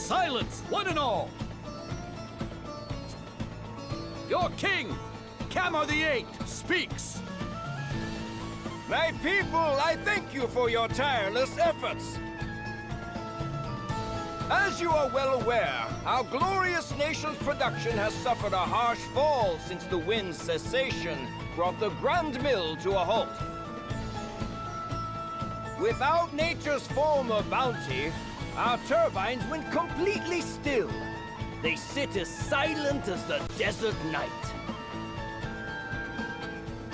Silence, one and all! Your king, Kamo the Eighth, speaks! My people, I thank you for your tireless efforts. As you are well aware, our glorious nation's production has suffered a harsh fall since the wind's cessation brought the Grand Mill to a halt. Without nature's former bounty, our turbines went completely still. They sit as silent as the desert night.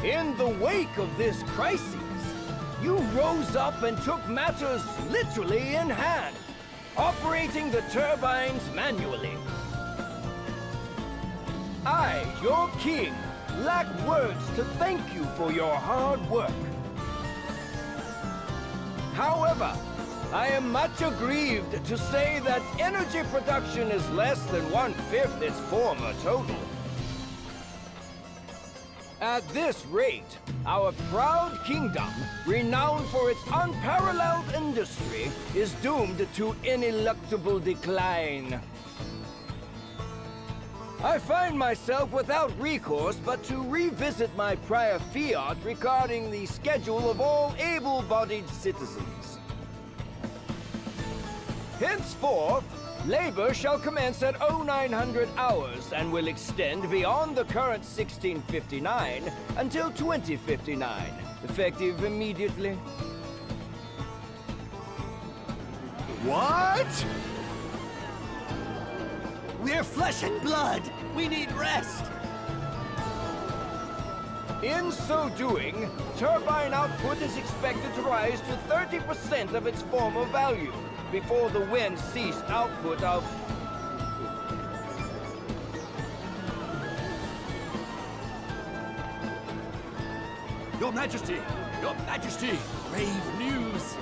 In the wake of this crisis, you rose up and took matters literally in hand. operating the turbines manually. I, your king, lack words to thank you for your hard work. However, I am much aggrieved to say that energy production is less than 1/5 its former total. At this rate, our proud kingdom, renowned for its unparalleled industry, is doomed to ineluctable decline. I find myself without recourse but to revisit my prior fiat regarding the schedule of all able-bodied citizens. Henceforth, labor shall commence at 0900 hours and will extend beyond the current 1659 until 2059, effective immediately. What? We're flesh and blood. We need rest. In so doing, turbine output is expected to rise to 30% of its former value before the wind ceased output of... Your Majesty! Your Majesty! Grave news!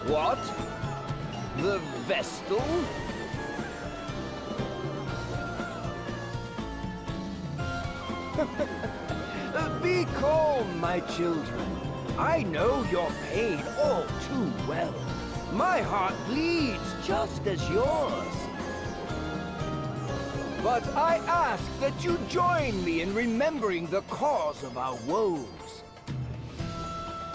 What? The Vestal? Be calm, my children. I know your pain all too well. My heart bleeds just as yours. But I ask that you join me in remembering the cause of our woes.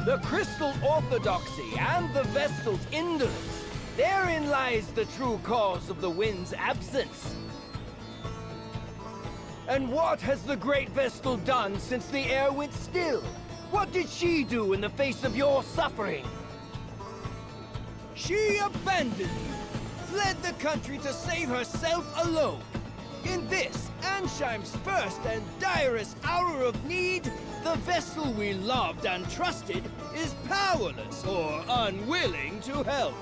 The crystal orthodoxy and the Vestal's indolence. Therein lies the true cause of the wind's absence. And what has the great Vestal done since the air went still? What did she do in the face of your suffering? She abandoned you, fled the country to save herself alone. In this, Ansheim's first and direst hour of need, the Vestal we loved and trusted is powerless or unwilling to help.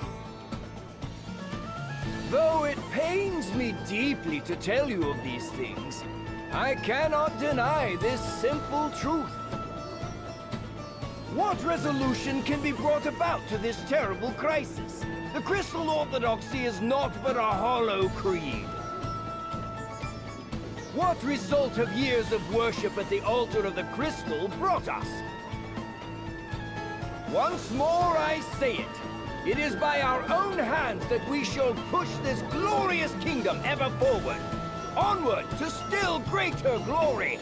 Though it pains me deeply to tell you of these things, I cannot deny this simple truth. What resolution can be brought about to this terrible crisis? The Crystal Orthodoxy is naught but a hollow creed. What result have years of worship at the altar of the Crystal brought us? Once more I say it. It is by our own hands that we shall push this glorious kingdom ever forward. Onward to still greater glory!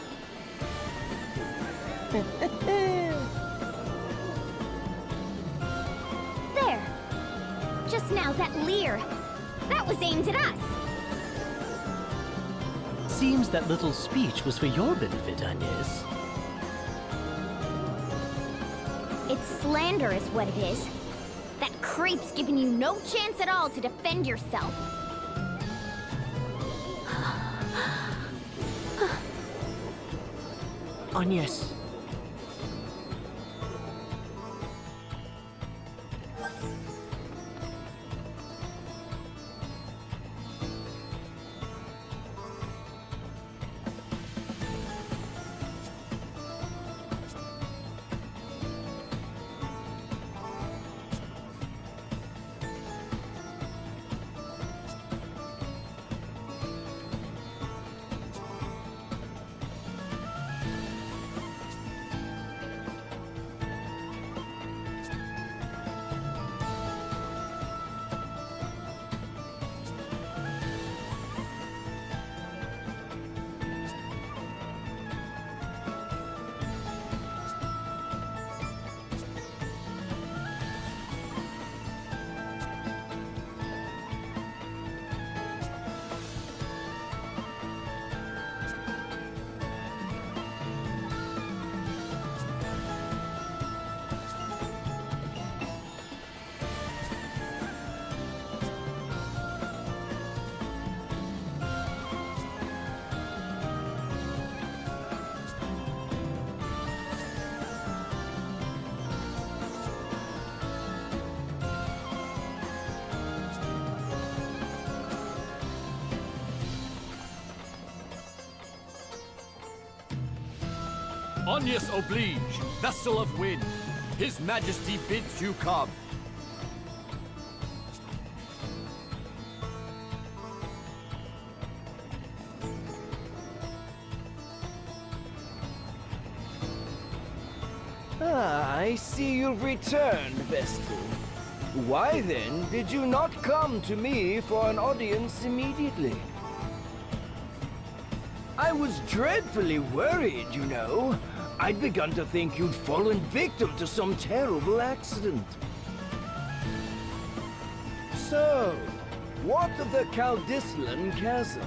There! Just now, that leer. That was aimed at us! Seems that little speech was for your benefit, Agnes. It's slander is what it is. That creep's giving you no chance at all to defend yourself. Agnes. Onius oblige, vessel of wind. His Majesty bids you come. Ah, I see you've returned, Vestal. Why then did you not come to me for an audience immediately? I was dreadfully worried, you know. I'd begun to think you'd fallen victim to some terrible accident. So, what of the Caldislan Chasm?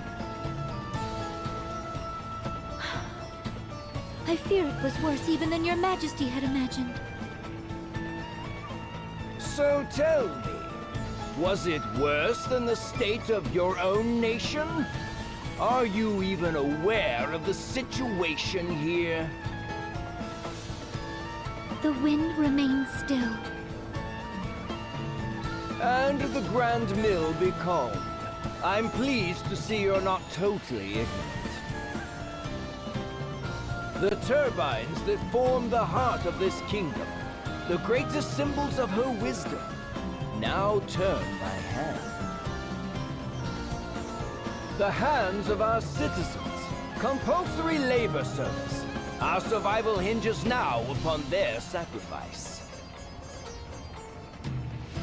I fear it was worse even than your Majesty had imagined. So tell me, was it worse than the state of your own nation? Are you even aware of the situation here? The wind remains still. And the Grand Mill be calmed. I'm pleased to see you're not totally ignorant. The turbines that form the heart of this kingdom, the greatest symbols of her wisdom, now turn by hand. The hands of our citizens, compulsory labor service. Our survival hinges now upon their sacrifice.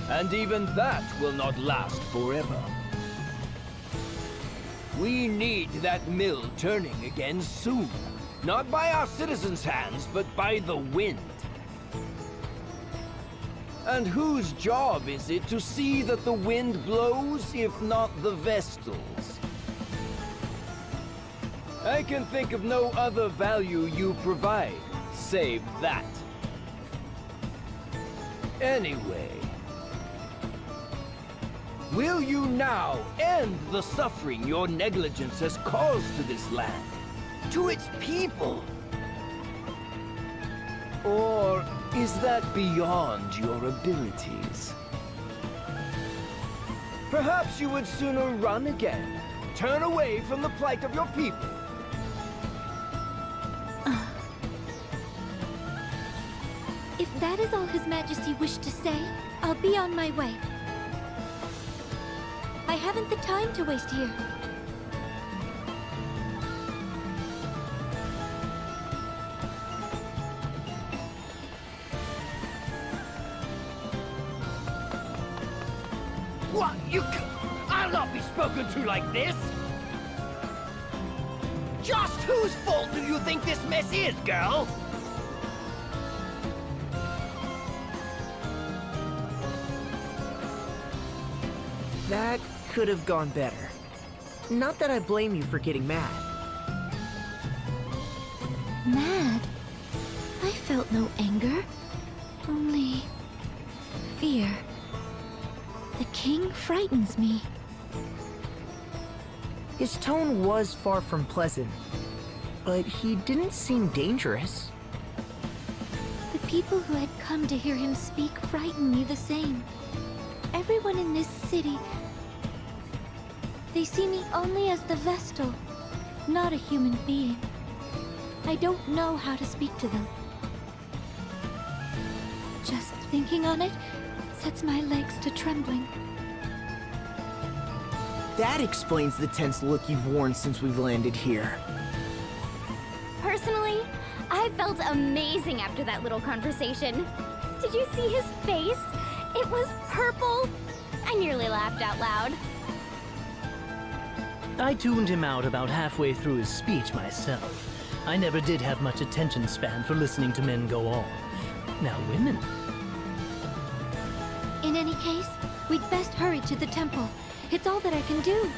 And even that will not last forever. We need that mill turning again soon. Not by our citizens' hands, but by the wind. And whose job is it to see that the wind blows, if not the Vestals? I can think of no other value you provide, save that. Anyway, will you now end the suffering your negligence has caused to this land? To its people? Or is that beyond your abilities? Perhaps you would sooner run again, turn away from the plight of your people. If that is all His Majesty wished to say, I'll be on my way. I haven't the time to waste here. What? I'll not be spoken to like this! Just whose fault do you think this mess is, girl? That could have gone better. Not that I blame you for getting mad. Mad? I felt no anger. Only fear. The king frightens me. His tone was far from pleasant, but he didn't seem dangerous. The people who had come to hear him speak frighten me the same. Everyone in this city, they see me only as the Vestal, not a human being. I don't know how to speak to them. Just thinking on it sets my legs to trembling. That explains the tense look you've worn since we've landed here. Personally, I felt amazing after that little conversation. Did you see his face? It was purple. I nearly laughed out loud. I tuned him out about halfway through his speech myself. I never did have much attention span for listening to men go on. Now women... In any case, we'd best hurry to the temple. It's all that I can do.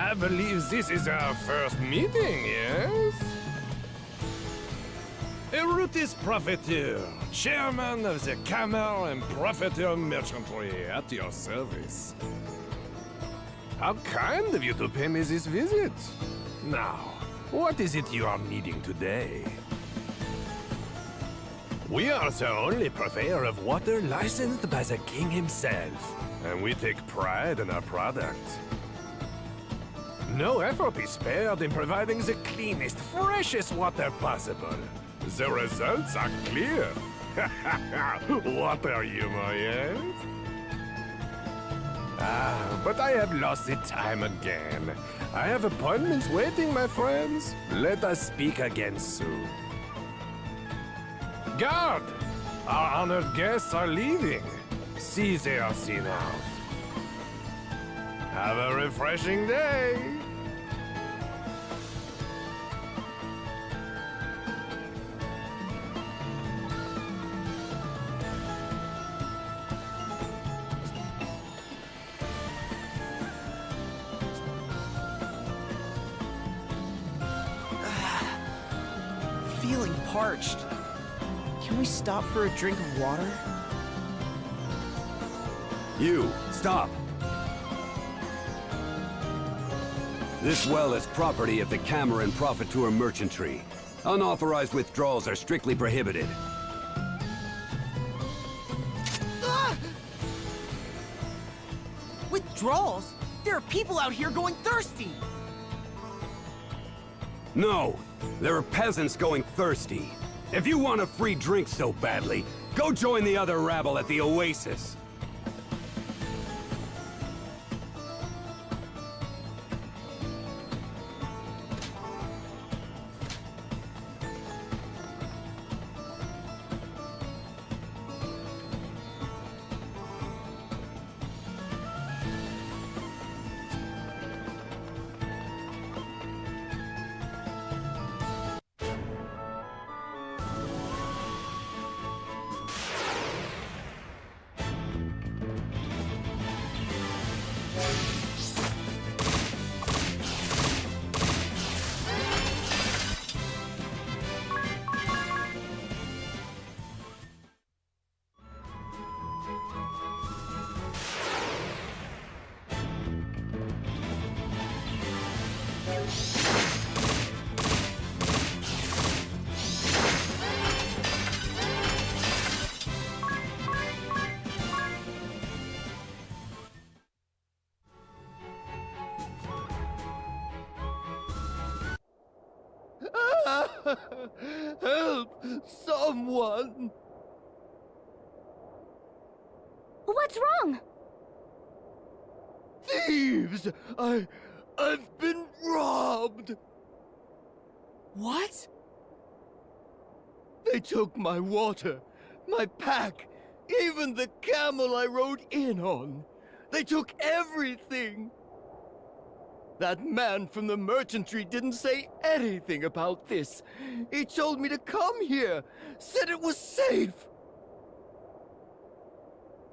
I believe this is our first meeting, yes? Erutis Profiteer, chairman of the Camel and Profiteer Merchantry, at your service. How kind of you to pay me this visit. Now, what is it you are needing today? We are the only purveyor of water licensed by the king himself, and we take pride in our product. No effort is spared in providing the cleanest, freshest water possible. The results are clear. Water humor, yes? But I have lost the time again. I have appointments waiting, my friends. Let us speak again soon. Guard! Our honored guests are leaving. See they are seen out. Have a refreshing day! Feeling parched. Can we stop for a drink of water? You, stop! This well is property of the Cameron Profiteer Merchantry. Unauthorized withdrawals are strictly prohibited. Withdrawals? There are people out here going thirsty! No! There are peasants going thirsty. If you want a free drink so badly, go join the other rabble at the Oasis. Help! Someone! What's wrong? Thieves! I've been robbed! What? They took my water, my pack, even the camel I rode in on. They took everything! That man from the merchantry didn't say anything about this. He told me to come here, said it was safe.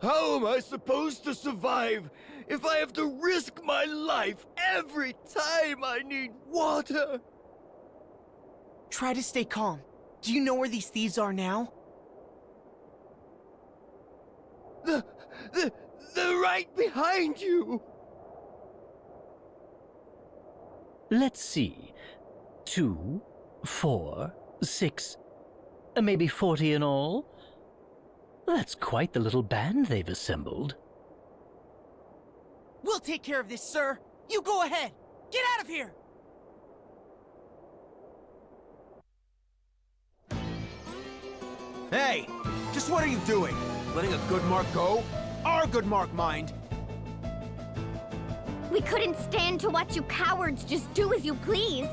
How am I supposed to survive if I have to risk my life every time I need water? Try to stay calm. Do you know where these thieves are now? They're right behind you! Let's see. 2, 4, 6, maybe 40 in all? That's quite the little band they've assembled. We'll take care of this, sir. You go ahead. Get out of here! Hey! Just what are you doing? Letting a good mark go? Our good mark, mind! We couldn't stand to watch you cowards just do as you pleased.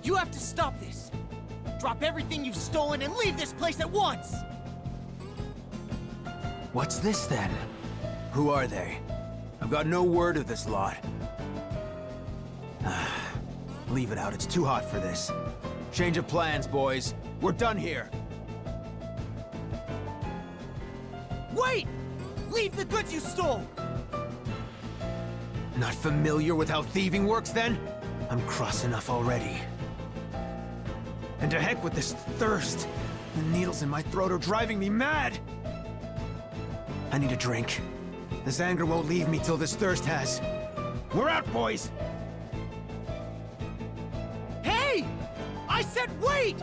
You have to stop this. Drop everything you've stolen and leave this place at once! What's this, then? Who are they? I've got no word of this lot. Leave it out, it's too hot for this. Change of plans, boys. We're done here. Wait! Leave the goods you stole! Not familiar with how thieving works, then? I'm cross enough already. And to heck with this thirst. The needles in my throat are driving me mad! I need a drink. This anger won't leave me till this thirst has. We're out, boys! Hey! I said wait!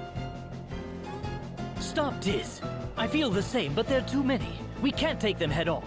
Stop, Diz. I feel the same, but there are too many. We can't take them head on.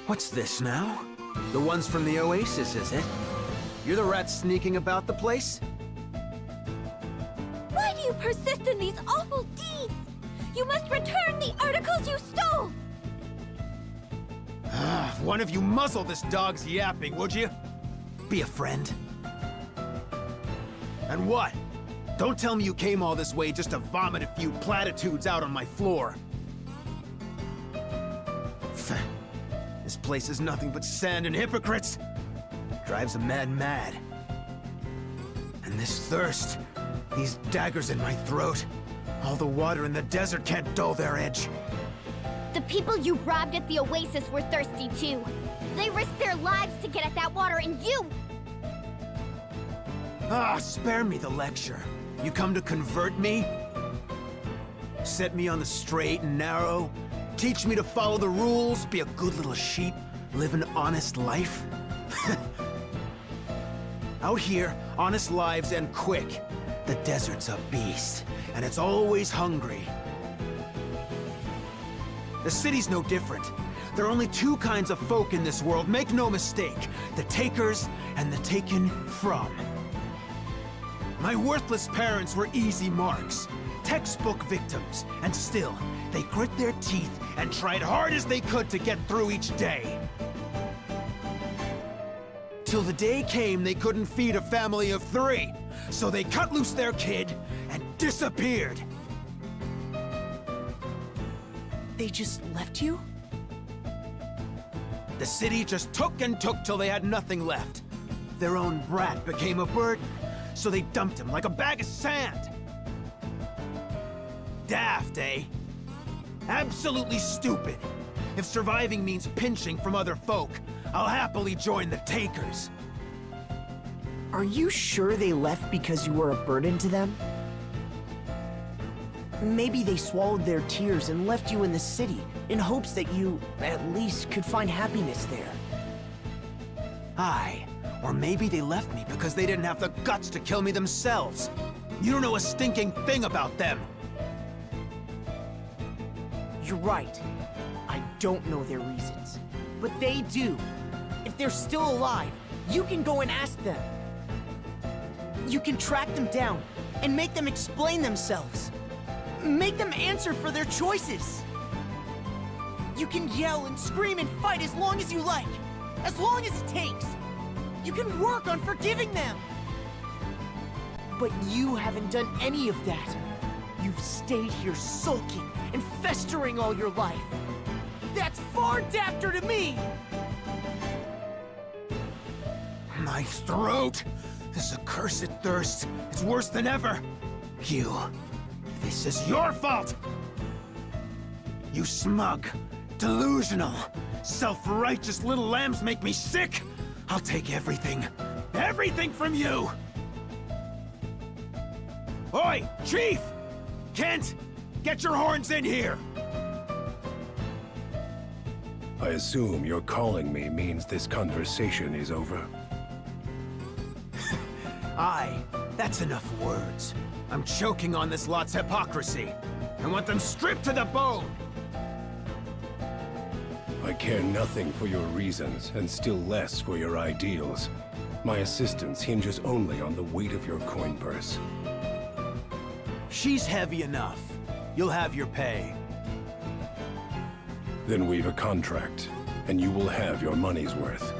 What's this now? The ones from the Oasis, is it? You're the rat sneaking about the place? Why do you persist in these awful deeds? You must return the articles you stole! One of you muzzle this dog's yapping, would you? Be a friend. And what? Don't tell me you came all this way just to vomit a few platitudes out on my floor. This place is nothing but sand and hypocrites. Drives a man mad. And this thirst, these daggers in my throat, all the water in the desert can't dull their edge. The people you robbed at the Oasis were thirsty too. They risked their lives to get at that water, and you... Spare me the lecture. You come to convert me? Set me on the straight and narrow? Teach me to follow the rules, be a good little sheep, live an honest life? Out here, honest lives end quick. The desert's a beast, and it's always hungry. The city's no different. There are only two kinds of folk in this world, make no mistake. The takers and the taken from. My worthless parents were easy marks, textbook victims, and still, they grit their teeth and tried hard as they could to get through each day. Till the day came they couldn't feed a family of 3, so they cut loose their kid and disappeared. They just left you? The city just took and took till they had nothing left. Their own brat became a burden, so they dumped him like a bag of sand. Daft, eh? Absolutely stupid. If surviving means pinching from other folk, I'll happily join the takers. Are you sure they left because you were a burden to them? Maybe they swallowed their tears and left you in the city in hopes that you, at least, could find happiness there. Aye. Or maybe they left me because they didn't have the guts to kill me themselves. You don't know a stinking thing about them. You're right. I don't know their reasons. But they do. If they're still alive, you can go and ask them. You can track them down and make them explain themselves. Make them answer for their choices. You can yell and scream and fight as long as you like. As long as it takes. You can work on forgiving them. But you haven't done any of that. You've stayed here sulking and festering all your life. That's far dafter to me! My throat! This accursed thirst is worse than ever! You... This is your fault! You smug, delusional, self-righteous little lambs make me sick! I'll take everything. Everything from you! Oi, Chief! Kent! Get your horns in here! I assume your calling me means this conversation is over. Aye, that's enough words. I'm choking on this lot's hypocrisy. I want them stripped to the bone! I care nothing for your reasons, and still less for your ideals. My assistance hinges only on the weight of your coin purse. She's heavy enough. You'll have your pay. Then we've a contract, and you will have your money's worth.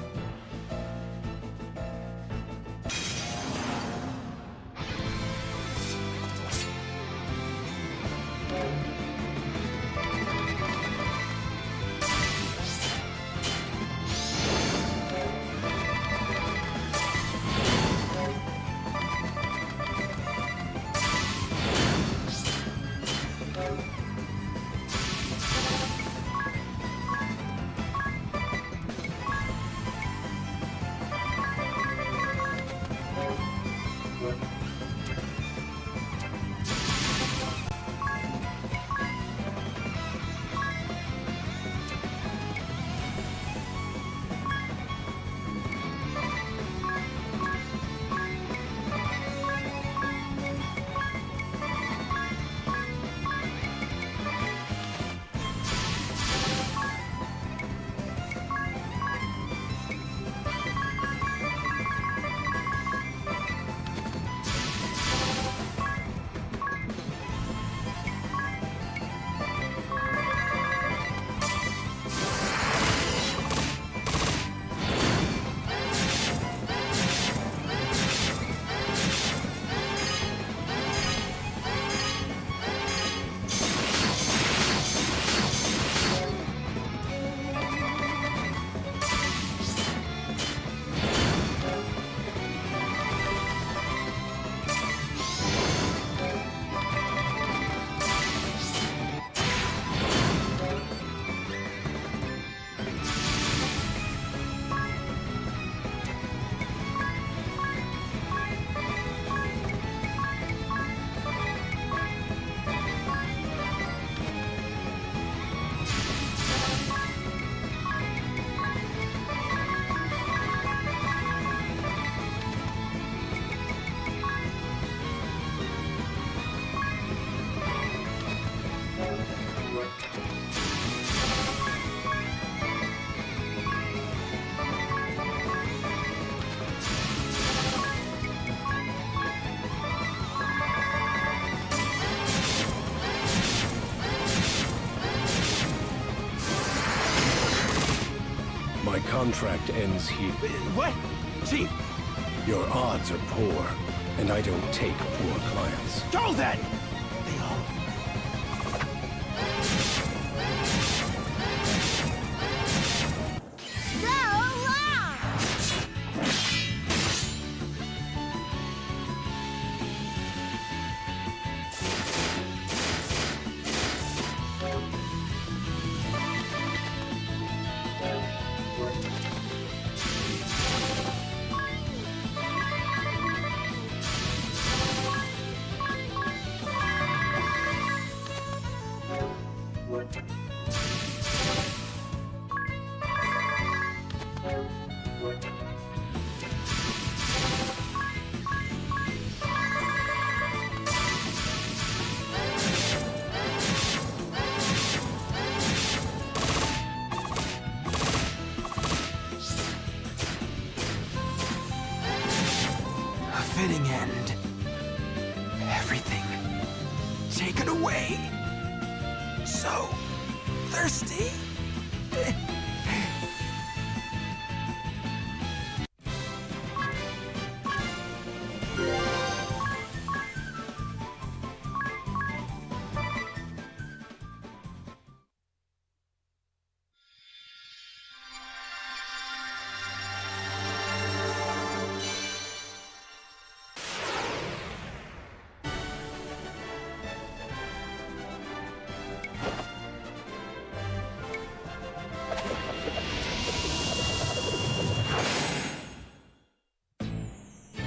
contract ends here. What? Chief! Your odds are poor, and I don't take poor clients. Go then! They all... A fitting end. Everything taken away. So thirsty.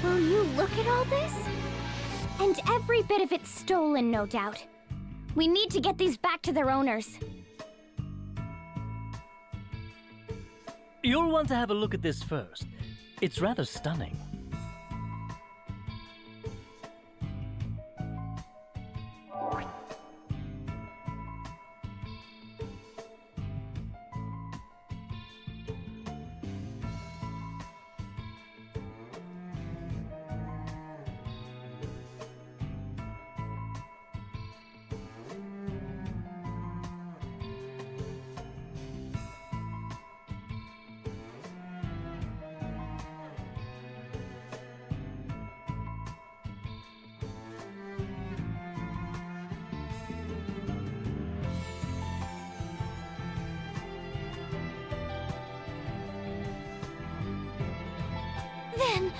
Will you look at all this? And every bit of it's stolen, no doubt. We need to get these back to their owners. You'll want to have a look at this first. It's rather stunning. Then...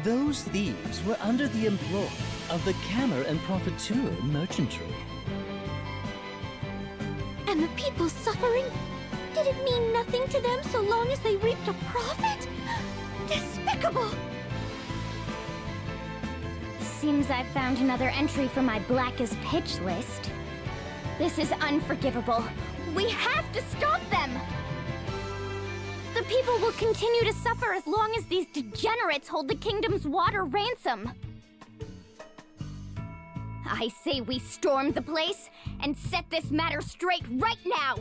Those thieves were under the employ of the Cammer and Profiteur merchantry. And the people suffering? Did it mean nothing to them so long as they reaped a profit? Despicable! Seems I've found another entry for my black as pitch list. This is unforgivable. We have to stop them! The people will continue to suffer as long as these degenerates hold the kingdom's water ransom. I say we storm the place and set this matter straight right now!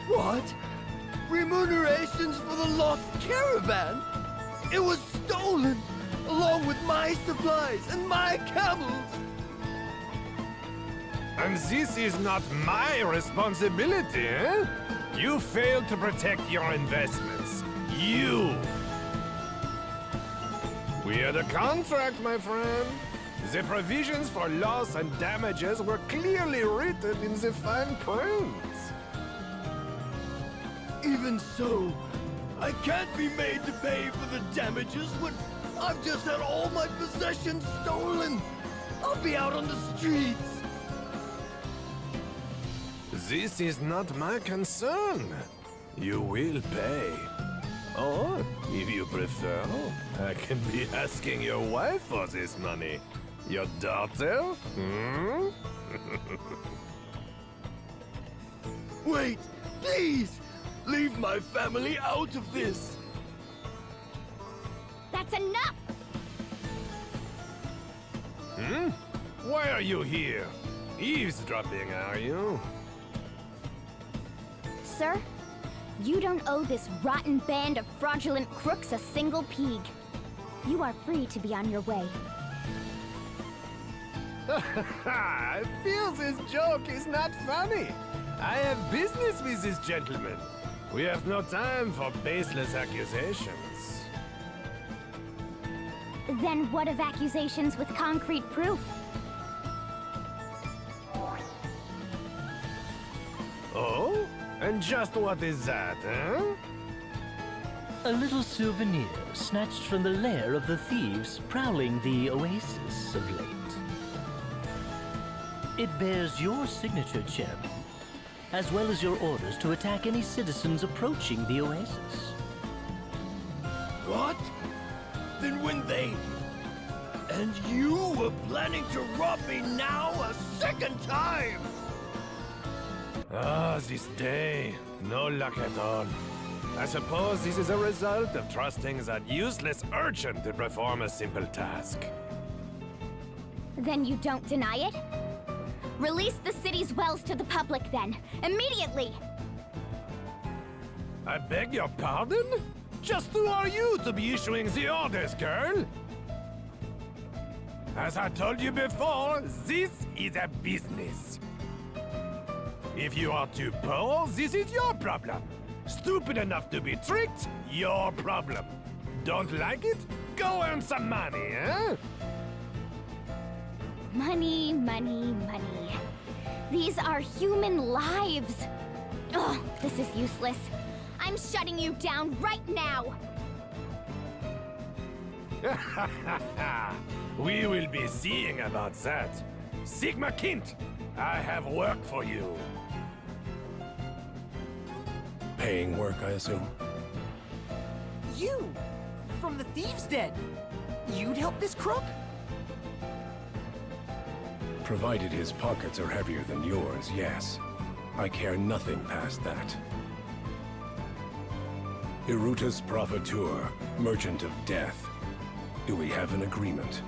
What? Remunerations for the lost caravan? It was stolen, along with my supplies and my camels. And this is not my responsibility, eh? You failed to protect your investments. You! We had a contract, my friend. The provisions for loss and damages were clearly written in the fine print. Even so, I can't be made to pay for the damages when I've just had all my possessions stolen. I'll be out on the streets. This is not my concern. You will pay. Or, if you prefer, I can be asking your wife for this money. Your daughter? Hmm? Wait, please! Leave my family out of this! That's enough! Hmm? Why are you here? Eavesdropping, are you? Sir, you don't owe this rotten band of fraudulent crooks a single peeg. You are free to be on your way. I feel this joke is not funny. I have business with this gentleman. We have no time for baseless accusations. Then what of accusations with concrete proof? Oh? And just what is that, eh? A little souvenir snatched from the lair of the thieves prowling the oasis of late. It bears your signature, Chairman, as well as your orders to attack any citizens approaching the oasis. What? Then when they... And you were planning to rob me now a second time! Ah, this day. No luck at all. I suppose this is a result of trusting that useless urchin to perform a simple task. Then you don't deny it? Release the city's wells to the public then, immediately! I beg your pardon? Just who are you to be issuing the orders, girl? As I told you before, this is a business. If you are too poor, this is your problem. Stupid enough to be tricked, your problem. Don't like it? Go earn some money, eh? Money, money, money. These are human lives. Ugh, this is useless. I'm shutting you down right now. We will be seeing about that. Sigma Kint, I have work for you. Paying work, I assume? You! From the Thieves' Den! You'd help this crook? Provided his pockets are heavier than yours, yes. I care nothing past that. Irutus Profiteur, Merchant of Death. Do we have an agreement?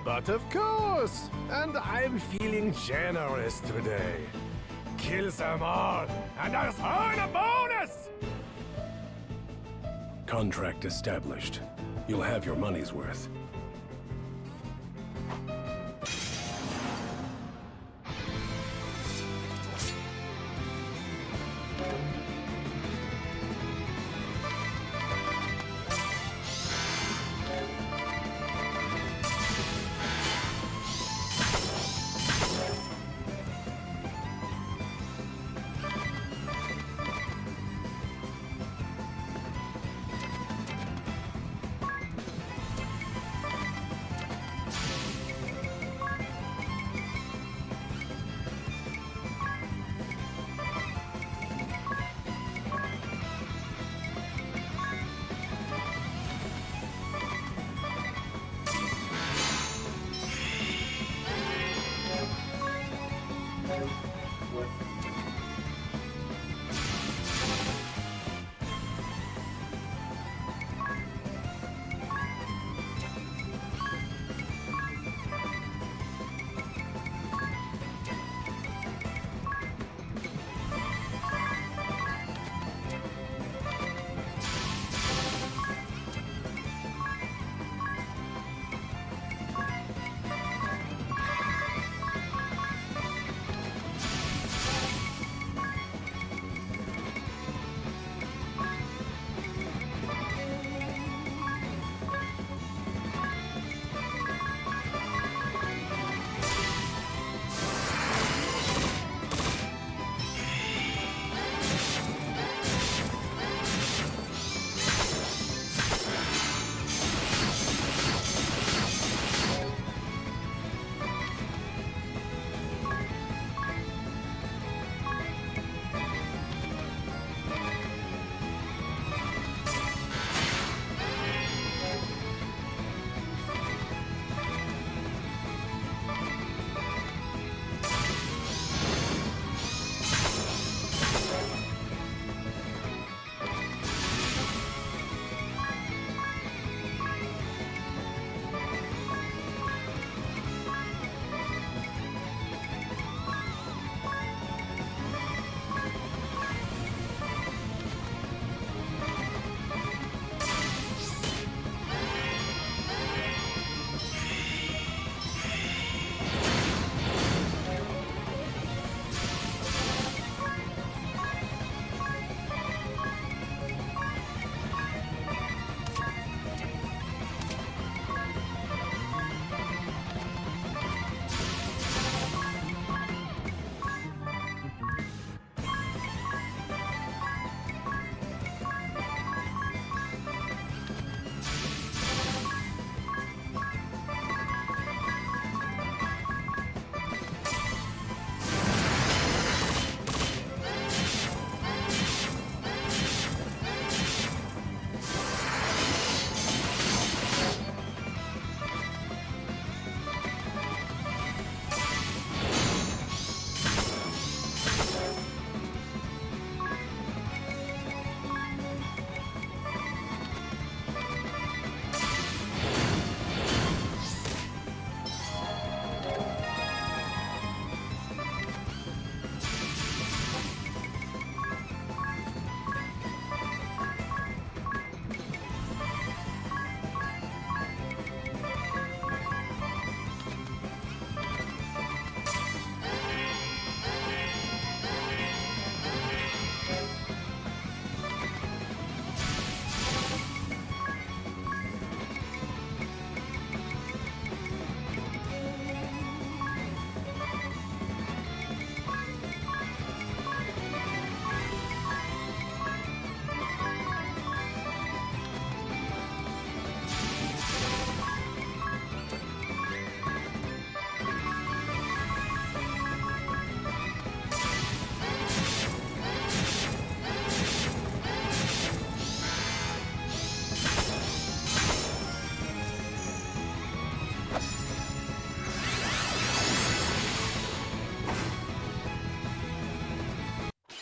But of course! And I'm feeling generous today. Kill them all, and I'll earn a bonus! Contract established. You'll have your money's worth.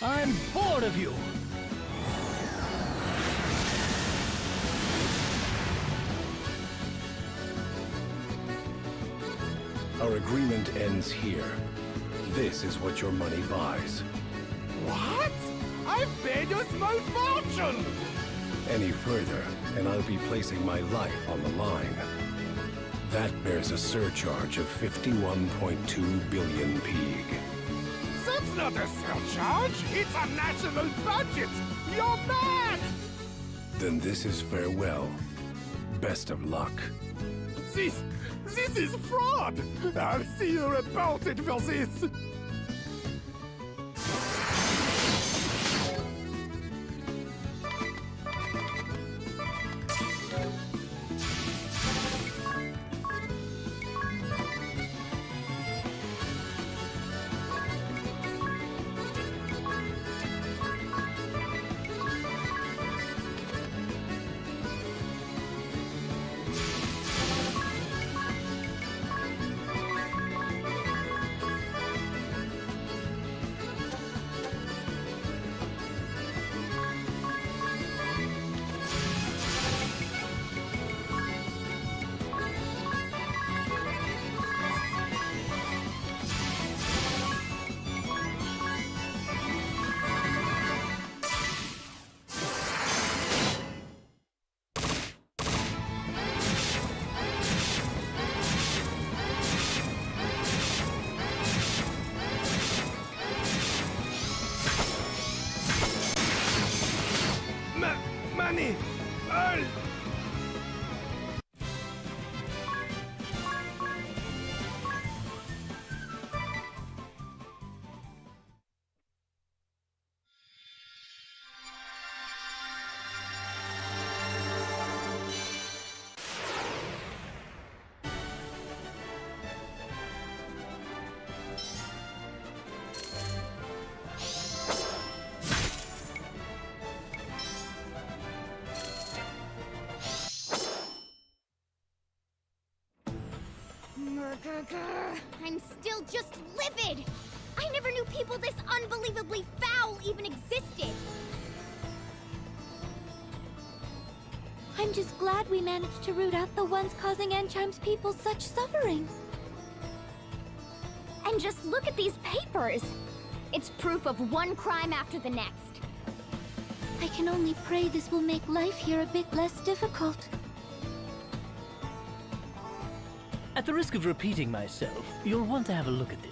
I'm bored of you! Our agreement ends here. This is what your money buys. What? I've paid you a small fortune! any further, and I'll be placing my life on the line. That bears a surcharge of 51.2 billion pig. That's not a surcharge! It's a national budget! You're mad! Then this is farewell. Best of luck. This is fraud! I'll see you reported for this! Money! All! I'm still just livid! I never knew people this unbelievably foul even existed! I'm just glad we managed to root out the ones causing Ansheim's people such suffering. And just look at these papers! It's proof of one crime after the next. I can only pray this will make life here a bit less difficult. At the risk of repeating myself, you'll want to have a look at this.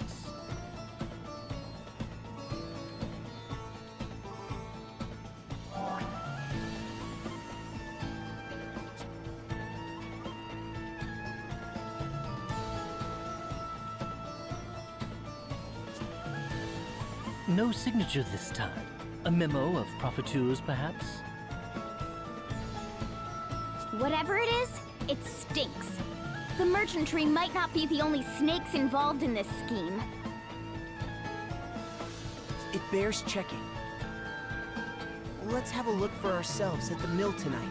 No signature this time. A memo of profiteers, perhaps? Whatever it is, it stinks. The merchantry might not be the only snakes involved in this scheme. It bears checking. Let's have a look for ourselves at the mill tonight.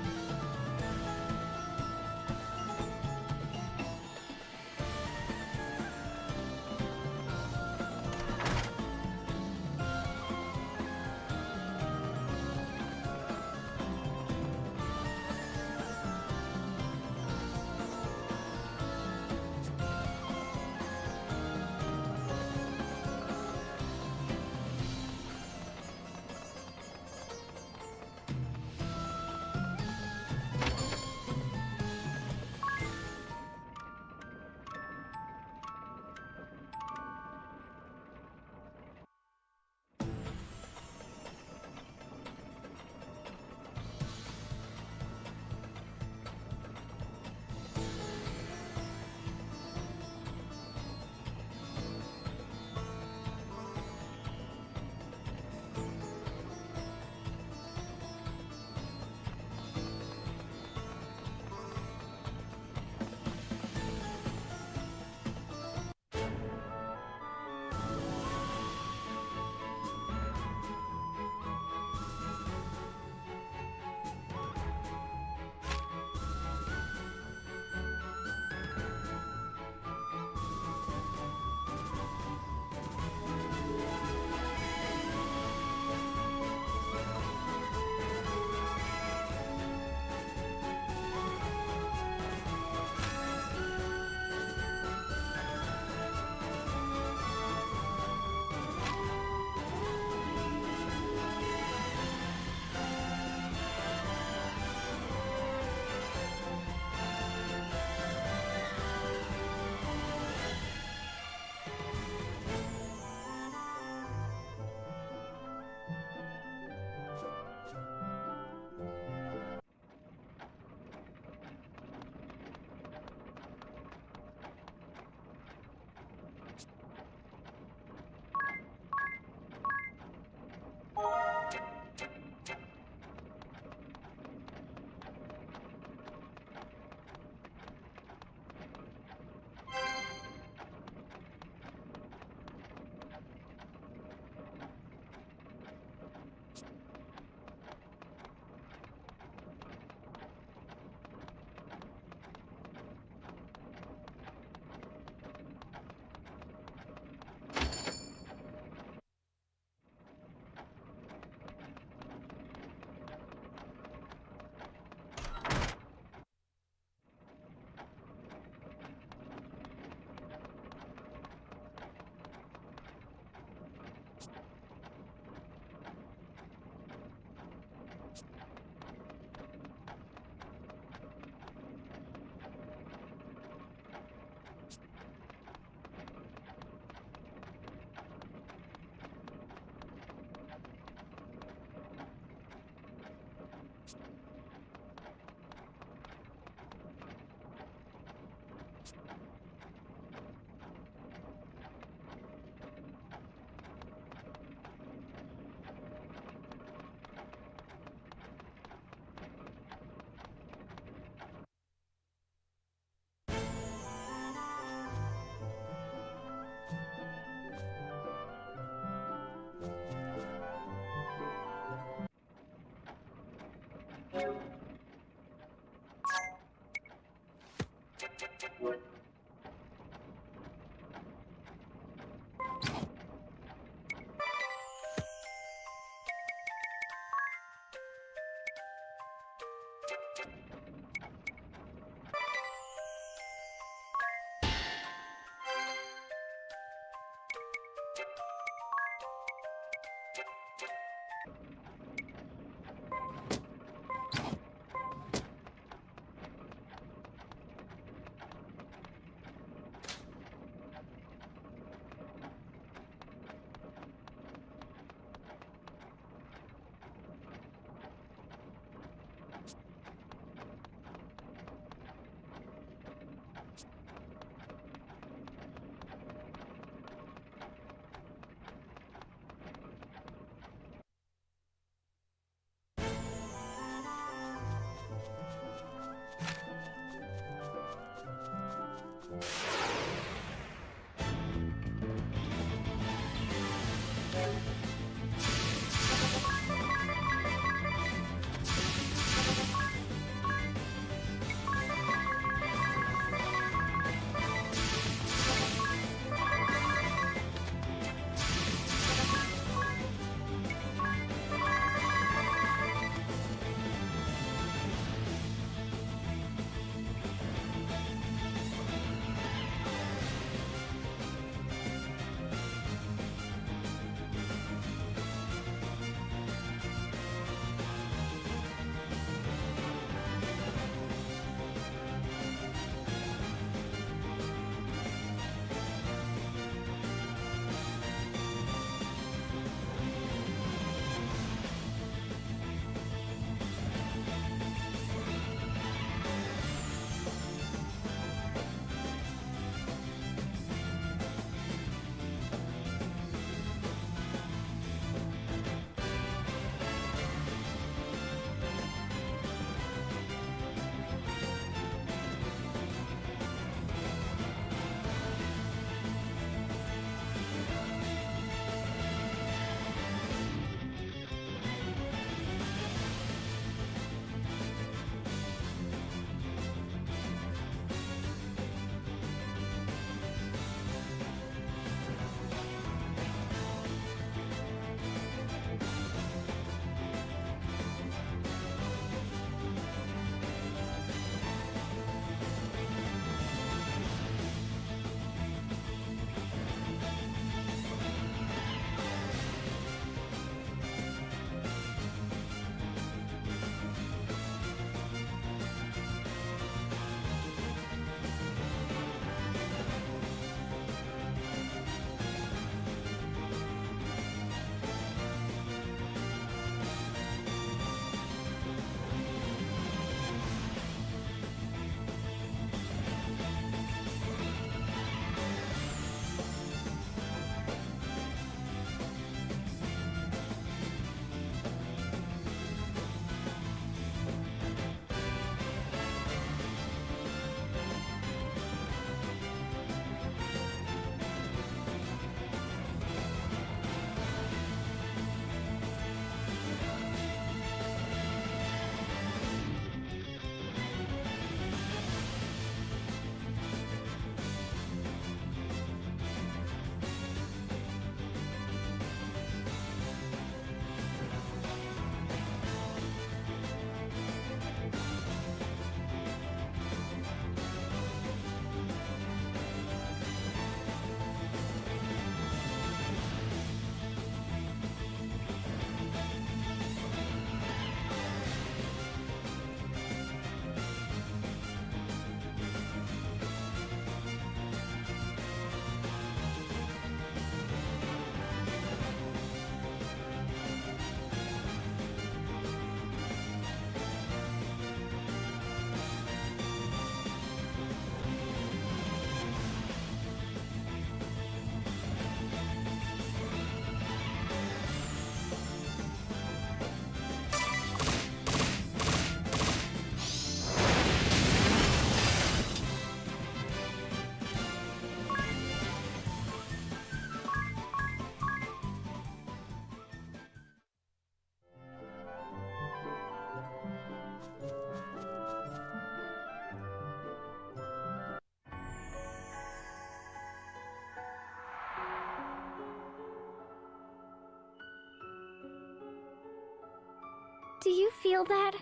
Do you feel that?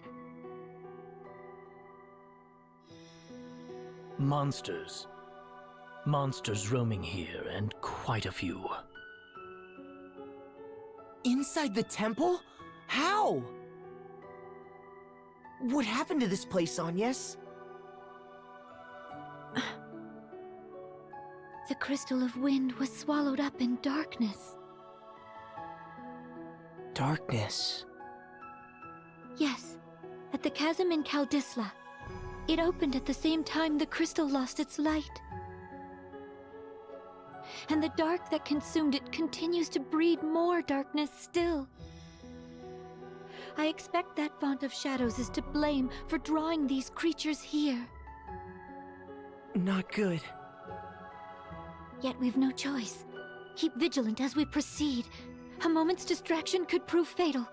Monsters. Monsters roaming here, and quite a few. Inside the temple? How? What happened to this place, Agnes? The Crystal of Wind was swallowed up in darkness. Darkness. Yes, at the chasm in Kaldisla. It opened at the same time the crystal lost its light. And the dark that consumed it continues to breed more darkness still. I expect that Font of Shadows is to blame for drawing these creatures here. Not good. Yet we've no choice. Keep vigilant as we proceed. A moment's distraction could prove fatal.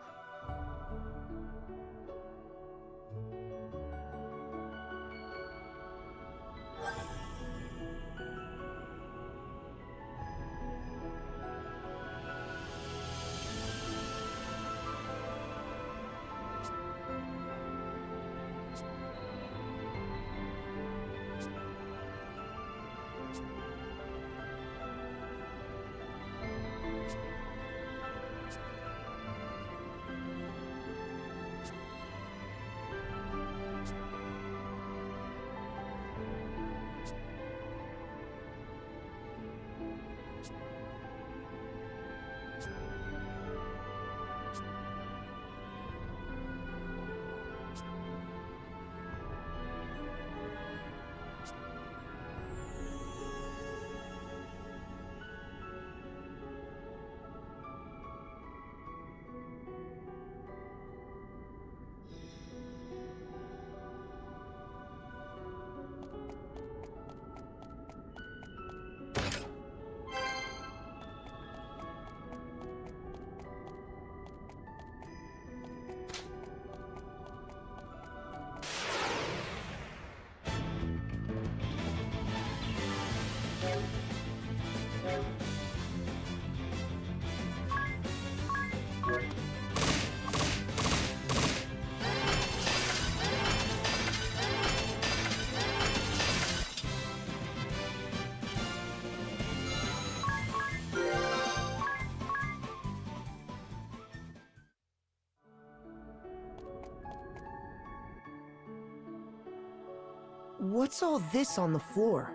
What's all this on the floor?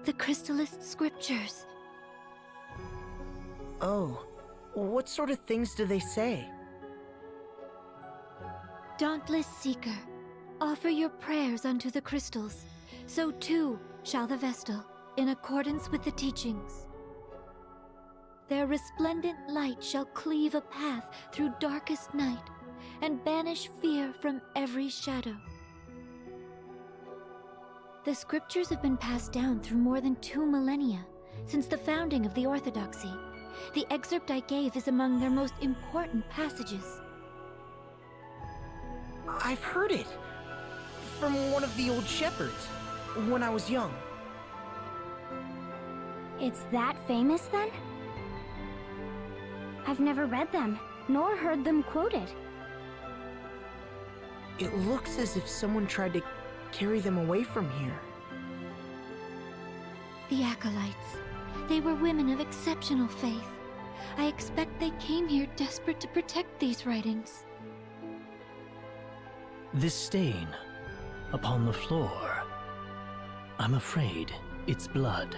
The Crystalist scriptures. Oh, what sort of things do they say? Dauntless Seeker, offer your prayers unto the crystals. So too shall the Vestal, in accordance with the teachings. Their resplendent light shall cleave a path through darkest night, and banish fear from every shadow. The scriptures have been passed down through more than 2 millennia, since the founding of the Orthodoxy. The excerpt I gave is among their most important passages. I've heard it. From one of the old shepherds, when I was young. It's that famous then? I've never read them, nor heard them quoted. It looks as if someone tried to carry them away from here. The Acolytes. They were women of exceptional faith. I expect they came here desperate to protect these writings. This stain upon the floor. I'm afraid it's blood.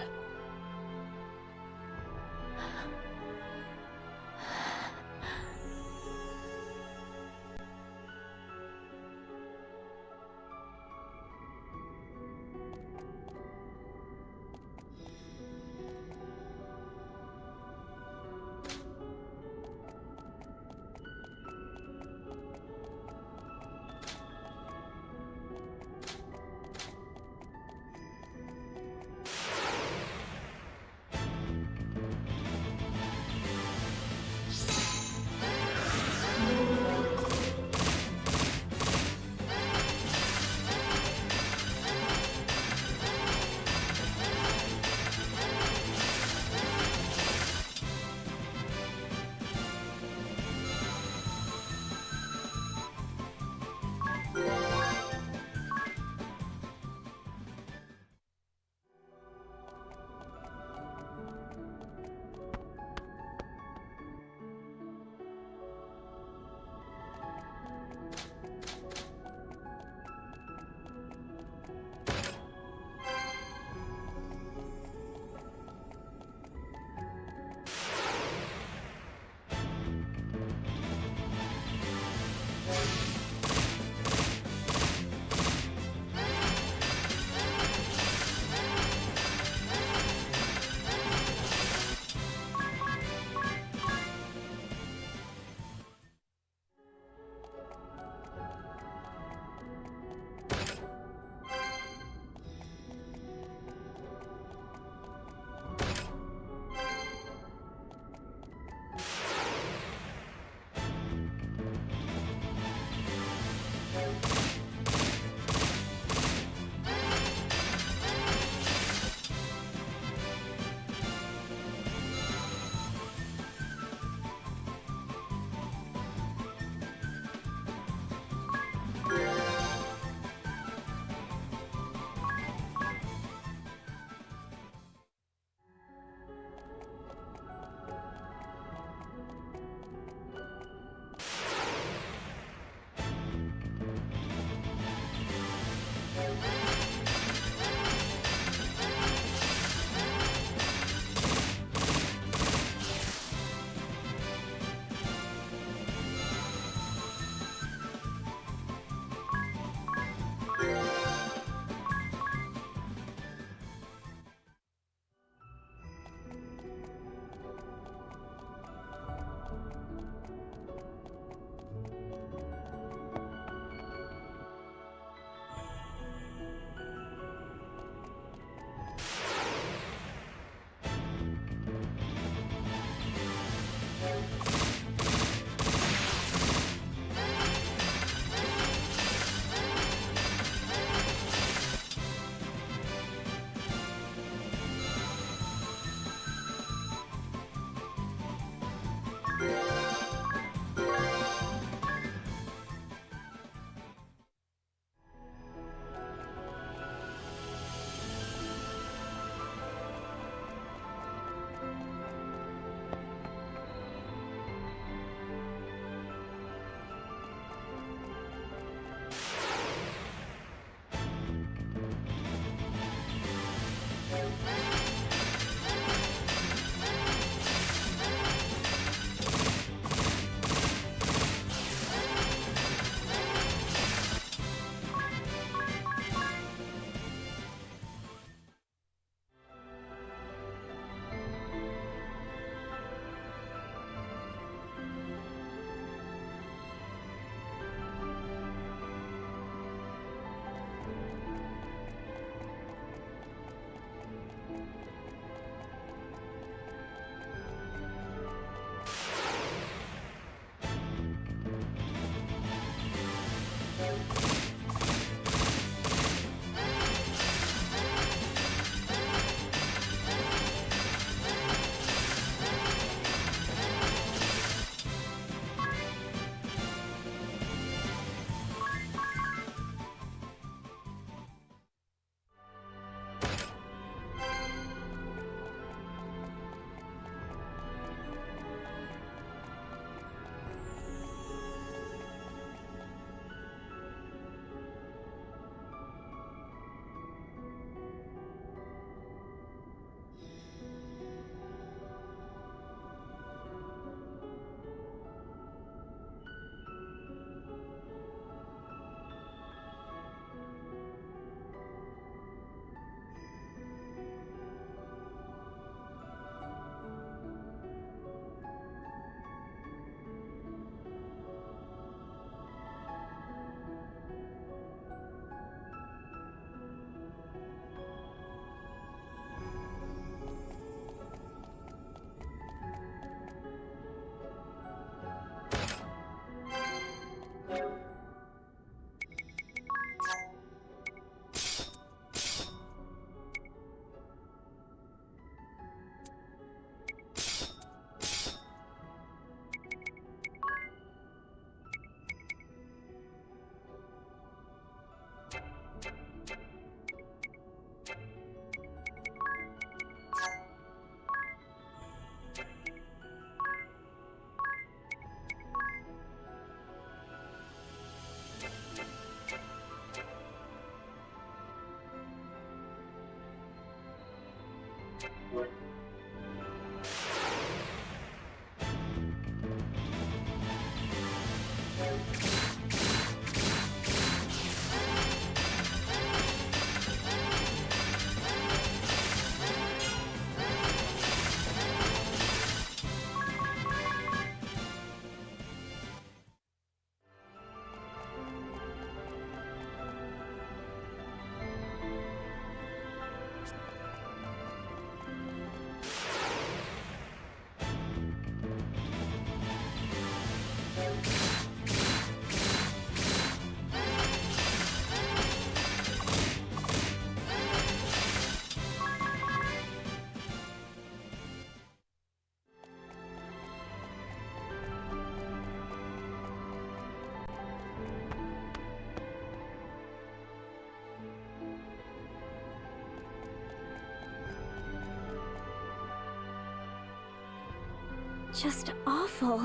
just awful.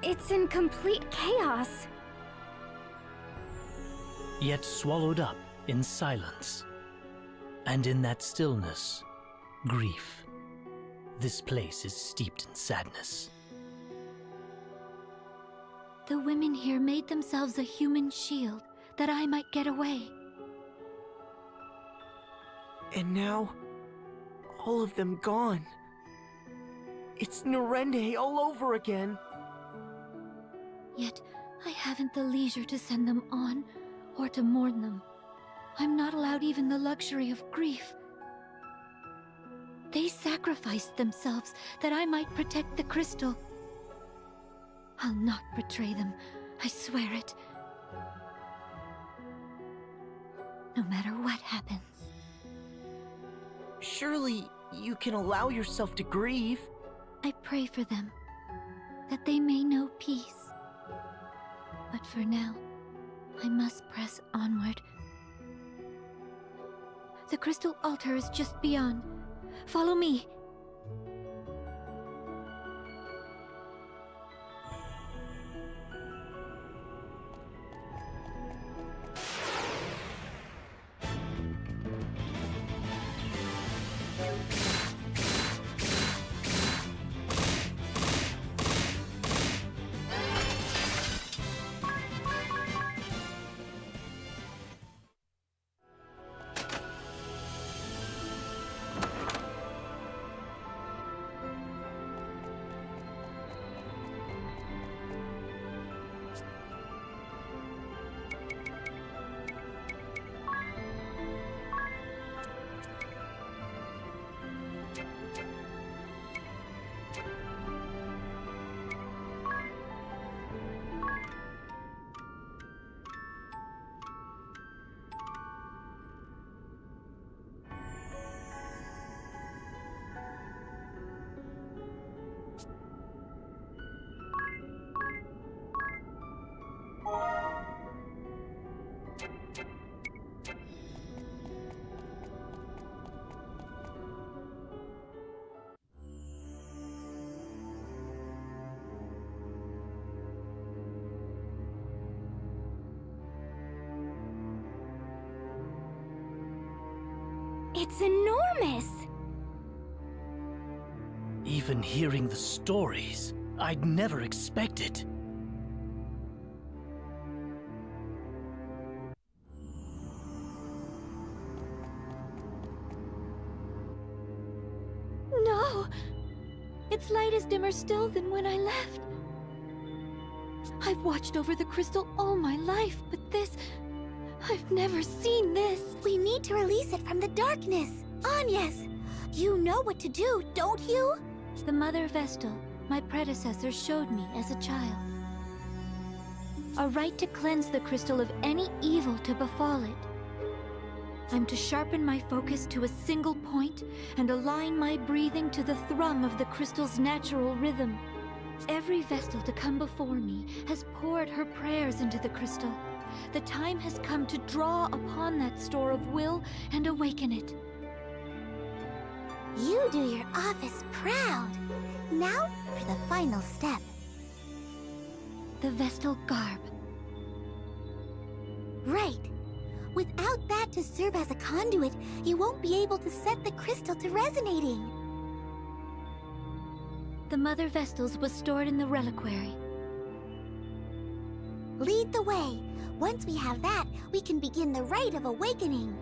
It's in complete chaos. Yet swallowed up in silence. And in that stillness, grief. This place is steeped in sadness. The women here made themselves a human shield that I might get away. And now, all of them gone. It's Narende all over again. Yet, I haven't the leisure to send them on, or to mourn them. I'm not allowed even the luxury of grief. They sacrificed themselves that I might protect the crystal. I'll not betray them, I swear it. No matter what happens. Surely you can allow yourself to grieve. I pray for them, that they may know peace. But for now, I must press onward. The crystal altar is just beyond. Follow me. It's enormous! Even hearing the stories, I'd never expect it. No! Its light is dimmer still than when I left. I've watched over the crystal all my life, but this... I've never seen this. We need to release it from the darkness. Agnes, you know what to do, don't you? The Mother Vestal, my predecessor, showed me as a child. A right to cleanse the crystal of any evil to befall it. I'm to sharpen my focus to a single point and align my breathing to the thrum of the crystal's natural rhythm. Every Vestal to come before me has poured her prayers into the crystal. The time has come to draw upon that store of will and awaken it. You do your office proud. Now for the final step. The Vestal garb. Right. Without that to serve as a conduit, you won't be able to set the crystal to resonating. The Mother Vestal's was stored in the reliquary. Lead the way. Once we have that, we can begin the rite of awakening.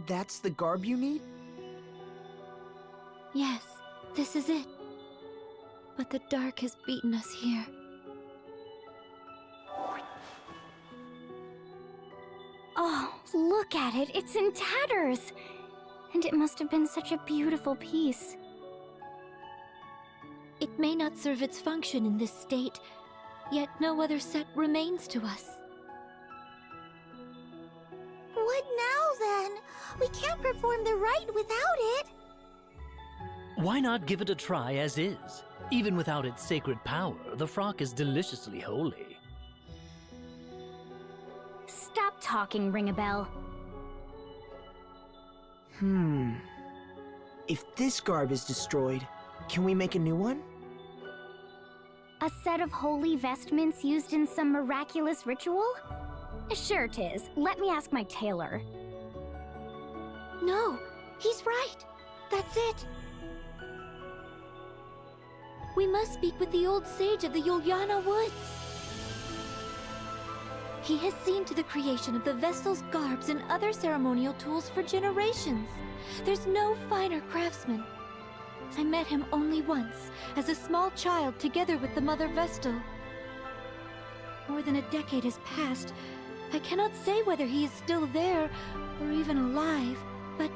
That's the garb you need? Yes, this is it. But the dark has beaten us here. Oh, look at it. It's in tatters. And it must have been such a beautiful piece. It may not serve its function in this state, yet no other set remains to us. What now, then? We can't perform the rite without it. Why not give it a try as is? Even without its sacred power, the frock is deliciously holy. Stop talking, Ring-a-Bell. If this garb is destroyed, can we make a new one? A set of holy vestments used in some miraculous ritual? Sure, tis. Let me ask my tailor. No, he's right. That's it. We must speak with the old sage of the Yuliana Woods. He has seen to the creation of the Vestal's garbs and other ceremonial tools for generations. There's no finer craftsman. I met him only once, as a small child together with the Mother Vestal. More than a decade has passed. I cannot say whether he is still there, or even alive, but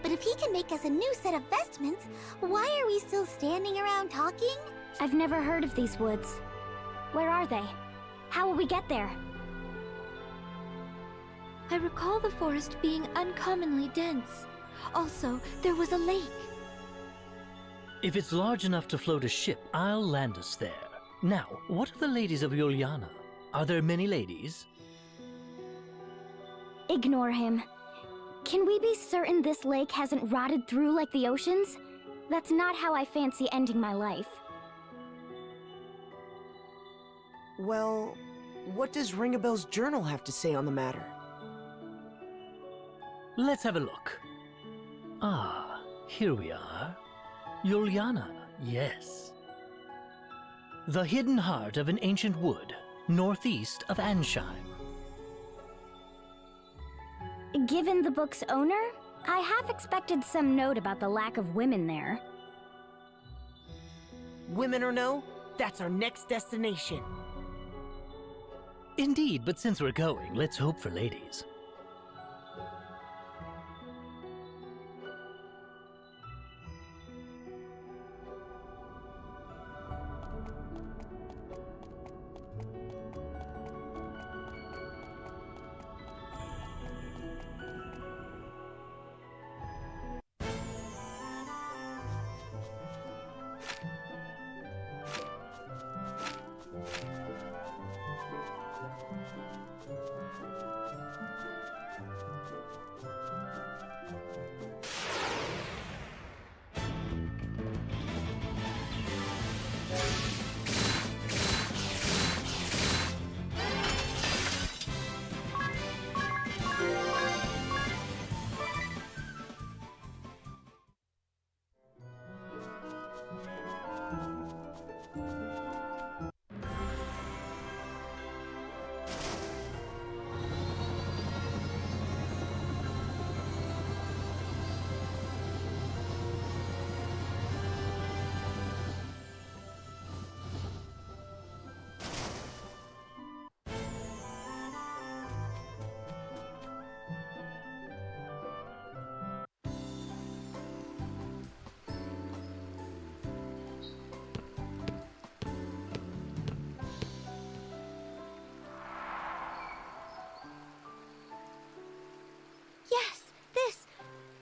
if he can make us a new set of vestments, why are we still standing around talking? I've never heard of these woods. Where are they? How will we get there? I recall the forest being uncommonly dense. Also, there was a lake. If it's large enough to float a ship, I'll land us there. Now, what of the ladies of Yuliana? Are there many ladies? Ignore him. Can we be certain this lake hasn't rotted through like the oceans? That's not how I fancy ending my life. Well, what does Ring-a-Bell's journal have to say on the matter? Let's have a look. Ah, here we are. Yuliana, yes. The hidden heart of an ancient wood, northeast of Ansheim. Given the book's owner, I have expected some note about the lack of women there. Women or no, that's our next destination. Indeed, but since we're going, let's hope for ladies.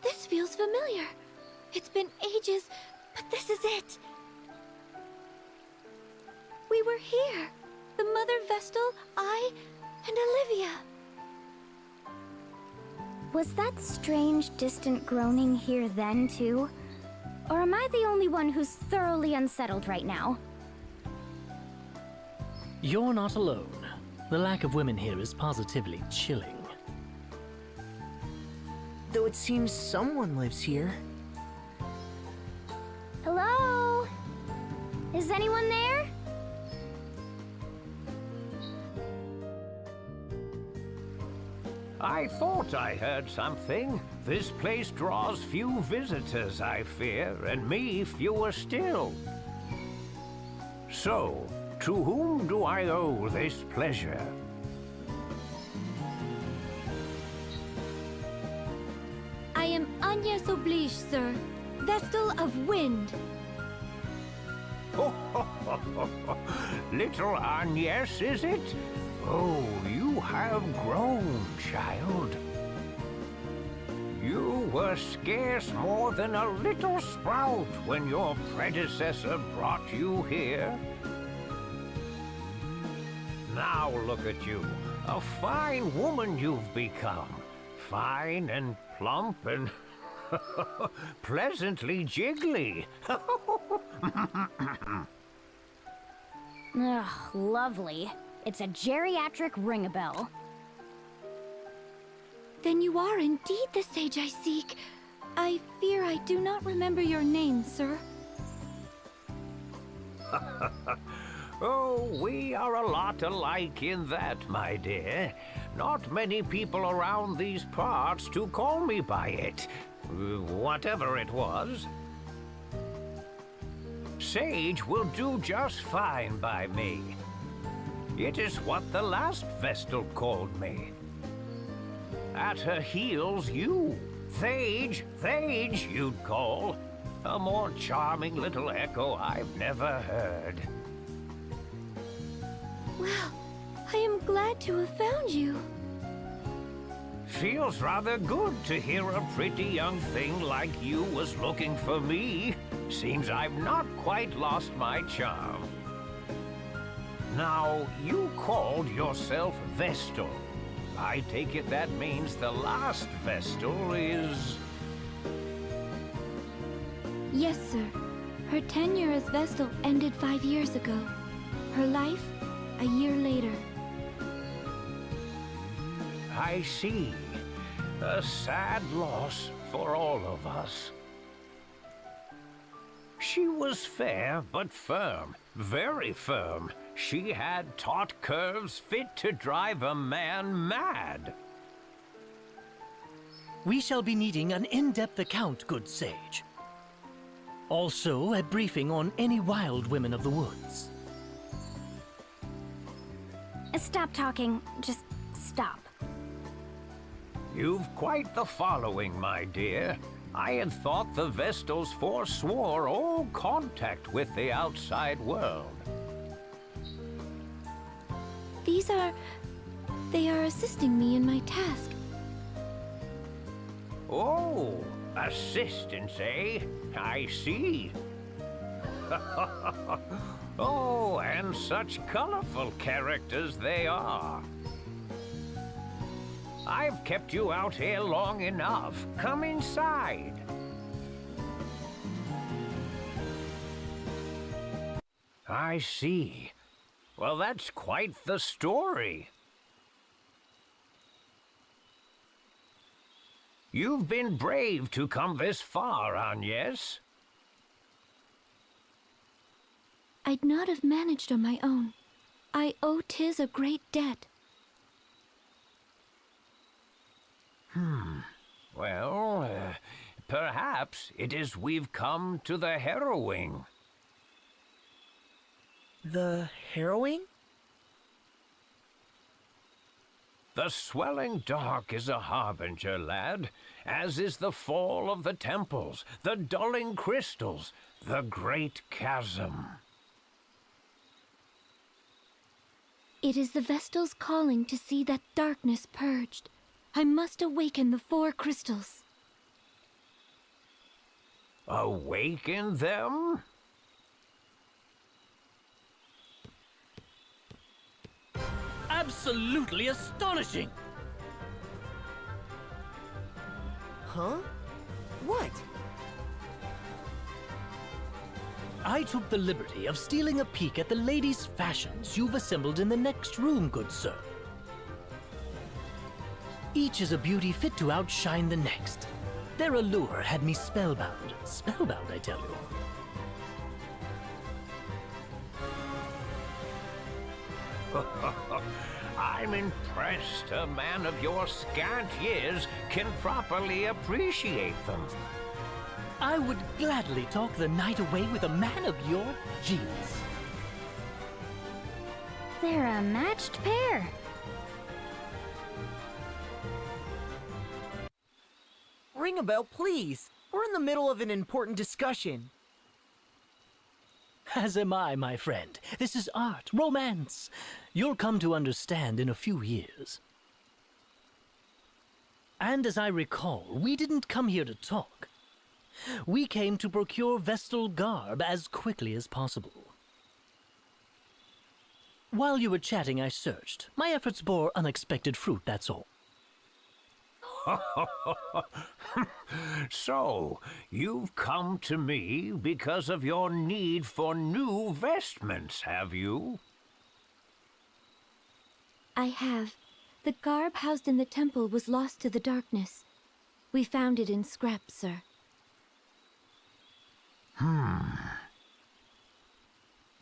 This feels familiar. It's been ages, but this is it. We were here. The Mother Vestal, I, and Olivia. Was that strange, distant groaning here then, too? Or am I the only one who's thoroughly unsettled right now? You're not alone. The lack of women here is positively chilling. Though it seems someone lives here. Hello? Is anyone there? I thought I heard something. This place draws few visitors, I fear, and me fewer still. So, to whom do I owe this pleasure? Agnes oblige, sir. Vestal of Wind. Little Agnes, is it? Oh, you have grown, child. You were scarce more than a little sprout when your predecessor brought you here. Now look at you, a fine woman you've become. Fine and plump and pleasantly jiggly. Ugh, lovely. It's a geriatric ring-a-bell. Then you are indeed the sage I seek. I fear I do not remember your name, sir. Oh, we are a lot alike in that, my dear. Not many people around these parts to call me by it. Whatever it was. Sage will do just fine by me. It is what the last Vestal called me. At her heels, you. Thage, Thage, you'd call. A more charming little echo I've never heard. Well, I am glad to have found you. Feels rather good to hear a pretty young thing like you was looking for me. Seems I've not quite lost my charm. Now, you called yourself Vestal. I take it that means the last Vestal is... Yes, sir. Her tenure as Vestal ended 5 years ago. Her life, a year later. I see. A sad loss for all of us. She was fair but firm, very firm. She had taut curves fit to drive a man mad. We shall be needing an in-depth account, good sage. Also, a briefing on any wild women of the woods. Stop talking. Just stop. You've quite the following, my dear. I had thought the Vestals forswore all contact with the outside world. They are assisting me in my task. Oh, assistance, eh? I see. Oh, and such colorful characters they are. I've kept you out here long enough. Come inside. I see. Well, that's quite the story. You've been brave to come this far, Agnes. I'd not have managed on my own. I owe Tiz a great debt. Well, perhaps it is we've come to the harrowing. The harrowing? The swelling dark is a harbinger, lad, as is the fall of the temples, the dulling crystals, the great chasm. It is the Vestal's calling to see that darkness purged. I must awaken the 4 crystals. Awaken them? Absolutely astonishing! Huh? What? I took the liberty of stealing a peek at the ladies' fashions you've assembled in the next room, good sir. Each is a beauty fit to outshine the next. Their allure had me spellbound. Spellbound, I tell you. I'm impressed a man of your scant years can properly appreciate them. I would gladly talk the night away with a man of your genius. They're a matched pair. ring a bell, please. We're in the middle of an important discussion. As am I, my friend. This is art, romance. You'll come to understand in a few years. And as I recall, we didn't come here to talk. We came to procure Vestal garb as quickly as possible. While you were chatting, I searched. My efforts bore unexpected fruit, that's all. So, you've come to me because of your need for new vestments, have you? I have. The garb housed in the temple was lost to the darkness. We found it in scrap, sir.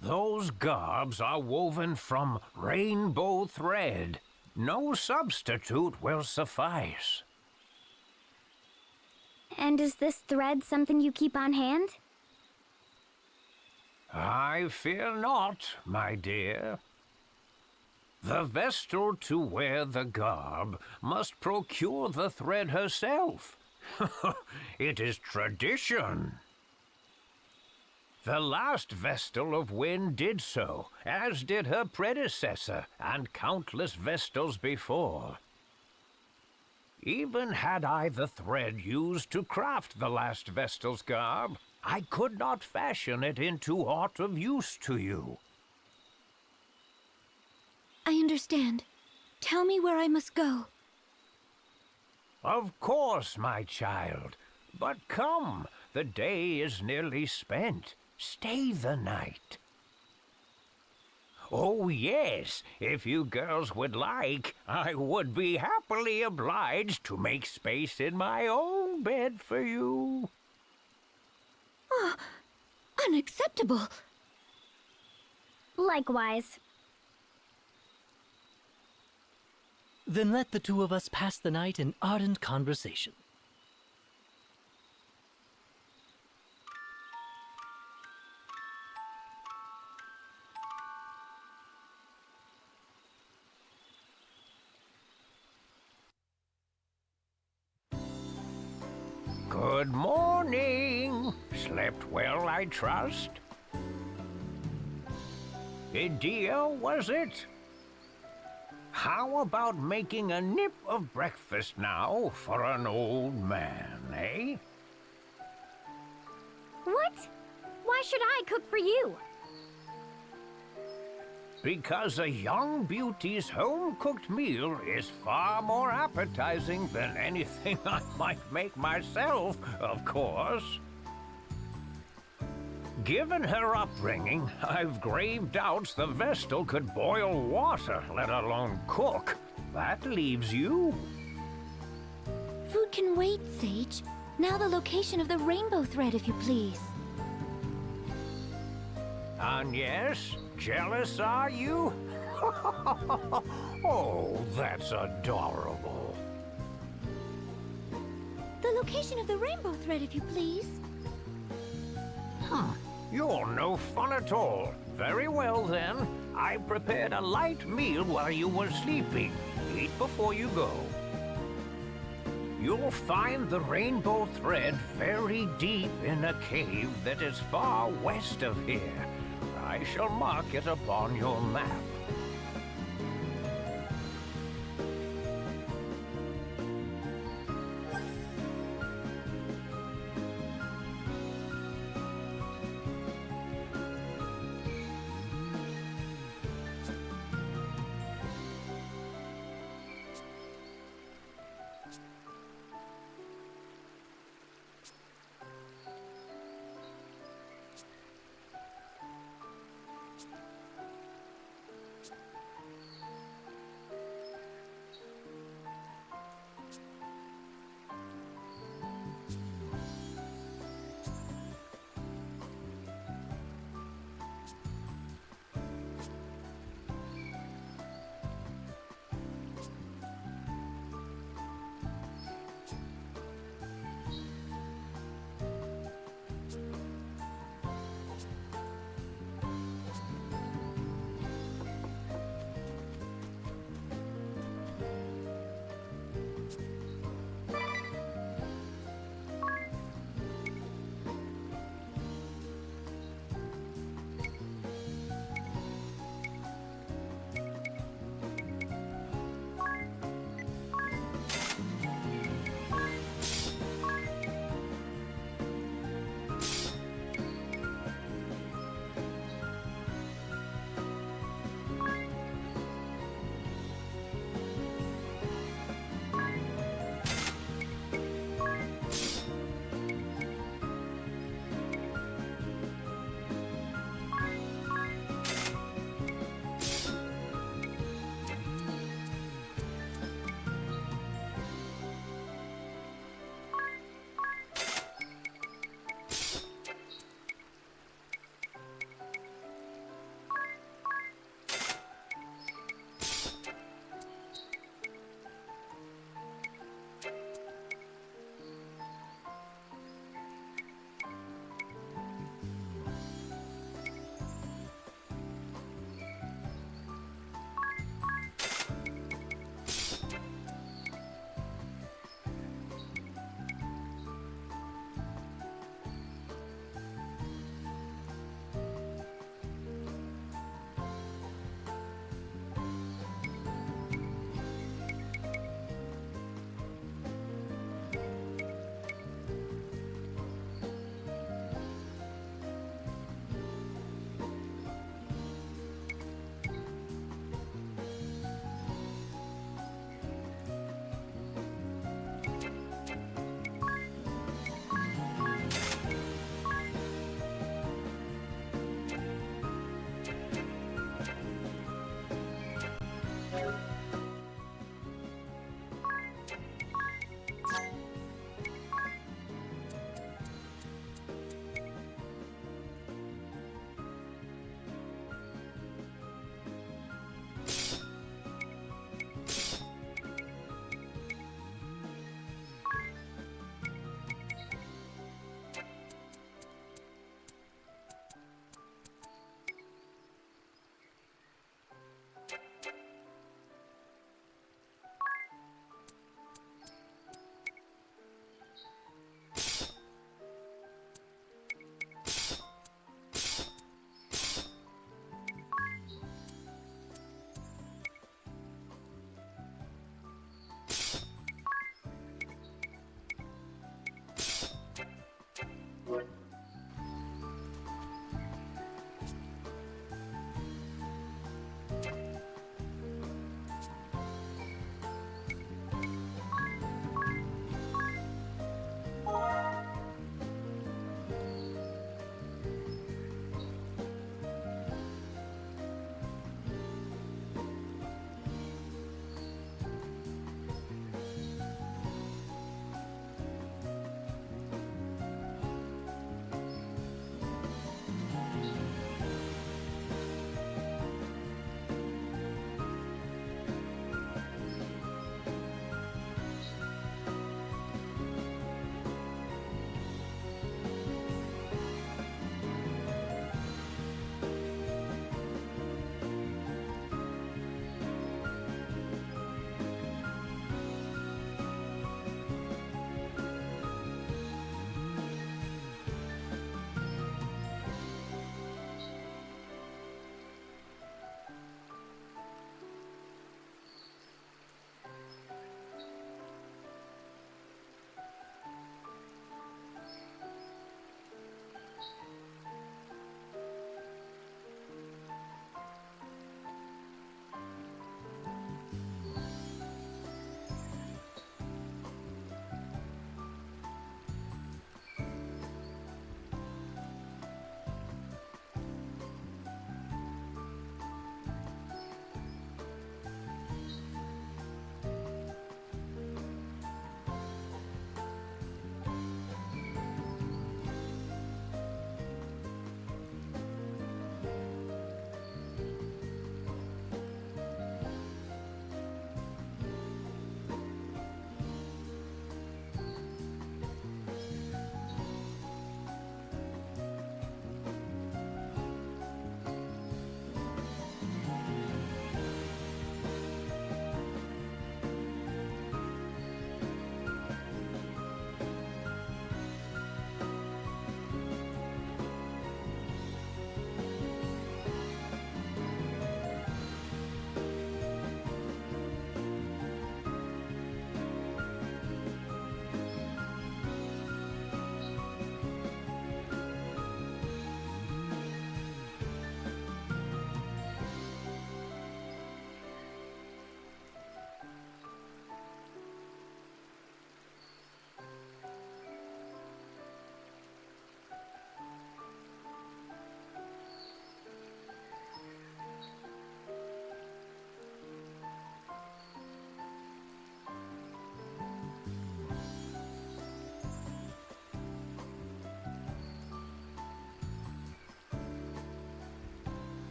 Those garbs are woven from rainbow thread. No substitute will suffice. And is this thread something you keep on hand? I fear not, my dear. The Vestal to wear the garb must procure the thread herself. It is tradition. The last Vestal of Wind did so, as did her predecessor and countless Vestals before. Even had I the thread used to craft the last Vestal's garb, I could not fashion it into aught of use to you. I understand. Tell me where I must go. Of course, my child. But come, the day is nearly spent. Stay the night. Oh, yes, if you girls would like, I would be happily obliged to make space in my own bed for you. Oh, unacceptable. Likewise. Then let the two of us pass the night in ardent conversation. Good morning. Slept well, I trust? Idea, was it? How about making a nip of breakfast now for an old man, eh? What? Why should I cook for you? Because a young beauty's home-cooked meal is far more appetizing than anything I might make myself, of course. Given her upbringing, I've grave doubts the Vestal could boil water, let alone cook. That leaves you. Food can wait, Sage. Now the location of the rainbow thread, if you please. And yes, jealous are you? Oh, that's adorable. The location of the rainbow thread, if you please. You're no fun at all. Very well, then. I prepared a light meal while you were sleeping. Eat before you go. You'll find the rainbow thread very deep in a cave that is far west of here. I shall mark it upon your map.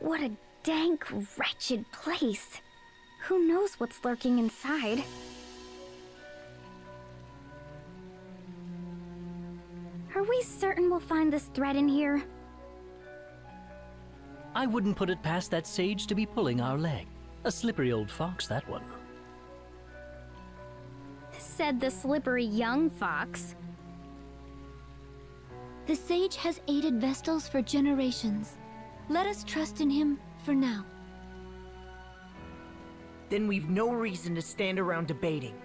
What a dank, wretched place. Who knows what's lurking inside? Are we certain we'll find this thread in here? I wouldn't put it past that sage to be pulling our leg. A slippery old fox, that one. Said the slippery young fox. The sage has aided Vestals for generations. Let us trust in him for now. Then we've no reason to stand around debating.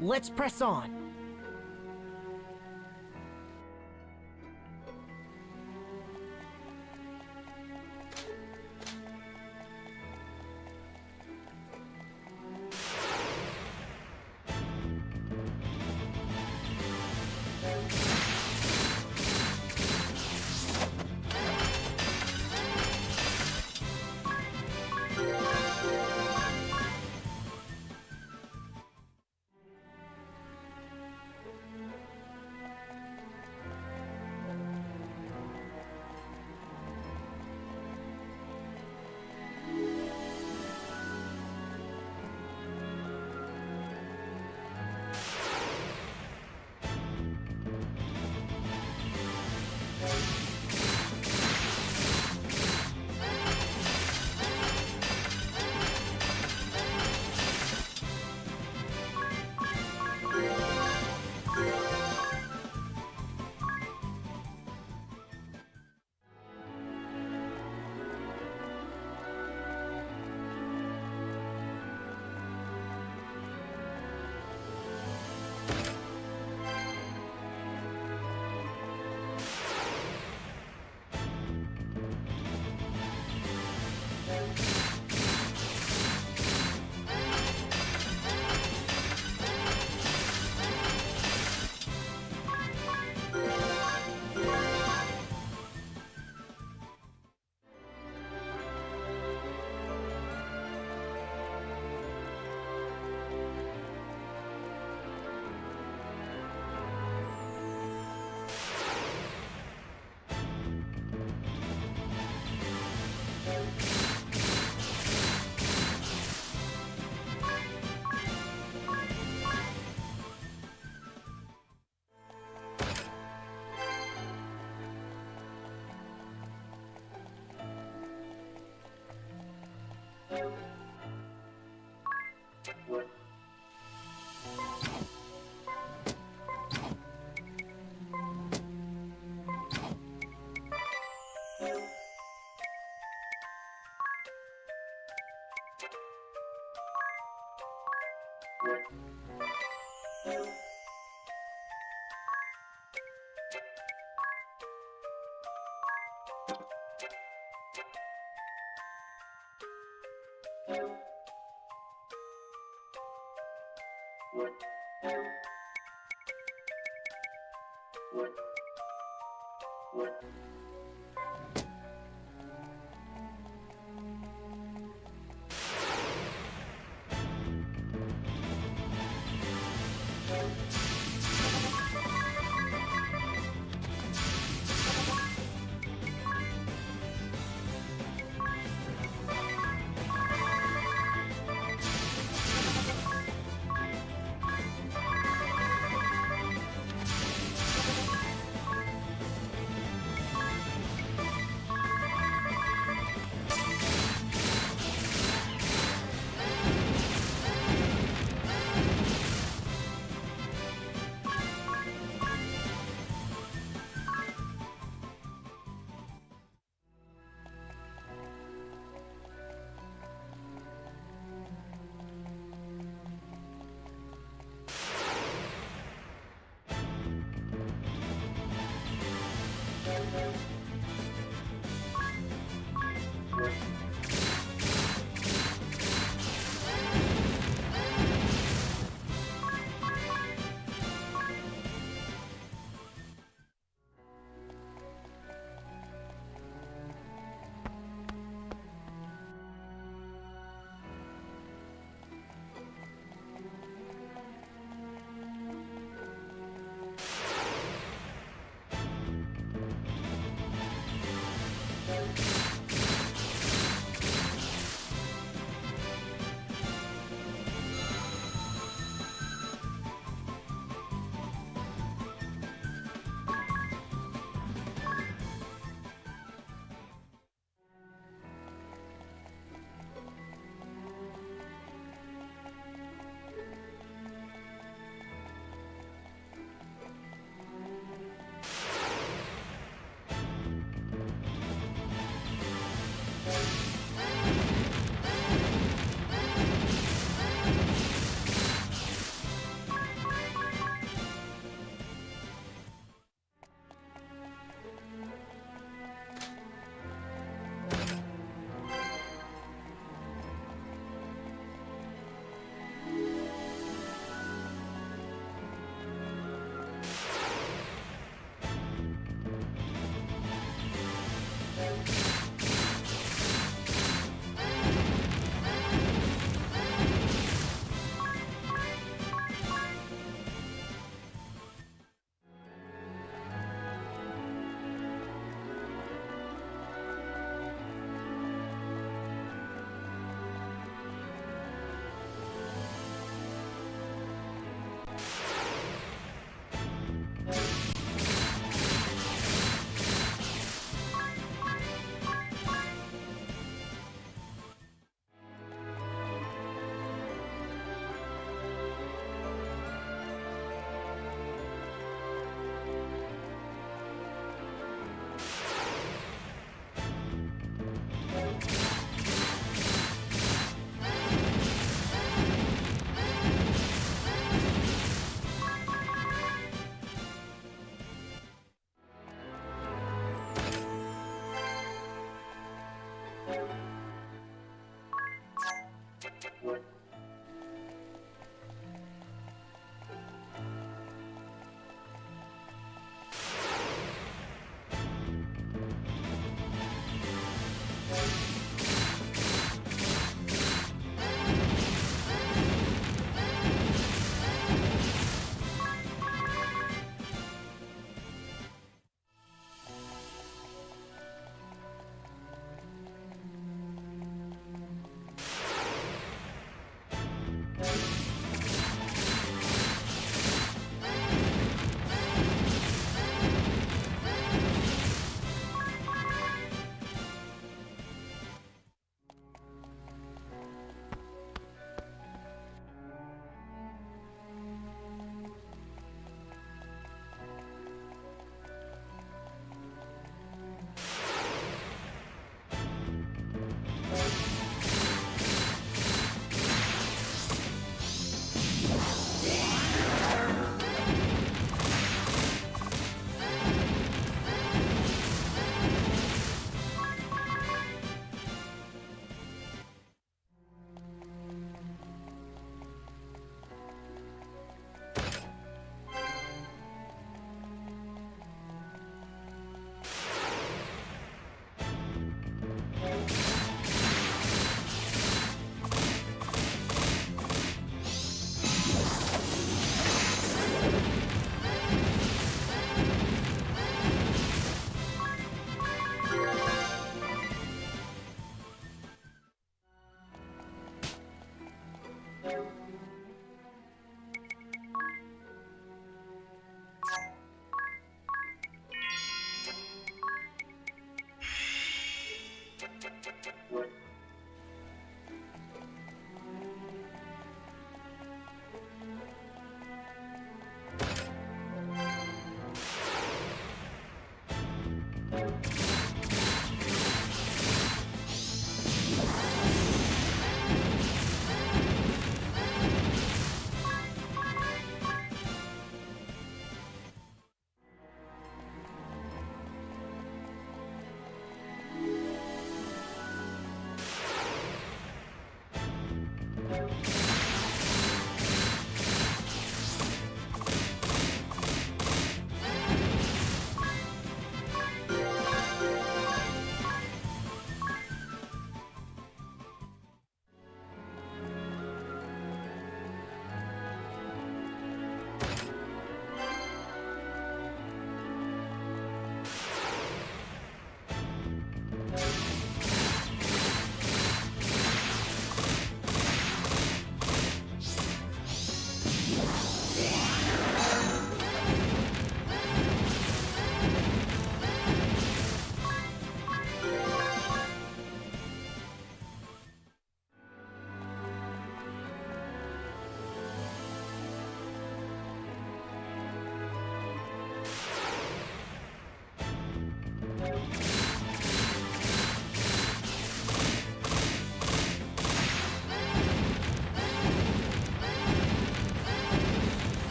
Let's press on.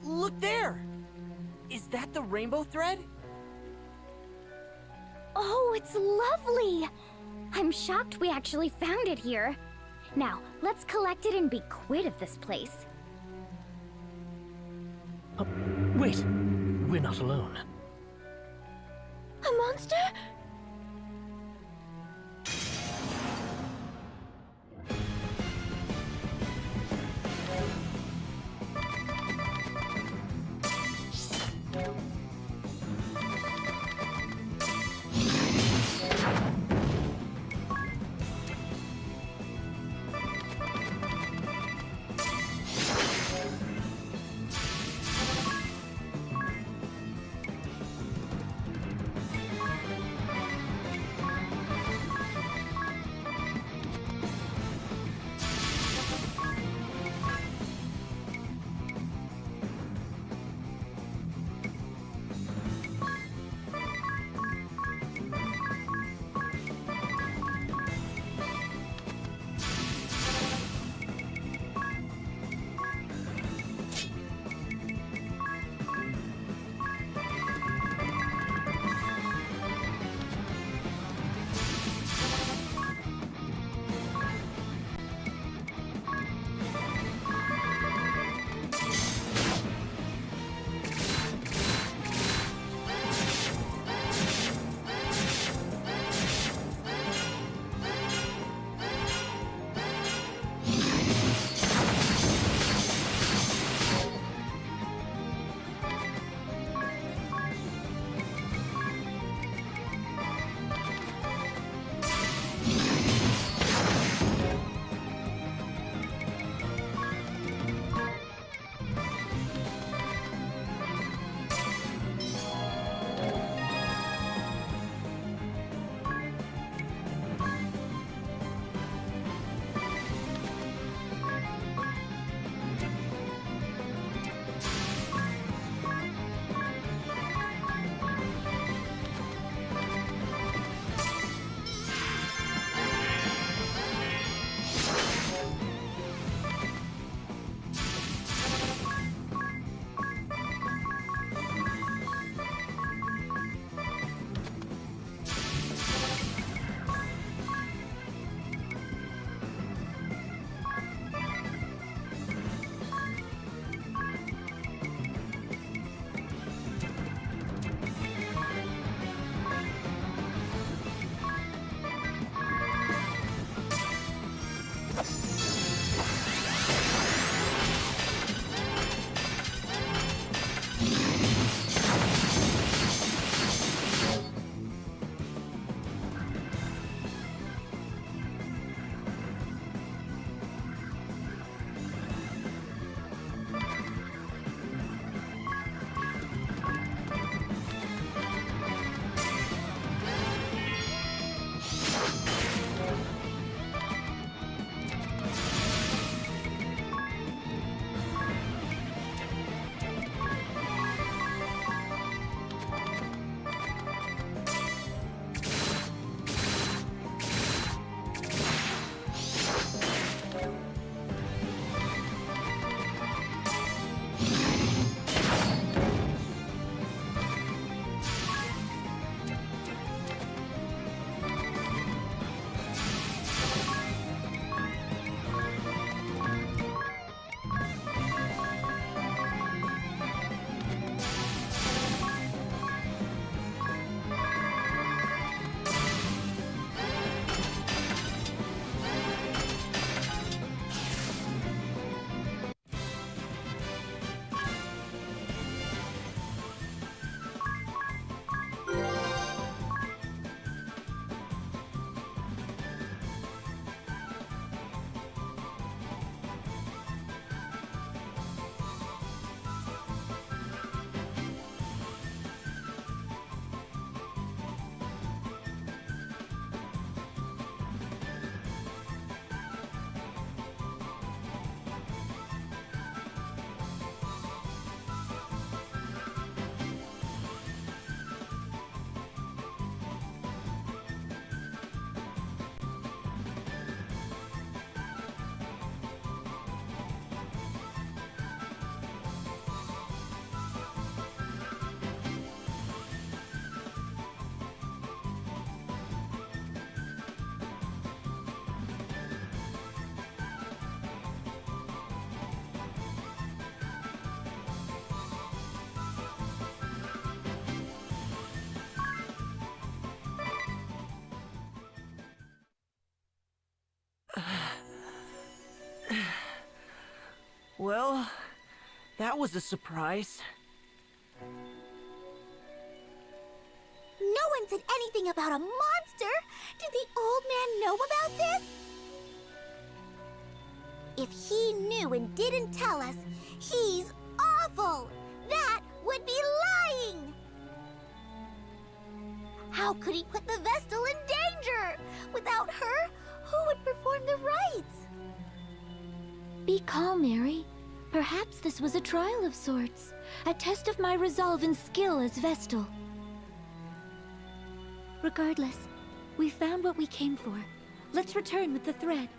Look there! Is that the rainbow thread? Oh, it's lovely! I'm shocked we actually found it here. Now, let's collect it and be quit of this place. Wait, we're not alone. A monster? That was a surprise. No one said anything about a monster! Did the old man know about this? If he knew and didn't tell us, he's awful! That would be lying! How could he put the Vestal in danger? Without her, who would perform the rites? Be calm, Mary. Perhaps this was a trial of sorts. A test of my resolve and skill as Vestal. Regardless, we found what we came for. Let's return with the thread.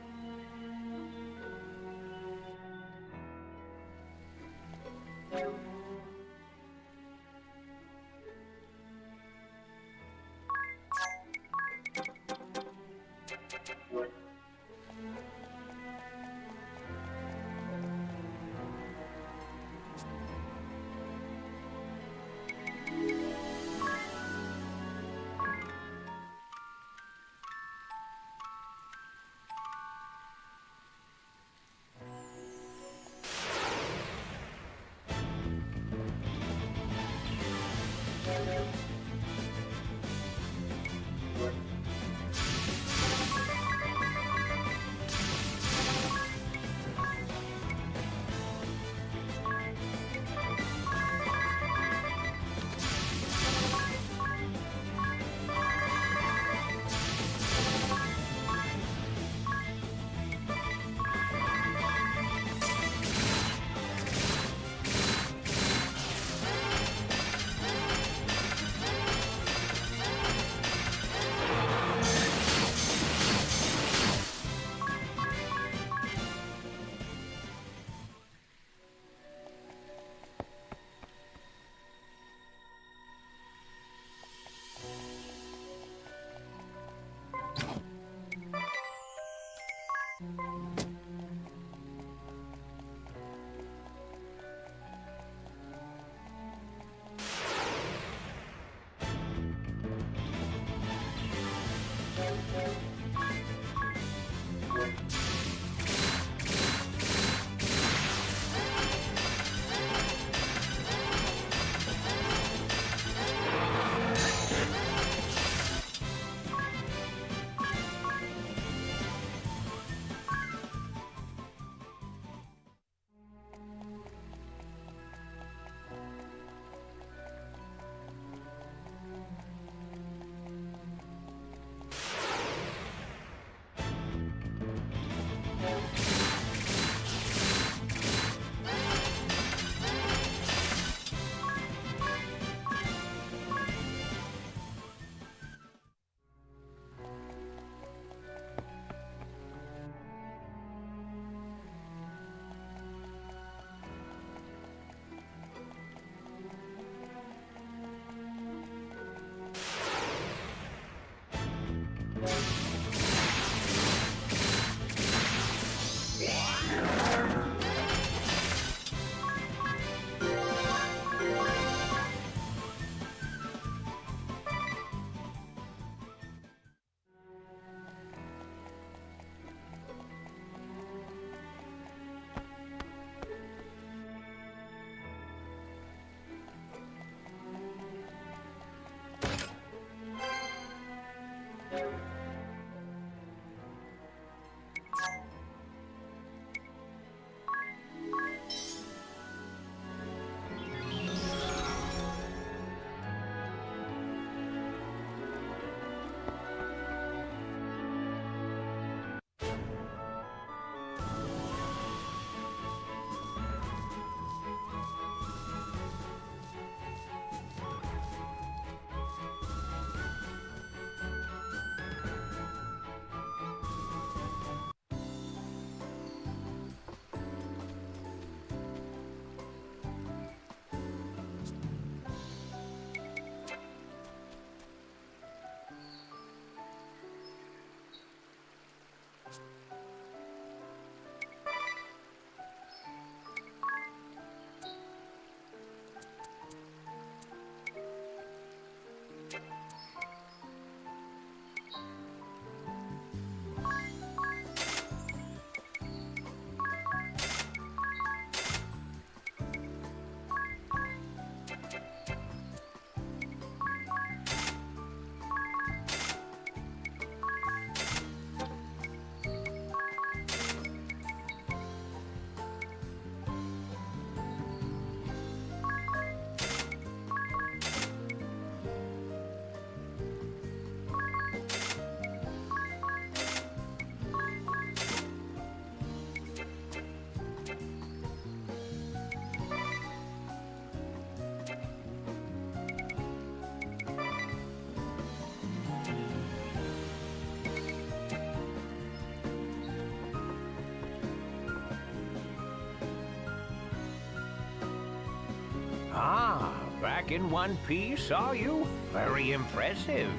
back in one piece, are you? Very impressive.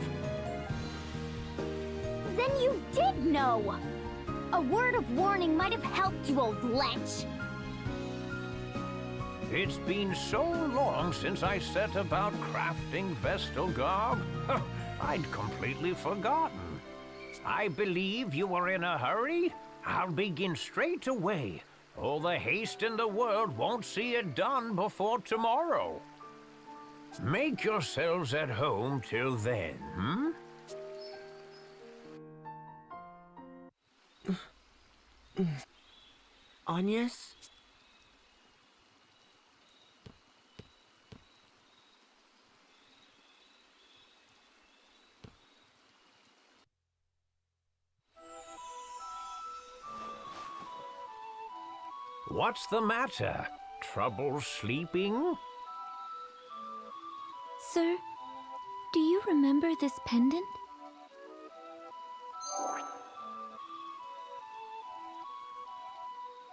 Then you did know! A word of warning might have helped you, old lech. It's been so long since I set about crafting Vestal garb. I'd completely forgotten. I believe you were in a hurry. I'll begin straight away. All the haste in the world won't see it done before tomorrow. Make yourselves at home till then, hmm? Agnes? What's the matter? Trouble sleeping? Sir, do you remember this pendant?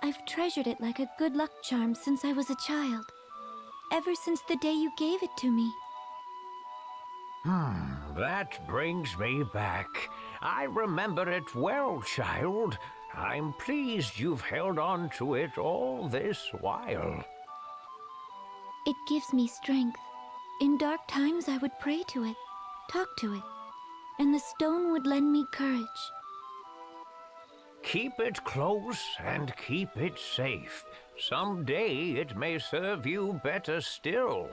I've treasured it like a good luck charm since I was a child. Ever since the day you gave it to me. That brings me back. I remember it well, child. I'm pleased you've held on to it all this while. It gives me strength. In dark times I would pray to it, talk to it, and the stone would lend me courage. Keep it close and keep it safe. Someday it may serve you better still.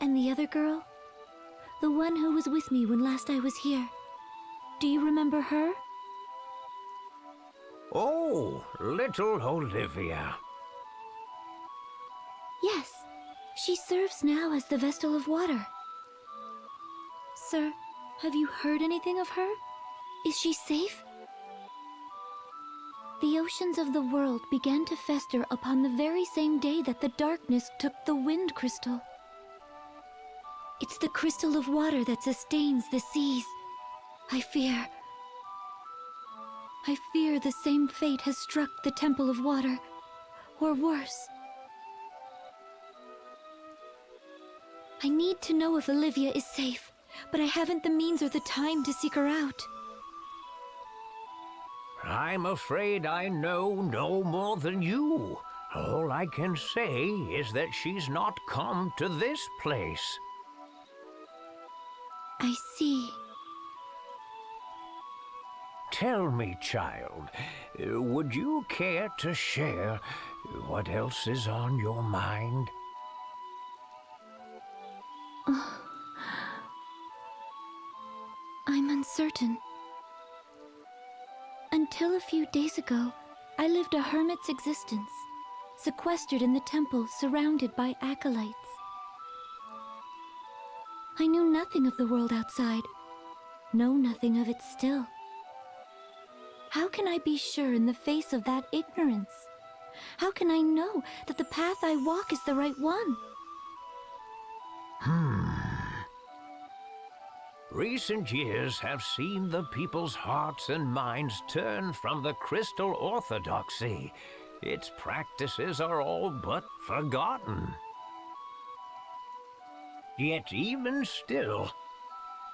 And the other girl? The one who was with me when last I was here. Do you remember her? Oh, little Olivia. Yes, she serves now as the Vestal of Water. Sir, have you heard anything of her? Is she safe? The oceans of the world began to fester upon the very same day that the darkness took the wind crystal. It's the crystal of water that sustains the seas. I fear the same fate has struck the Temple of Water, or worse. I need to know if Olivia is safe, but I haven't the means or the time to seek her out. I'm afraid I know no more than you. All I can say is that she's not come to this place. I see. Tell me, child, would you care to share what else is on your mind? I'm uncertain. Until a few days ago, I lived a hermit's existence, sequestered in the temple, surrounded by acolytes. I knew nothing of the world outside, know nothing of it still. How can I be sure in the face of that ignorance? How can I know that the path I walk is the right one? Recent years have seen the people's hearts and minds turn from the crystal orthodoxy. Its practices are all but forgotten. Yet even still,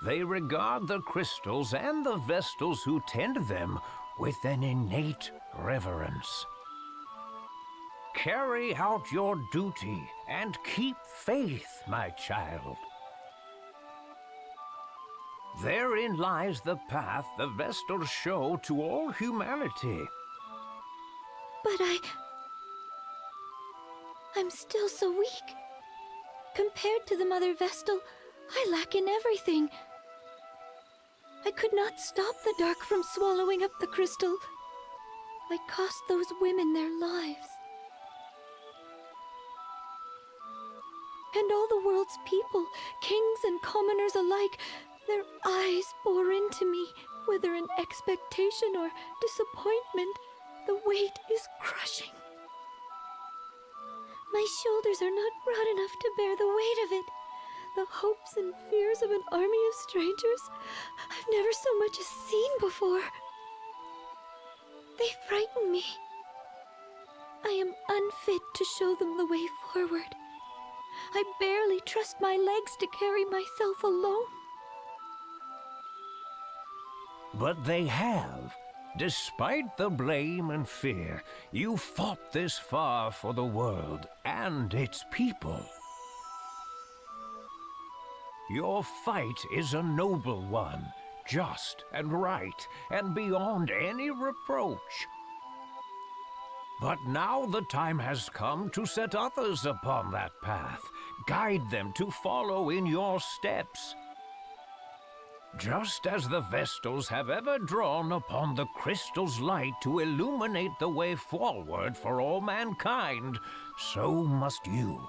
they regard the crystals and the Vestals who tend them with an innate reverence. Carry out your duty and keep faith, my child. Therein lies the path the Vestals show to all humanity. But I'm still so weak. Compared to the Mother Vestal, I lack in everything. I could not stop the dark from swallowing up the crystal. I cost those women their lives. And all the world's people, kings and commoners alike, their eyes bore into me, whether in expectation or disappointment. The weight is crushing. My shoulders are not broad enough to bear the weight of it. The hopes and fears of an army of strangers I've never so much as seen before. They frighten me. I am unfit to show them the way forward. I barely trust my legs to carry myself alone. But they have. Despite the blame and fear, you fought this far for the world and its people. Your fight is a noble one, just and right, and beyond any reproach. But now the time has come to set others upon that path, guide them to follow in your steps. Just as the Vestals have ever drawn upon the crystal's light to illuminate the way forward for all mankind, so must you.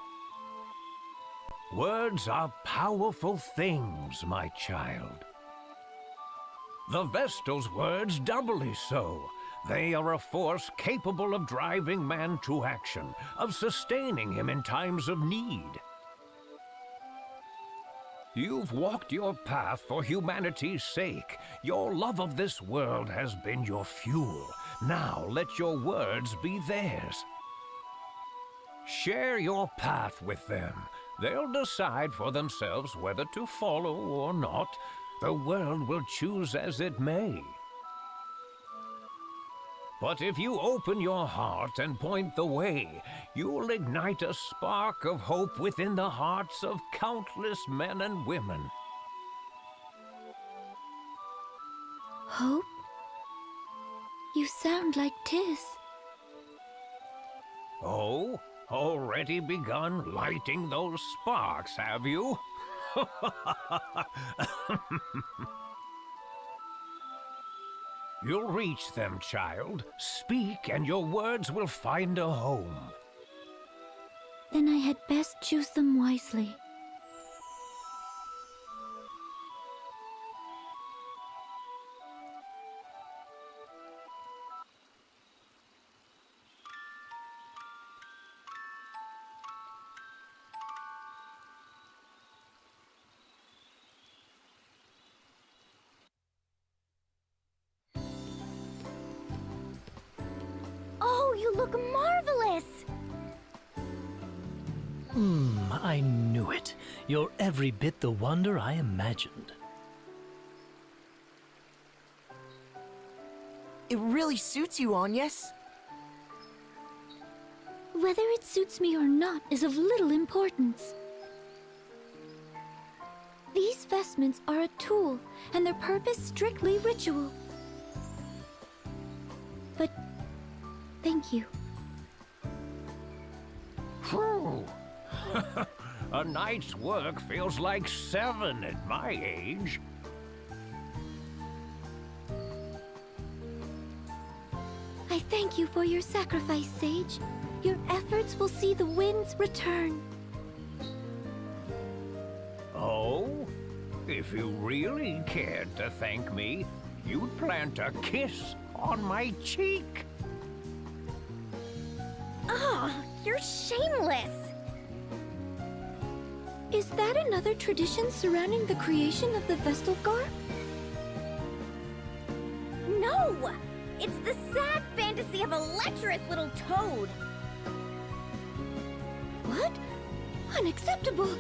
Words are powerful things, my child. The Vestal's words doubly so. They are a force capable of driving man to action, of sustaining him in times of need. You've walked your path for humanity's sake. Your love of this world has been your fuel. Now let your words be theirs. Share your path with them. They'll decide for themselves whether to follow or not. The world will choose as it may. But if you open your heart and point the way, you'll ignite a spark of hope within the hearts of countless men and women. Hope? You sound like Tis. Oh? Already begun lighting those sparks, have you? You'll reach them, child. Speak, and your words will find a home. Then I had best choose them wisely. Oh, you look marvelous! I knew it. You're every bit the wonder I imagined. It really suits you, Agnes. Whether it suits me or not is of little importance. These vestments are a tool, and their purpose strictly ritual. But thank you. Phew. A night's work feels like 7 at my age. I thank you for your sacrifice, Sage. Your efforts will see the winds return. Oh? If you really cared to thank me, you'd plant a kiss on my cheek. Ah, you're shameless! Is that another tradition surrounding the creation of the Vestal Garb? No! It's the sad fantasy of a lecherous little toad! What? Unacceptable!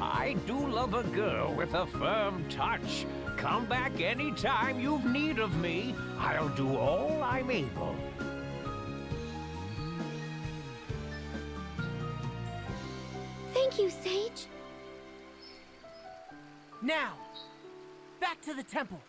I do love a girl with a firm touch. Come back anytime you've need of me. I'll do all I'm able. Thank you, Sage. Now, back to the temple.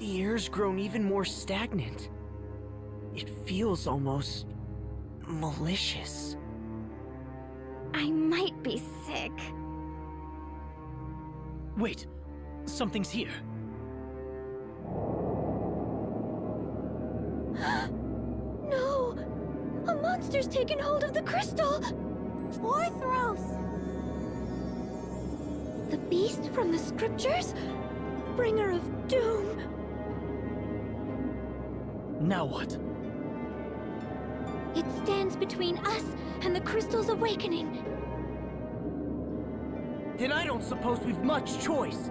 The air's grown even more stagnant. It feels almost malicious. I might be sick. Wait, something's here. No! A monster's taken hold of the crystal! Orthros! The beast from the scriptures? Bringer of doom! Now what? It stands between us and the crystal's awakening. Then I don't suppose we've much choice.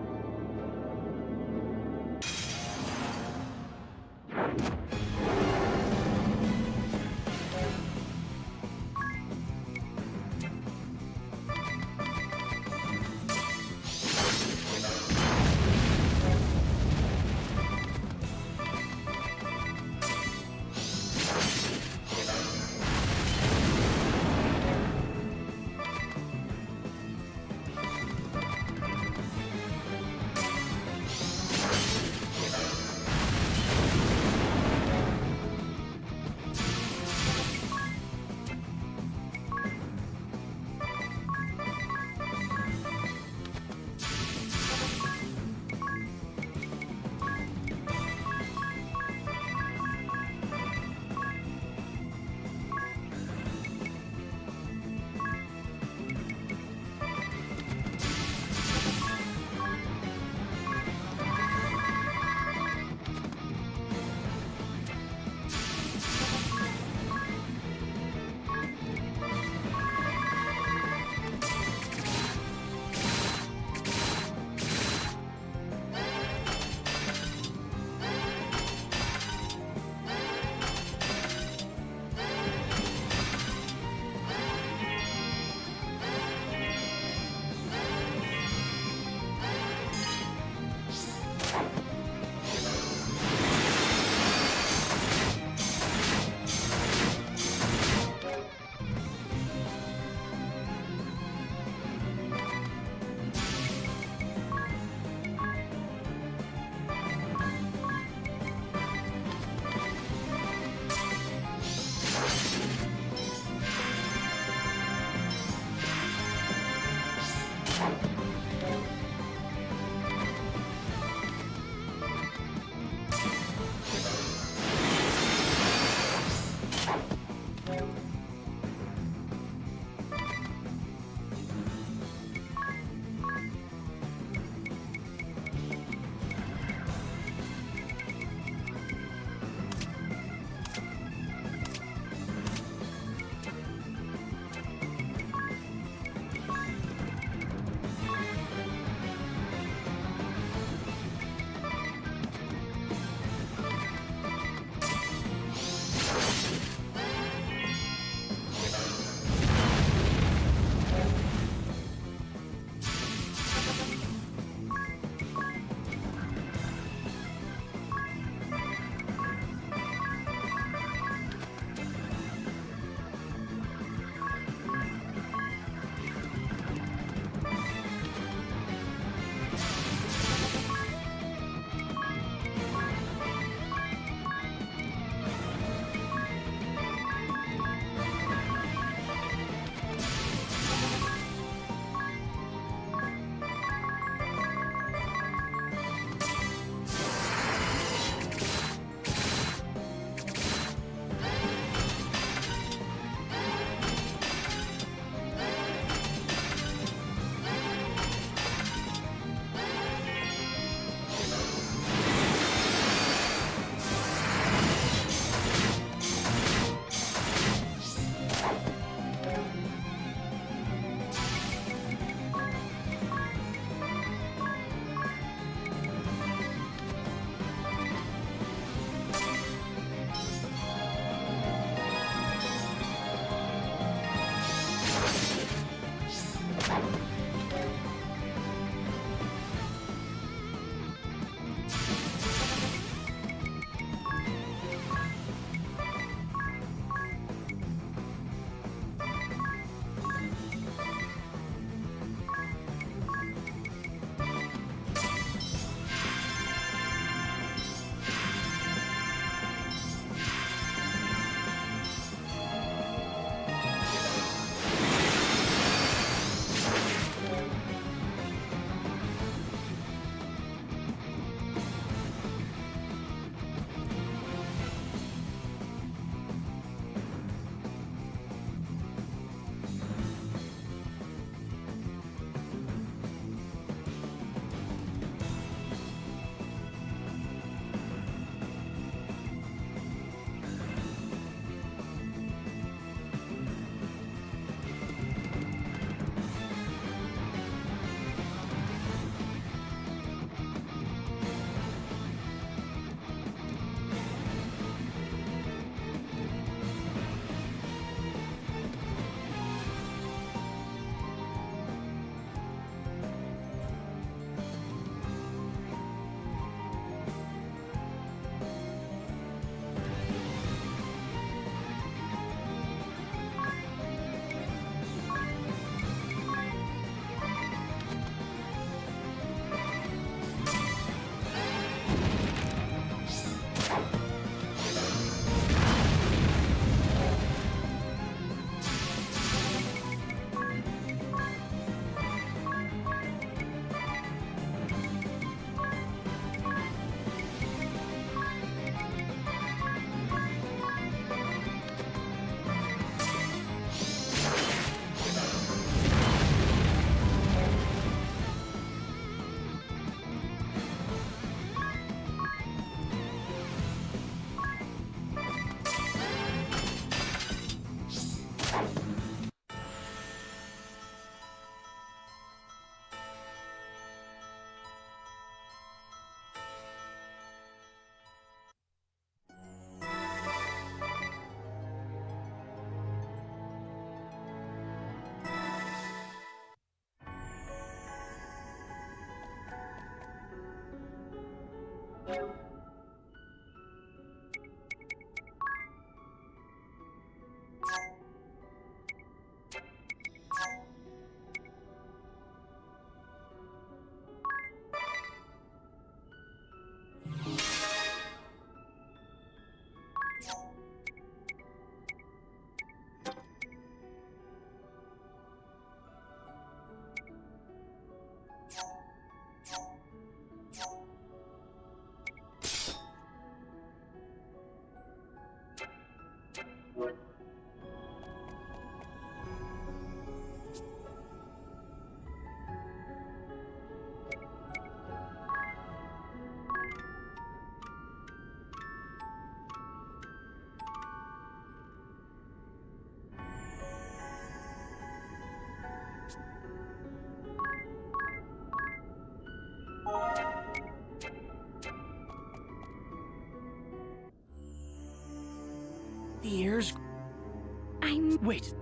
Wait.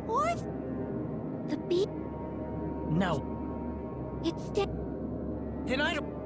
Orth? The bee? Now, It's dead. Then I don't...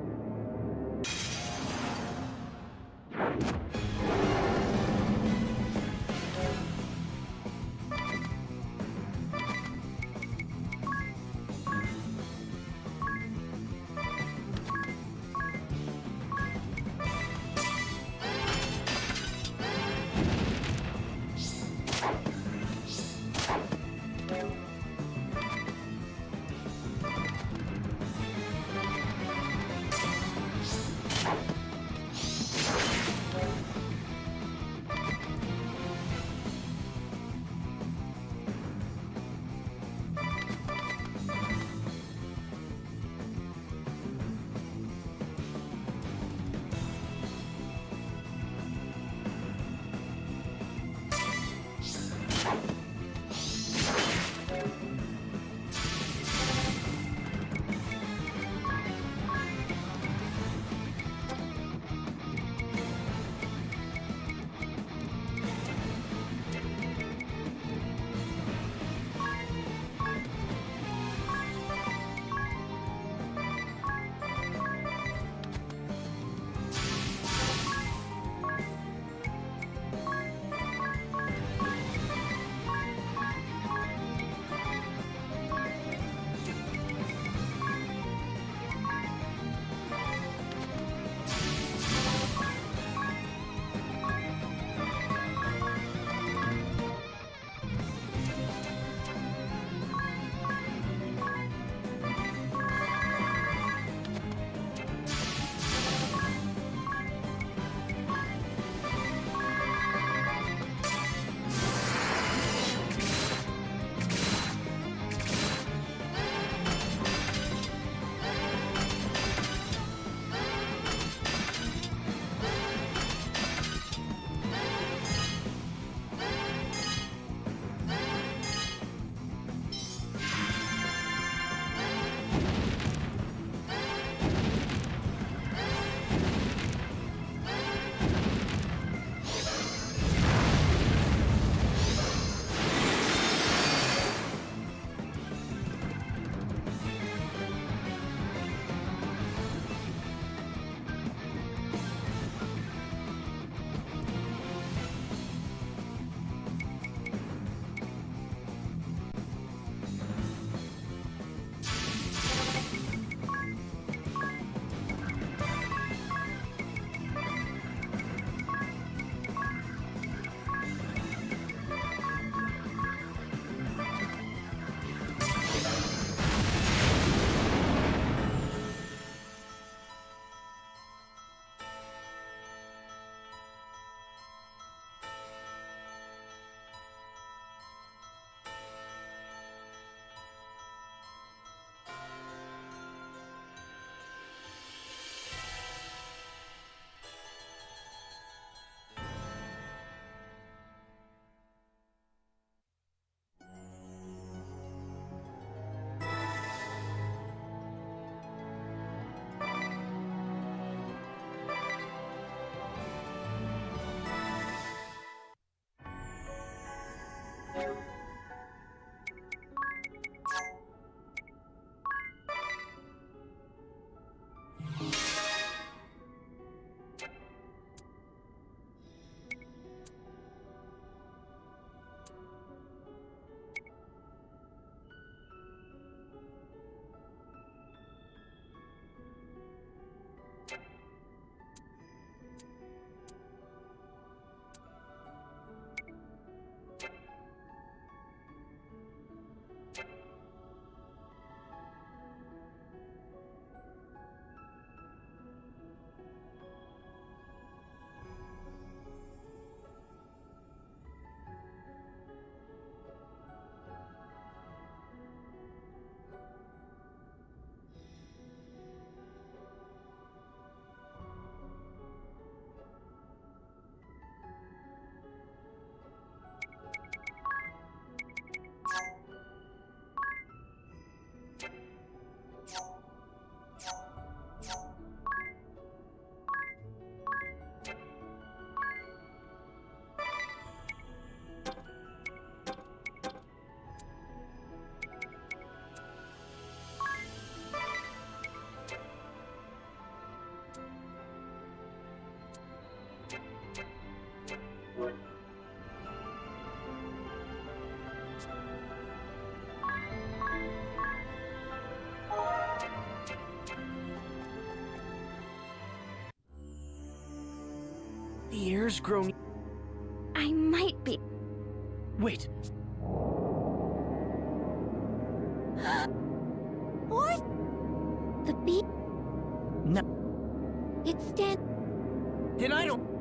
ears grow... I might be. Wait, What? The bee? no, It's stand. then I don't...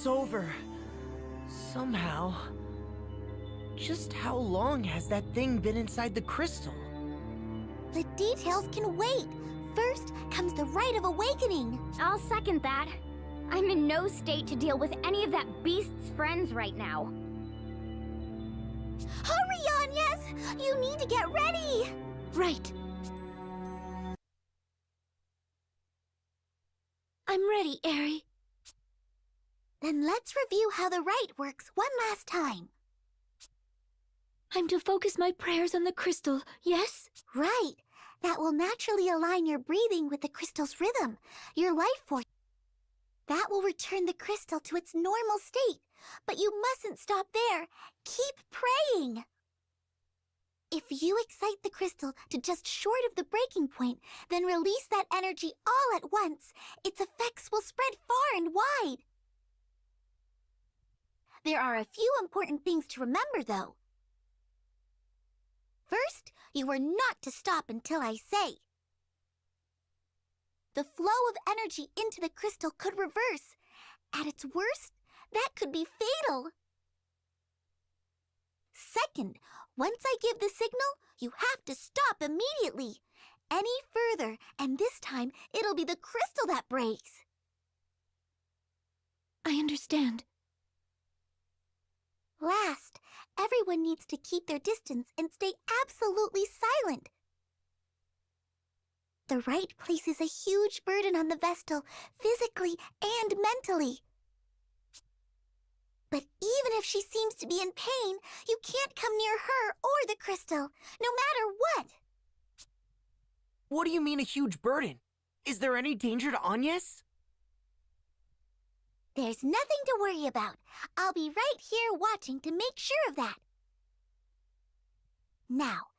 over. Somehow. Just how long has that thing been inside the crystal? The details can wait. First comes the rite of awakening. I'll second that. I'm in no state to deal with any of that beast's friends right now. Hurry, Agnes! You need to get ready! Right. I'm ready, Eri. Then let's review how the rite works one last time. I'm to focus my prayers on the crystal, yes? Right. That will naturally align your breathing with the crystal's rhythm, your life force. That will return the crystal to its normal state. But you mustn't stop there. Keep praying. If you excite the crystal to just short of the breaking point, then release that energy all at once, its effects will spread far and wide. There are a few important things to remember, though. First, you are not to stop until I say. The flow of energy into the crystal could reverse. At its worst, that could be fatal. Second, once I give the signal, you have to stop immediately. Any further, and this time it'll be the crystal that breaks. I understand. Last, everyone needs to keep their distance and stay absolutely silent. The rite places a huge burden on the Vestal, physically and mentally. But even if she seems to be in pain, you can't come near her or the crystal, no matter what. What do you mean a huge burden? Is there any danger to Agnes? There's nothing to worry about. I'll be right here watching to make sure of that. Now,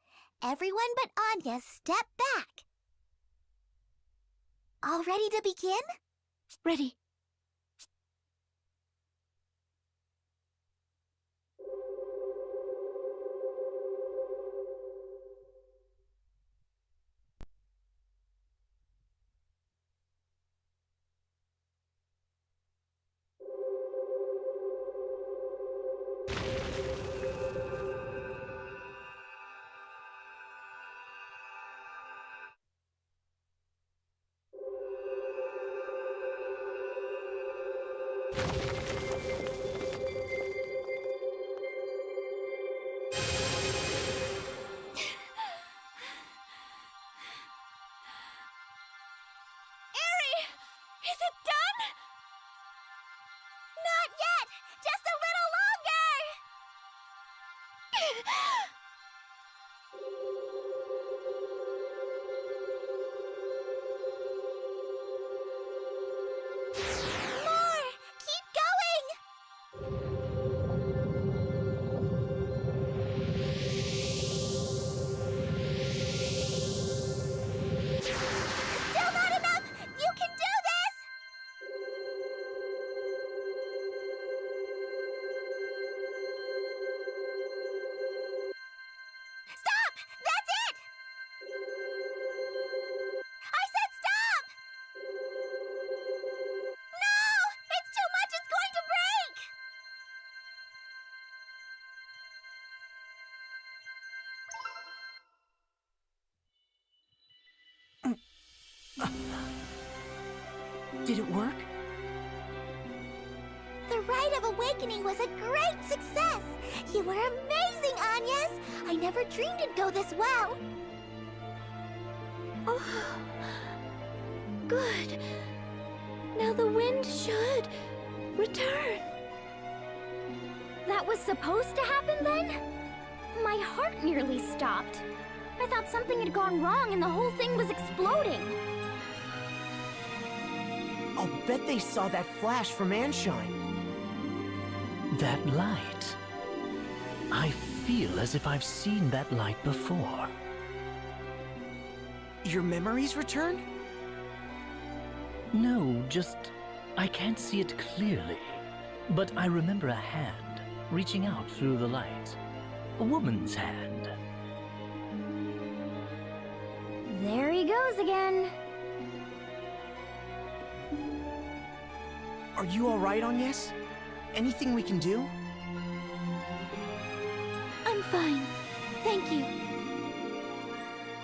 everyone but Anya, step back. All ready to begin? Ready. Not yet! Just a little longer! More! Keep going! Still not enough! You can do this! Stop! That's it! I said stop! No! It's too much! It's going to break! Did it work? The Rite of Awakening was a great success! You were amazing, Agnes! I never dreamed it'd go this well! Oh, good. Now the wind should return. That was supposed to happen then? My heart nearly stopped. I thought something had gone wrong and the whole thing was exploding. I'll bet they saw that flash from Anshine. That light. I feel as if I've seen that light before. Your memories returned? No, just I can't see it clearly. But I remember a hand reaching out through the light. A woman's hand. There he goes again. Are you alright, Agnes? anything we can do? I'm fine. Thank you.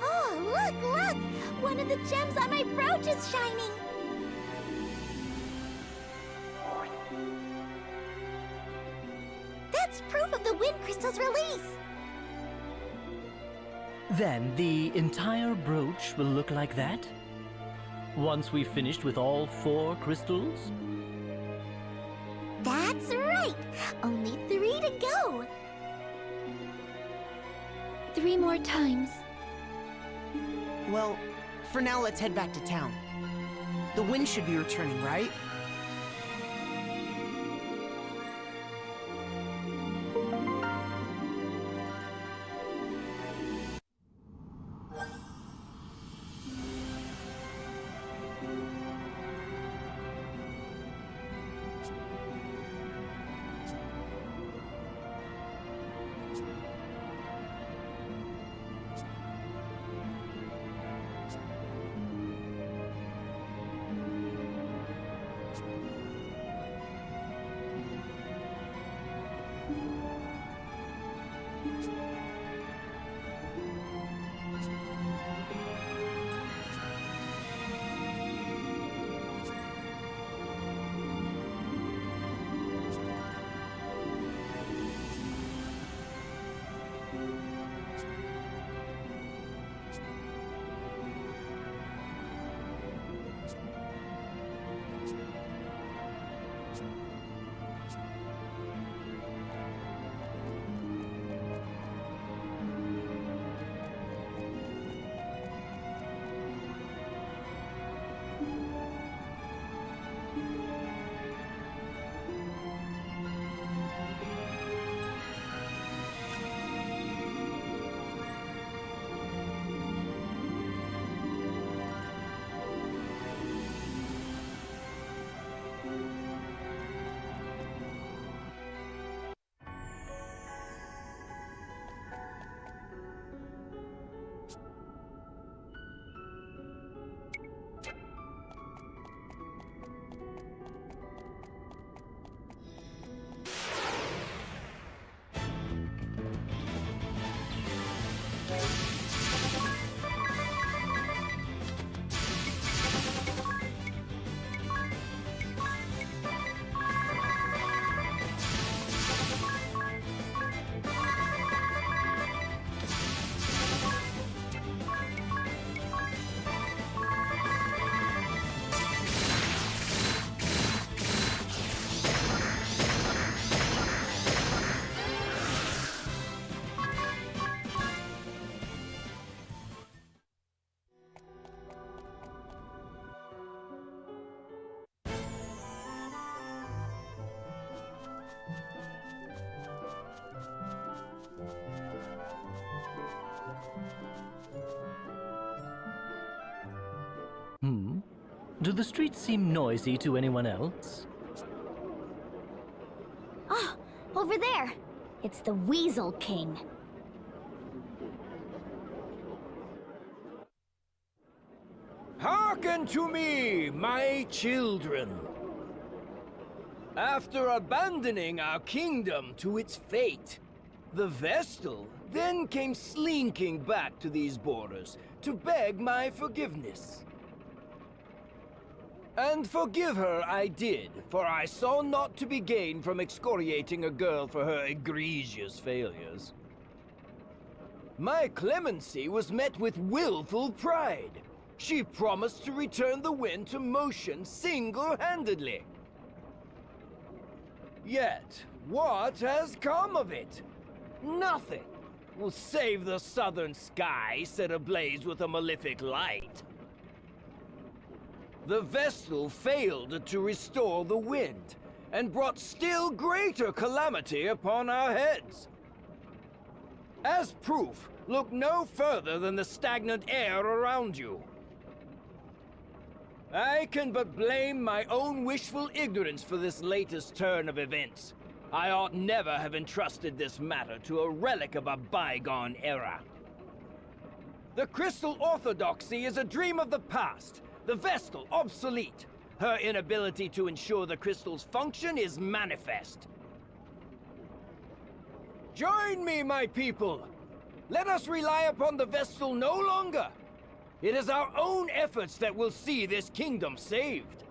Oh, look! One of the gems on my brooch is shining! That's proof of the wind crystal's release! Then the entire brooch will look like that? Once we've finished with all 4 crystals? That's right! Only 3 to go! 3 more times. Well, for now, let's head back to town. The wind should be returning, right? Do the streets seem noisy to anyone else? Ah, over there. It's the Weasel King. Hearken to me, my children. After abandoning our kingdom to its fate, the Vestal then came slinking back to these borders to beg my forgiveness. And forgive her I did, for I saw naught to be gained from excoriating a girl for her egregious failures. My clemency was met with willful pride. She promised to return the wind to motion single-handedly. Yet, what has come of it? Nothing. Will save the southern sky set ablaze with a malefic light. The Vestal failed to restore the wind, and brought still greater calamity upon our heads. As proof, look no further than the stagnant air around you. I can but blame my own wishful ignorance for this latest turn of events. I ought never have entrusted this matter to a relic of a bygone era. The Crystal Orthodoxy is a dream of the past, the Vestal obsolete. Her inability to ensure the crystal's function is manifest. Join me, my people! Let us rely upon the Vestal no longer! It is our own efforts that will see this kingdom saved.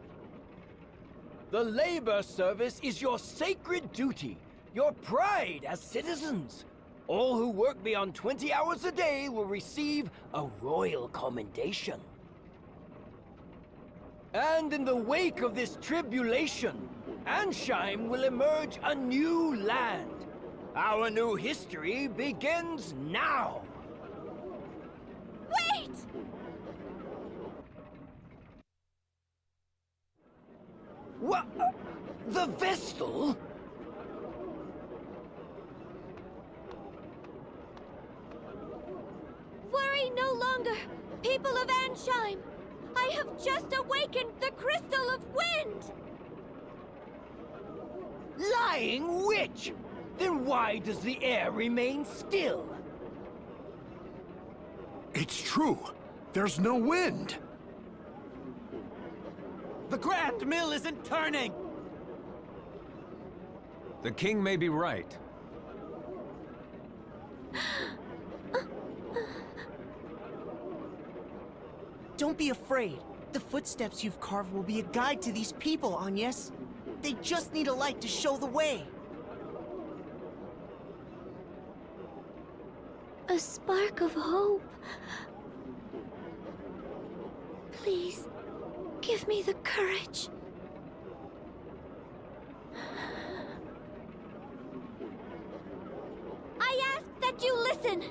The labor service is your sacred duty, your pride as citizens. All who work beyond 20 hours a day will receive a royal commendation. And in the wake of this tribulation, Ansheim will emerge a new land. Our new history begins now. Wait! What? The Vestal? Worry no longer, people of Ansheim. I have just awakened the Crystal of Wind! Lying witch! Then why does the air remain still? It's true. There's no wind. The Grand Mill isn't turning! The king may be right. Don't be afraid. The footsteps you've carved will be a guide to these people, Agnes. They just need a light to show the way. A spark of hope. Please, give me the courage. I ask that you listen.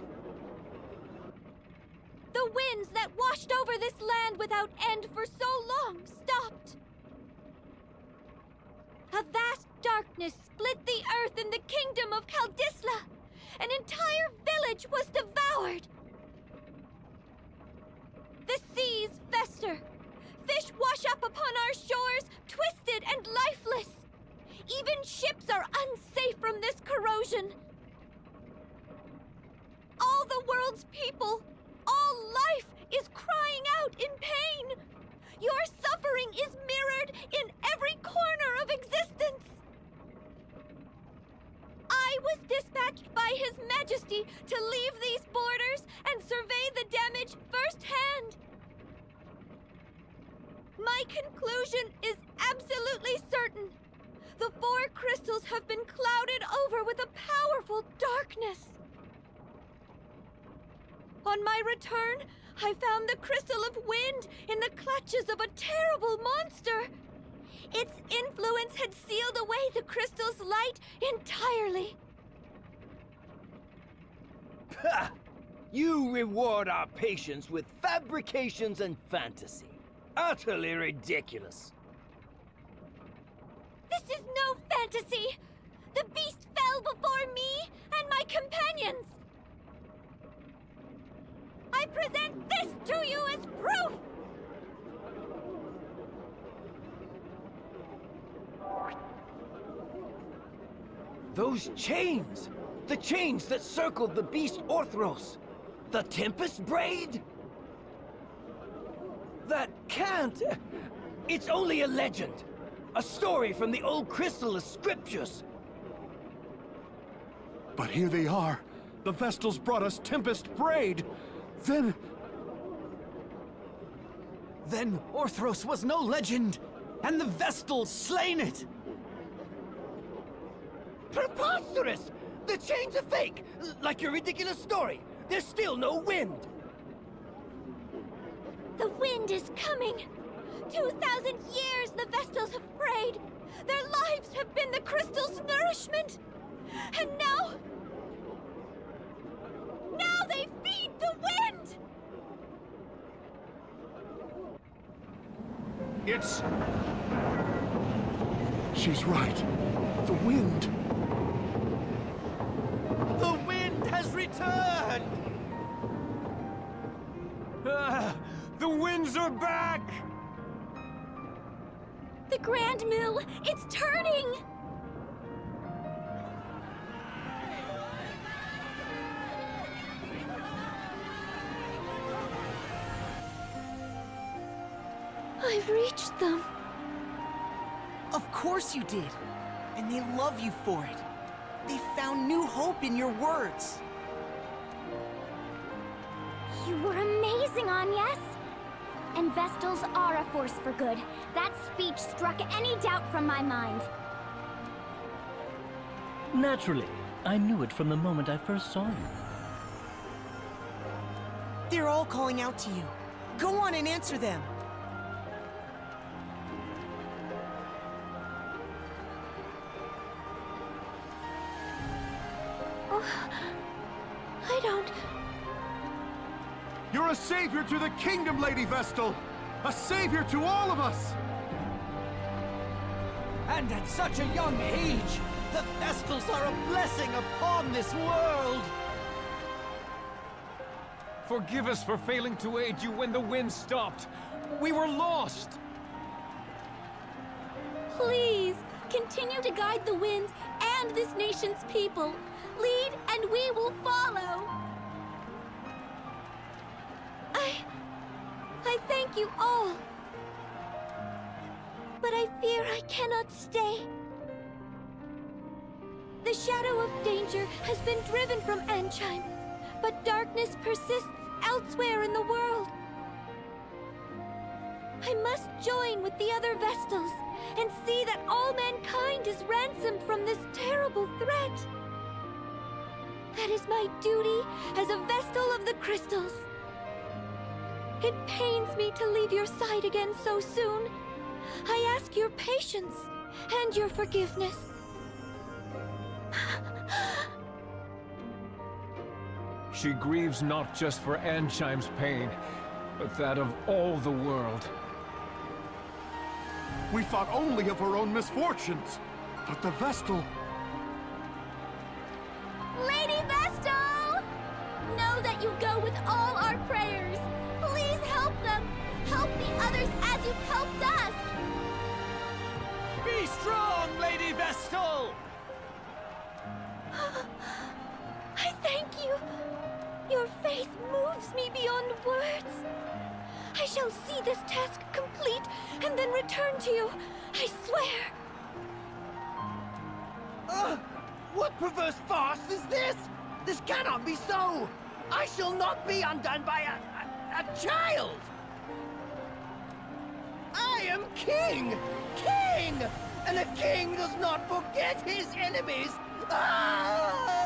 The winds that washed over this land without end for so long stopped. A vast darkness split the earth in the kingdom of Kaldisla. An entire village was devoured. The seas fester. Fish wash up upon our shores, twisted and lifeless. Even ships are unsafe from this corrosion. All the world's people, all life is crying out in pain. Your suffering is mirrored in every corner of existence. I was dispatched by His Majesty to leave these borders and survey the damage firsthand. My conclusion is absolutely certain. The four crystals have been clouded over with a powerful darkness. On my return, I found the Crystal of Wind in the clutches of a terrible monster. Its influence had sealed away the crystal's light entirely. Ha! You reward our patience with fabrications and fantasy. Utterly ridiculous. This is no fantasy! The beast fell before me and my companions! I present this to you as proof! Those chains! The chains that circled the beast Orthros! The Tempest Braid? That can't... It's only a legend! A story from the old Crystalist scriptures! But here they are. The Vestals brought us Tempest Braid. Then Orthros was no legend, and the Vestals slain it! Preposterous! The chains are fake! Like your ridiculous story! There's still no wind! The wind is coming! 2,000 years the Vestals have prayed! Their lives have been the crystal's nourishment! And now... Now they feed the wind! it's... She's right. The wind. The wind has returned! The winds are back! The Grand Mill, it's turning! I've reached them. Of course you did. And they love you for it. They found new hope in your words. You were amazing, Agnes. And Vestals are a force for good. That speech struck any doubt from my mind. Naturally. I knew it from the moment I first saw you. They're all calling out to you. Go on and answer them. I don't... You're a savior to the kingdom, Lady Vestal! A savior to all of us! And at such a young age, the Vestals are a blessing upon this world! Forgive us for failing to aid you when the wind stopped. We were lost! Please, continue to guide the winds and this nation's people. Lead, and we will follow. I thank you all. But I fear I cannot stay. The shadow of danger has been driven from Ansheim, but darkness persists elsewhere in the world. I must join with the other Vestals and see that all mankind is ransomed from this terrible threat. That is my duty as a Vestal of the Crystals. It pains me to leave your side again so soon. I ask your patience and your forgiveness. She grieves not just for Ansheim's pain, but that of all the world. We thought only of our own misfortunes, but the Vestal... Lady Vestal! Know that you go with all our prayers. Please help them. Help the others as you've helped us. Be strong, Lady Vestal! I thank you. Your faith moves me beyond words. I shall see this task complete and then return to you. I swear. What perverse farce is this? This cannot be so! I shall not be undone by a child! I am king! King! And a king does not forget his enemies! Ah!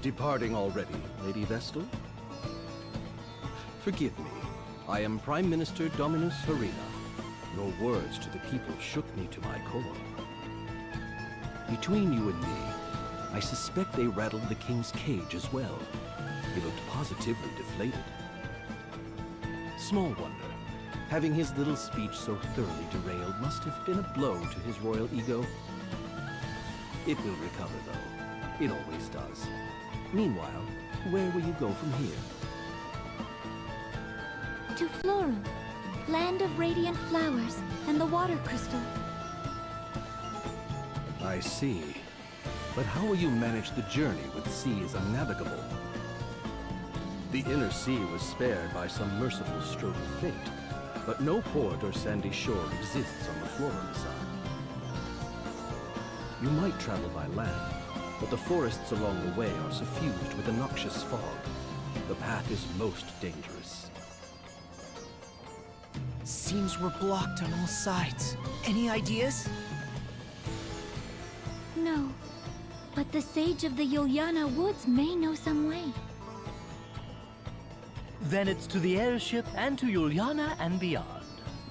Departing already, Lady Vestal? Forgive me. I am Prime Minister Dominus Farina. Your words to the people shook me to my core. Between you and me, I suspect they rattled the king's cage as well. He looked positively deflated. Small wonder. Having his little speech so thoroughly derailed must have been a blow to his royal ego. It will recover, though. It always does. Meanwhile, where will you go from here? To Florum, land of radiant flowers and the water crystal. I see. But how will you manage the journey with seas unnavigable? The inner sea was spared by some merciful stroke of fate, but no port or sandy shore exists on the Florum side. You might travel by land, but the forests along the way are suffused with a noxious fog. The path is most dangerous. Seems we're blocked on all sides. Any ideas? No, but the sage of the Yuliana Woods may know some way. Then it's to the airship and to Juliana and beyond.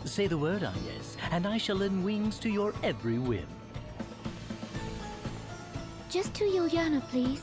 Say the word, Agnes, and I shall lend wings to your every whim. Just to Yuliana, please.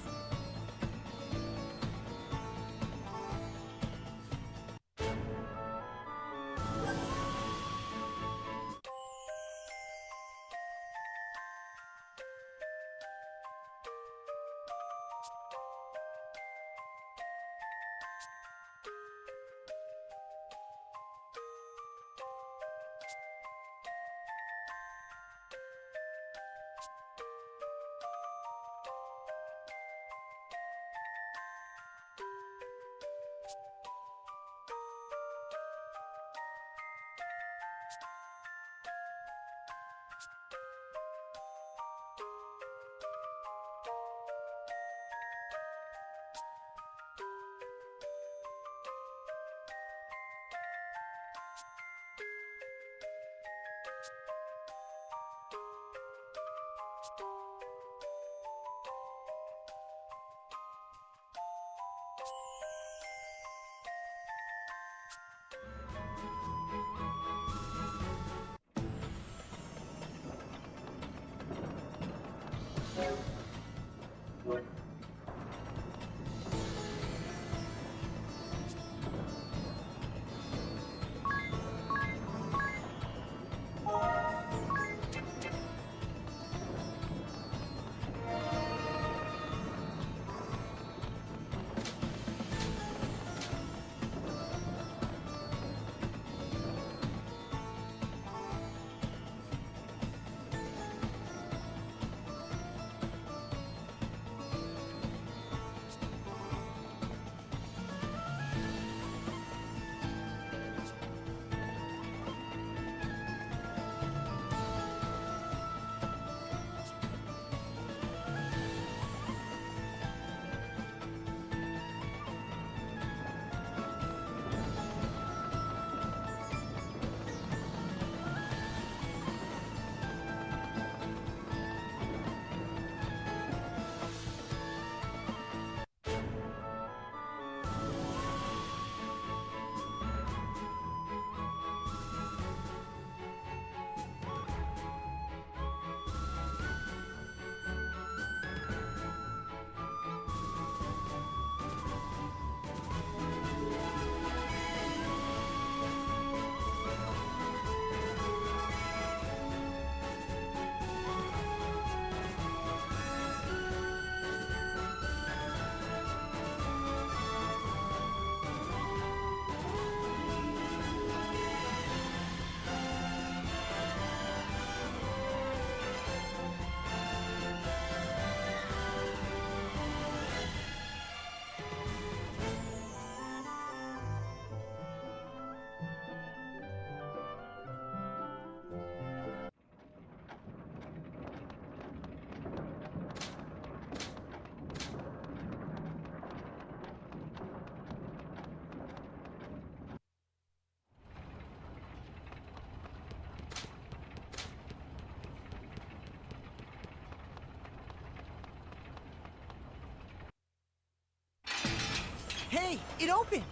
Hey, it opened!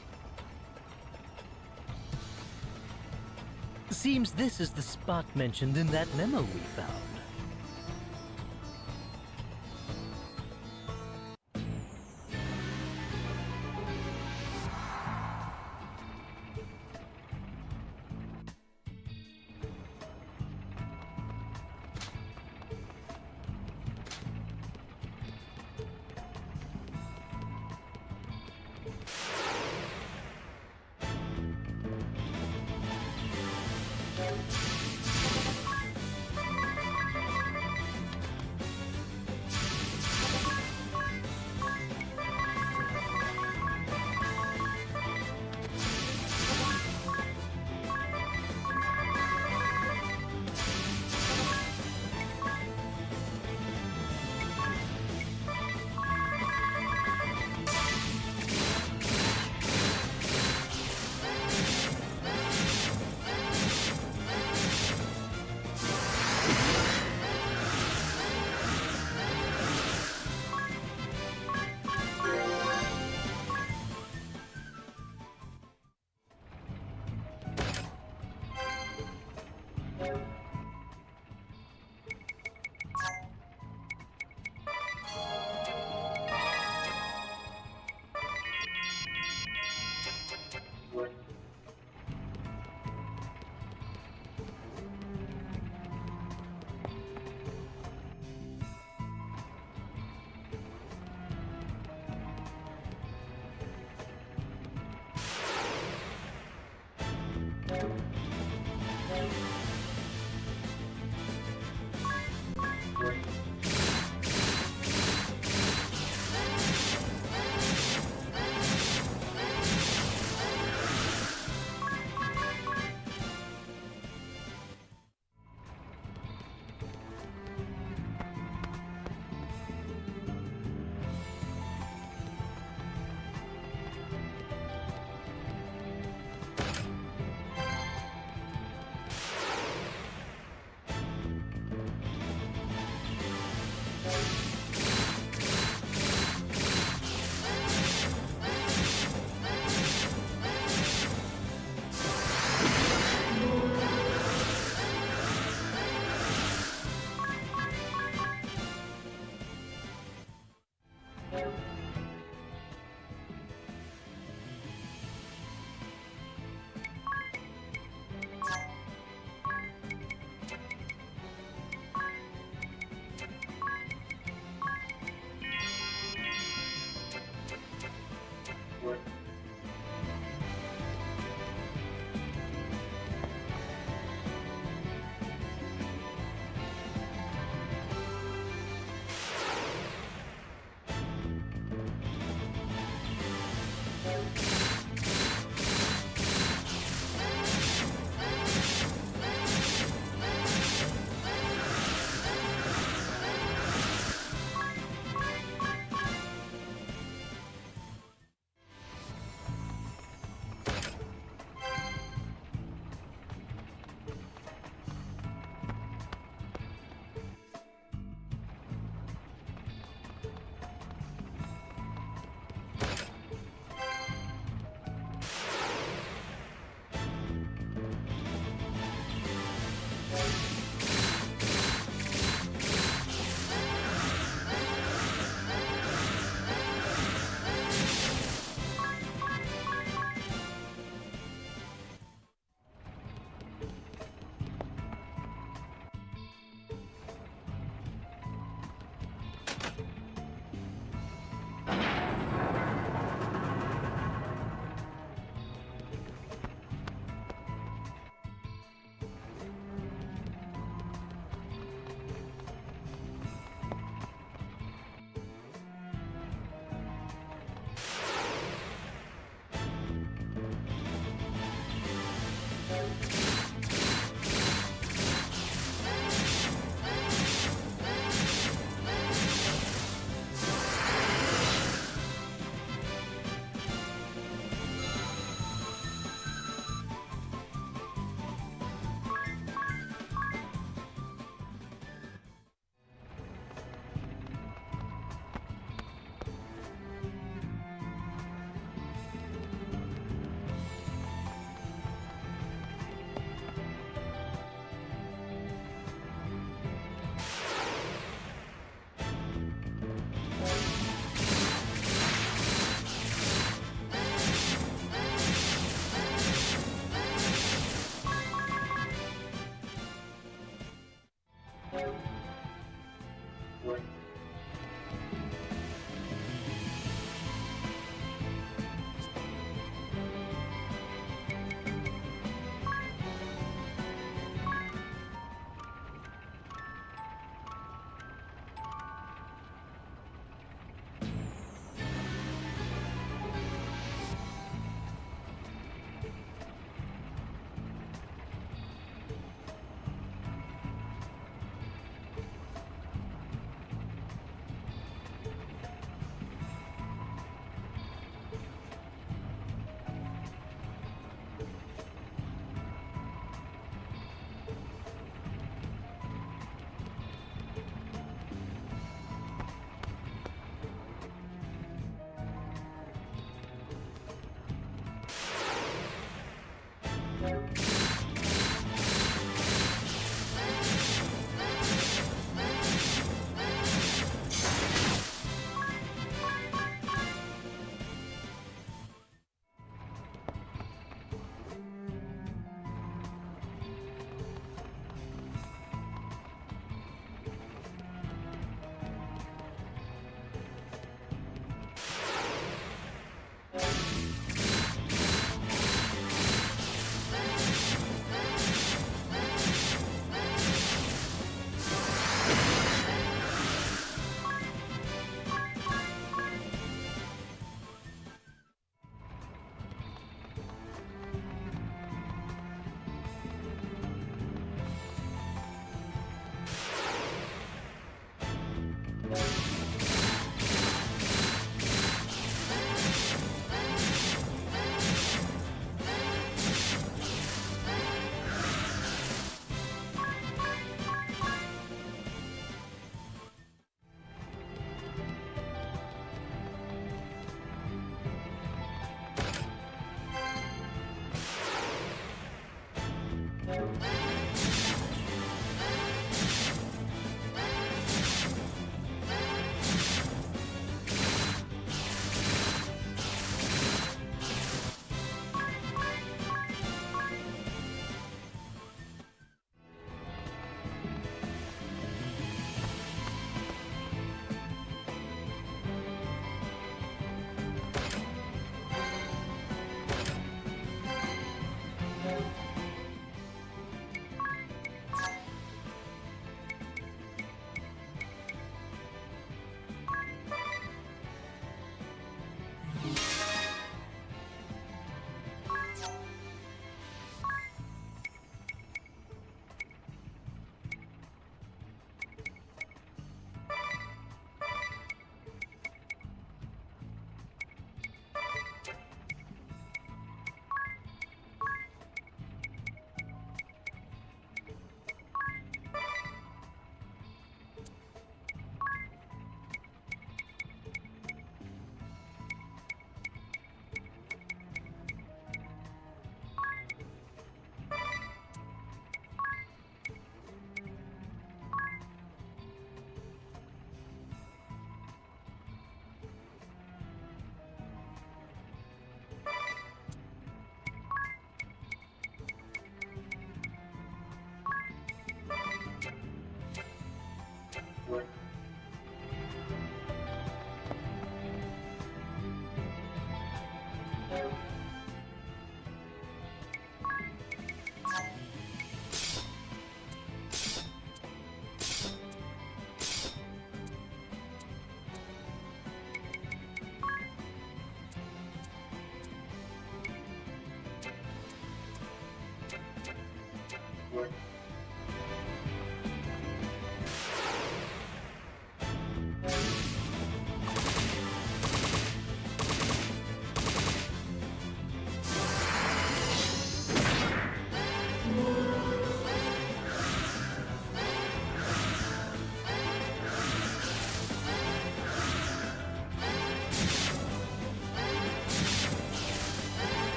Seems this is the spot mentioned in that memo we found.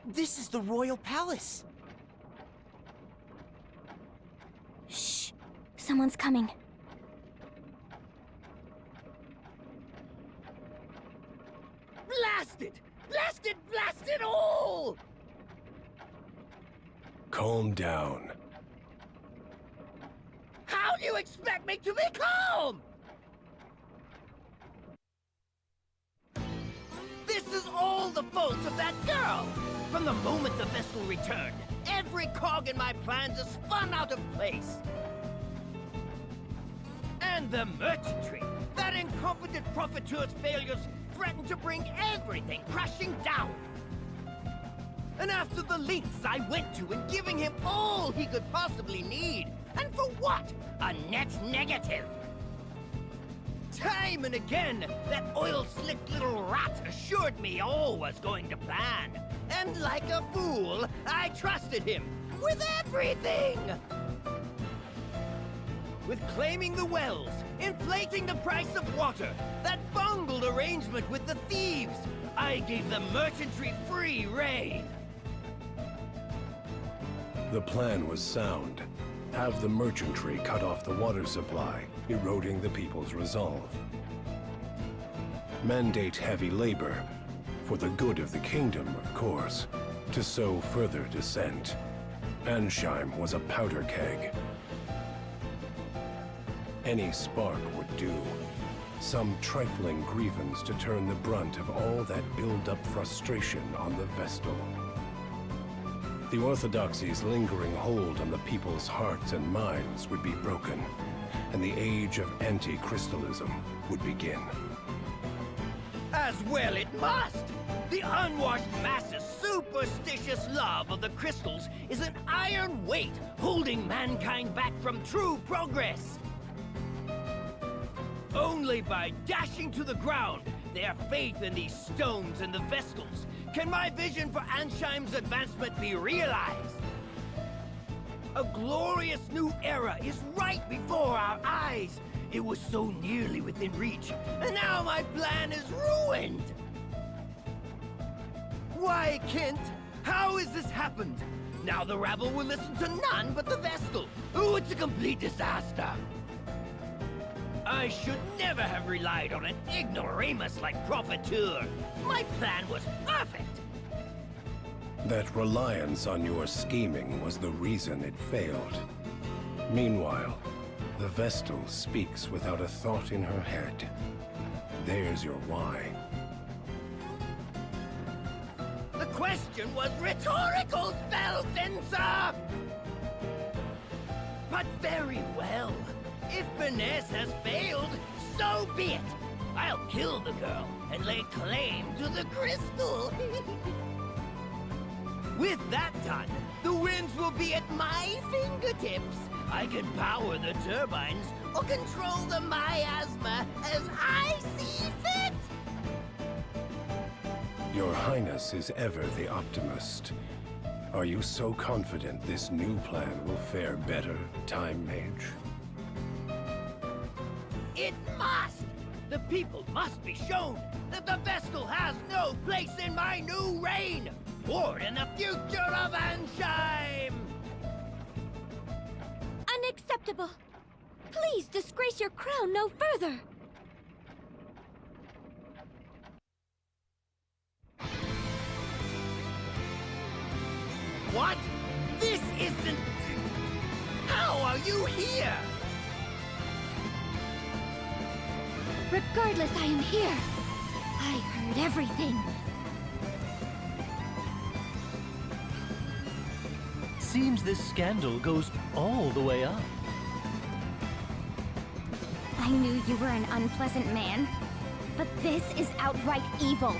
This is the royal palace. Shh. Someone's coming. Blast it! Blast it! Blast it all! Calm down. How do you expect me to be calm? This is all the fault of that girl! From the moment the vessel returned, every cog in my plans is spun out of place. And the merchantry! That incompetent profiteur's failures threatened to bring everything crashing down! And after the lengths I went to in giving him all he could possibly need, and for what? A net negative! Time and again, that oil-slicked little rat assured me all was going to plan. And like a fool, I trusted him with everything! With claiming the wells, inflating the price of water, that bungled arrangement with the thieves, I gave the merchantry free rein. The plan was sound. Have the merchantry cut off the water supply, eroding the people's resolve. Mandate heavy labor, for the good of the kingdom, of course, to sow further dissent. Ansheim was a powder keg. Any spark would do. Some trifling grievance to turn the brunt of all that build-up frustration on the Vestal. the Orthodoxy's lingering hold on the people's hearts and minds would be broken, and the age of anti-crystalism would begin. As well it must! The unwashed masses' superstitious love of the crystals is an iron weight holding mankind back from true progress. Only by dashing to the ground their faith in these stones and the Vestals can my vision for Ansheim's advancement be realized. A glorious new era is right before our eyes. It was so nearly within reach, and now my plan is ruined! Why, Kent? How has this happened? Now the rabble will listen to none but the Vestal. Oh, it's a complete disaster! I should never have relied on an ignoramus like Profiteur. My plan was perfect! That reliance on your scheming was the reason it failed. Meanwhile, the Vestal speaks without a thought in her head. There's your why. The question was rhetorical, Spellfencer! But very well. If finesse has failed, so be it. I'll kill the girl and lay claim to the crystal. With that done, the winds will be at my fingertips. I can power the turbines or control the miasma as I see fit. Your Highness is ever the optimist. Are you so confident this new plan will fare better, Time Mage? It must! The people must be shown that the Vestal has no place in my new reign, or in the future of Ansheim! Unacceptable! Please disgrace your crown no further! What? This isn't... How are you here? Regardless, I am here. I heard everything. Seems this scandal goes all the way up. I knew you were an unpleasant man, but this is outright evil.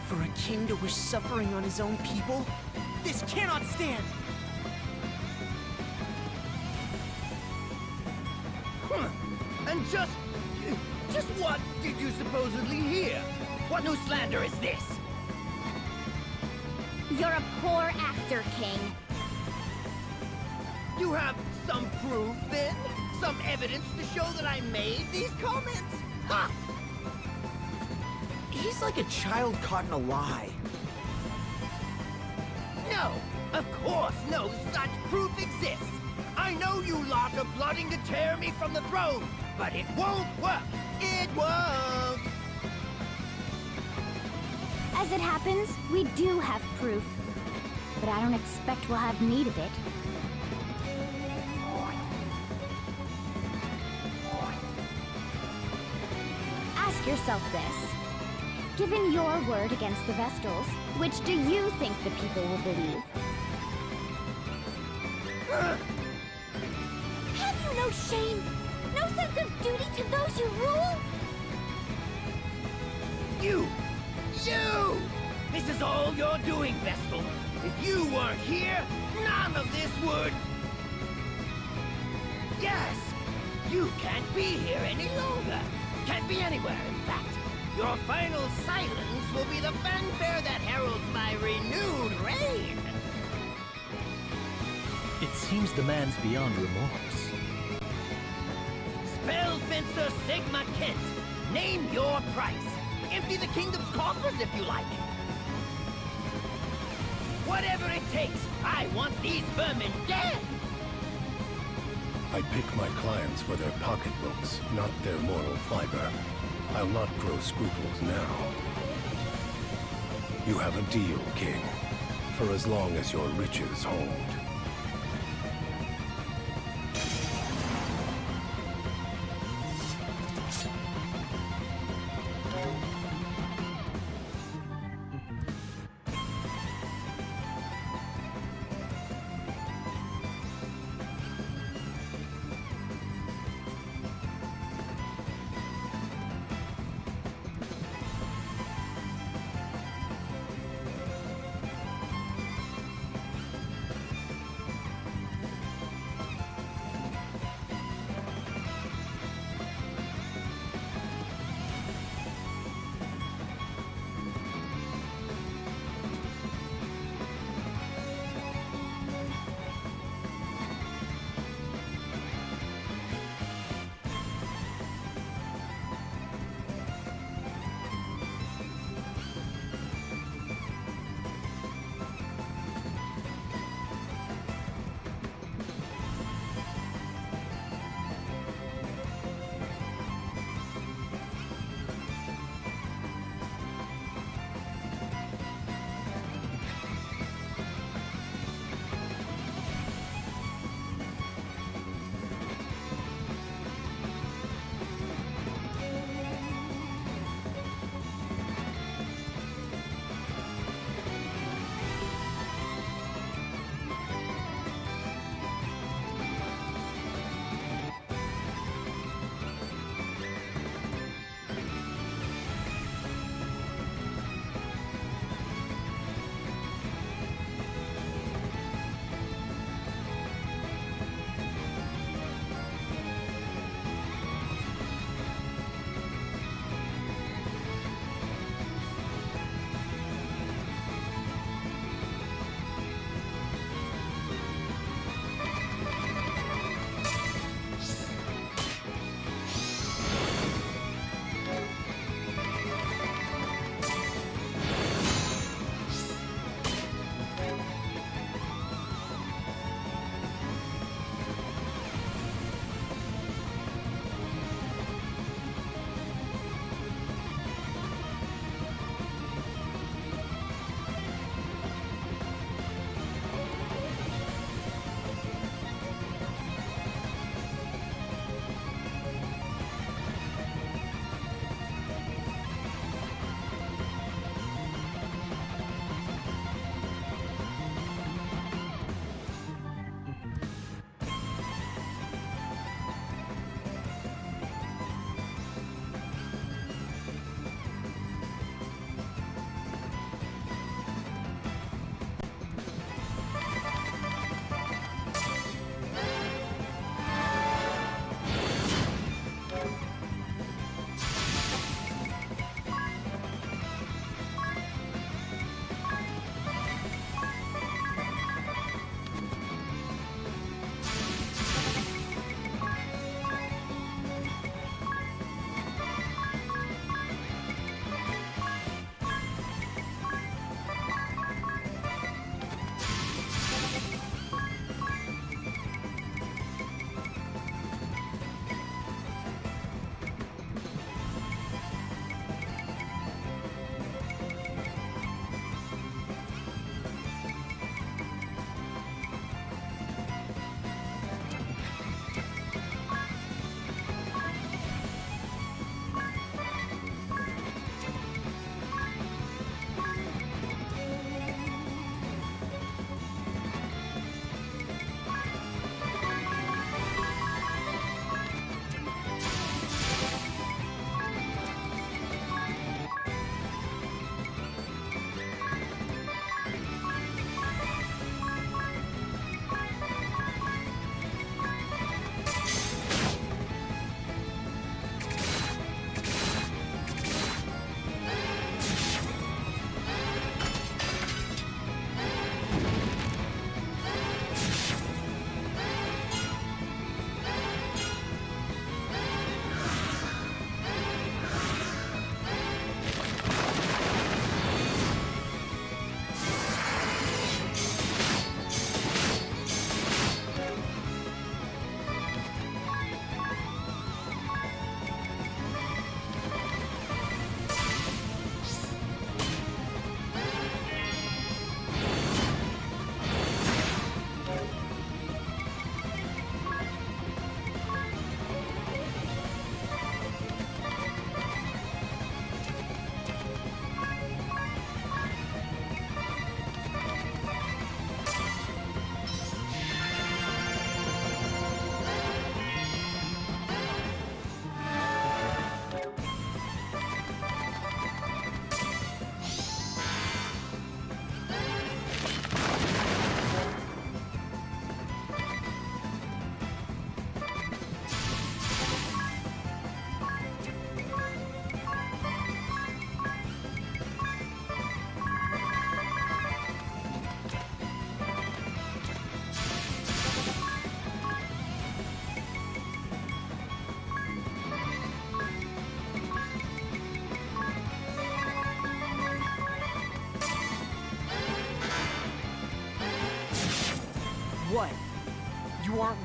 For a king to wish suffering on his own people? This cannot stand! And just what did you supposedly hear? What new slander is this? You're a poor actor, King. You have some proof, then? Some evidence to show that I made these comments? Ha! He's like a child caught in a lie. No! Of course no such proof exists! I know you lot are plotting to tear me from the throne, but it won't work! It won't! As it happens, we do have proof. But I don't expect we'll have need of it. Ask yourself this. Given your word against the Vestals, which do you think the people will believe? Have you no shame? No sense of duty to those you rule? You! This is all you're doing, Vestal. If you weren't here, none of this would... Yes! You can't be here any longer. Can't be anywhere, in fact. Your final silence will be the fanfare that heralds my renewed reign. It seems the man's beyond remorse. Spellfencer Sigma Kent, name your price. Empty the kingdom's coffers if you like. Whatever it takes, I want these vermin dead! I pick my clients for their pocketbooks, not their moral fiber. I'll not grow scruples now. You have a deal, King, for as long as your riches hold.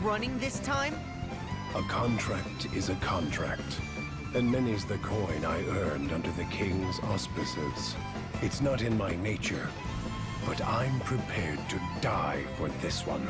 running this time? A contract is a contract, and many's the coin I earned under the king's auspices. It's not in my nature, but I'm prepared to die for this one.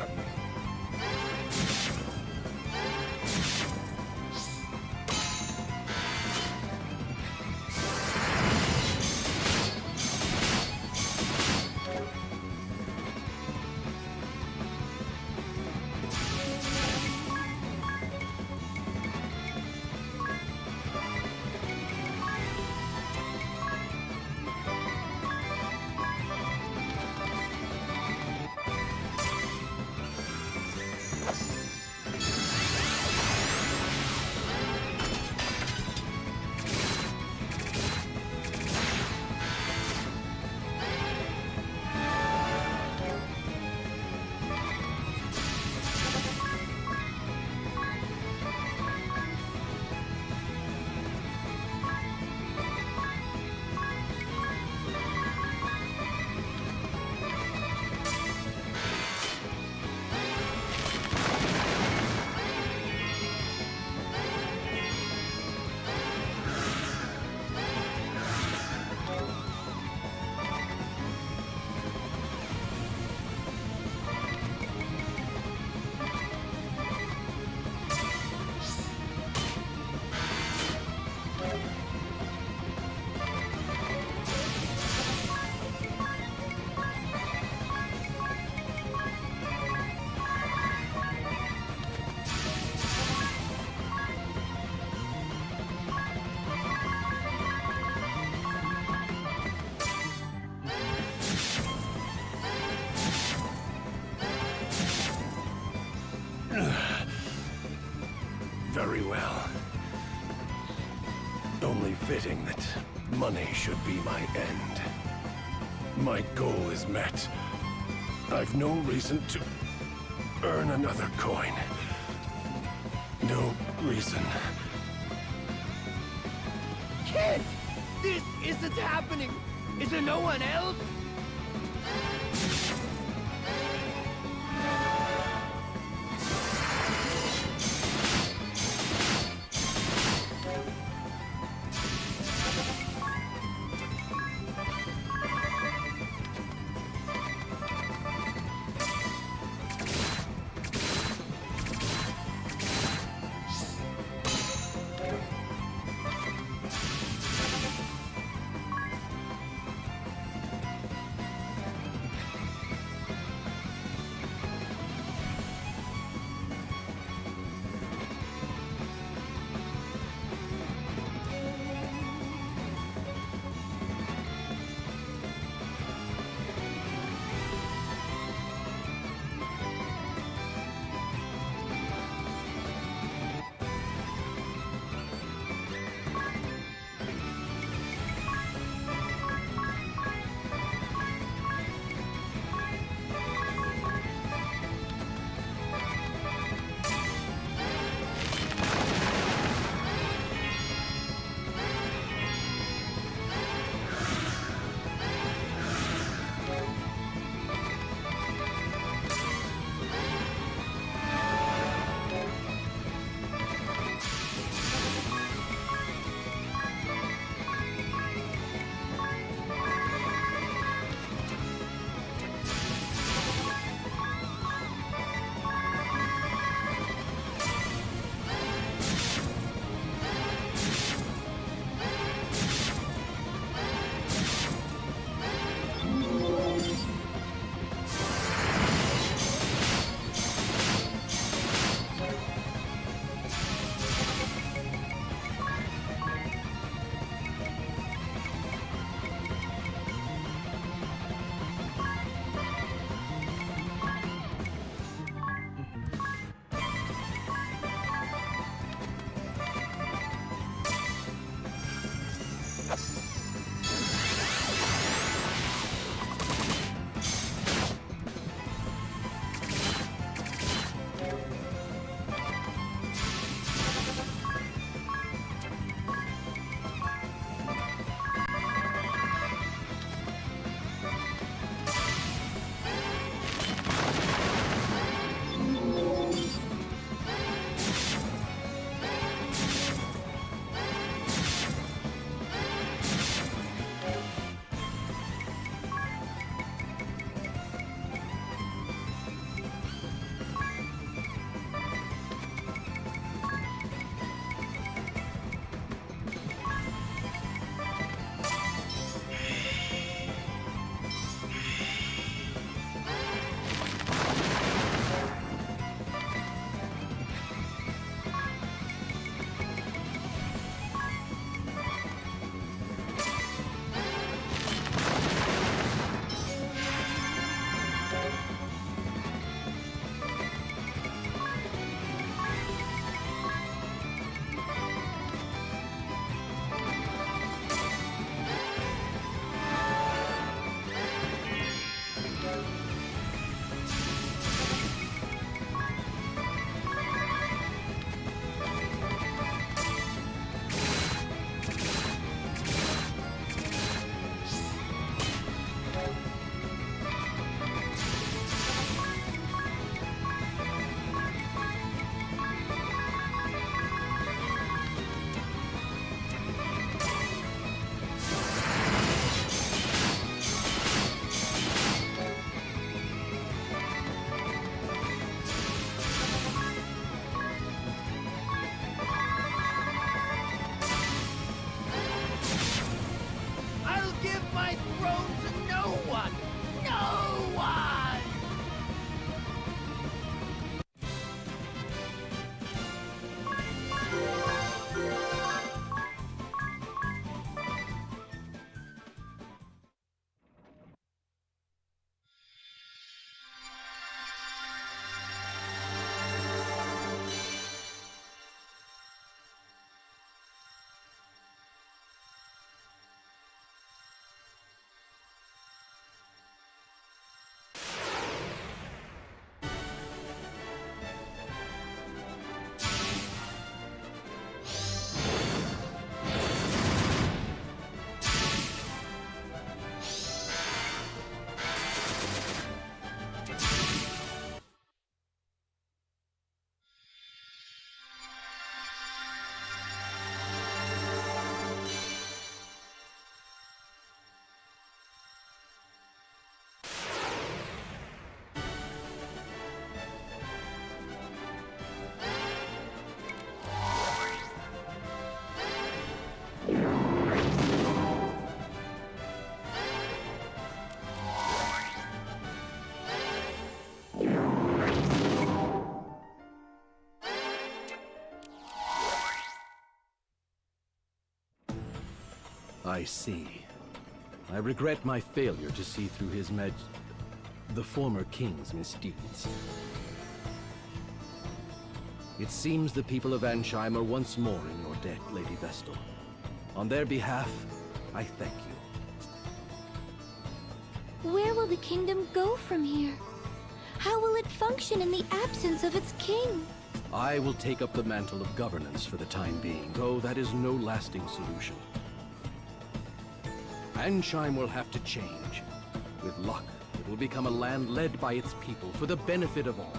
Very well. Only fitting that money should be my end. My goal is met. I've no reason to earn another coin. No reason. Kid! This isn't happening! Is there no one else? I see. I regret my failure to see through the former king's misdeeds. It seems the people of Ansheim are once more in your debt, Lady Vestal. On their behalf, I thank you. Where will the kingdom go from here? How will it function in the absence of its king? I will take up the mantle of governance for the time being, though that is no lasting solution. Ansheim will have to change. With luck, it will become a land led by its people for the benefit of all.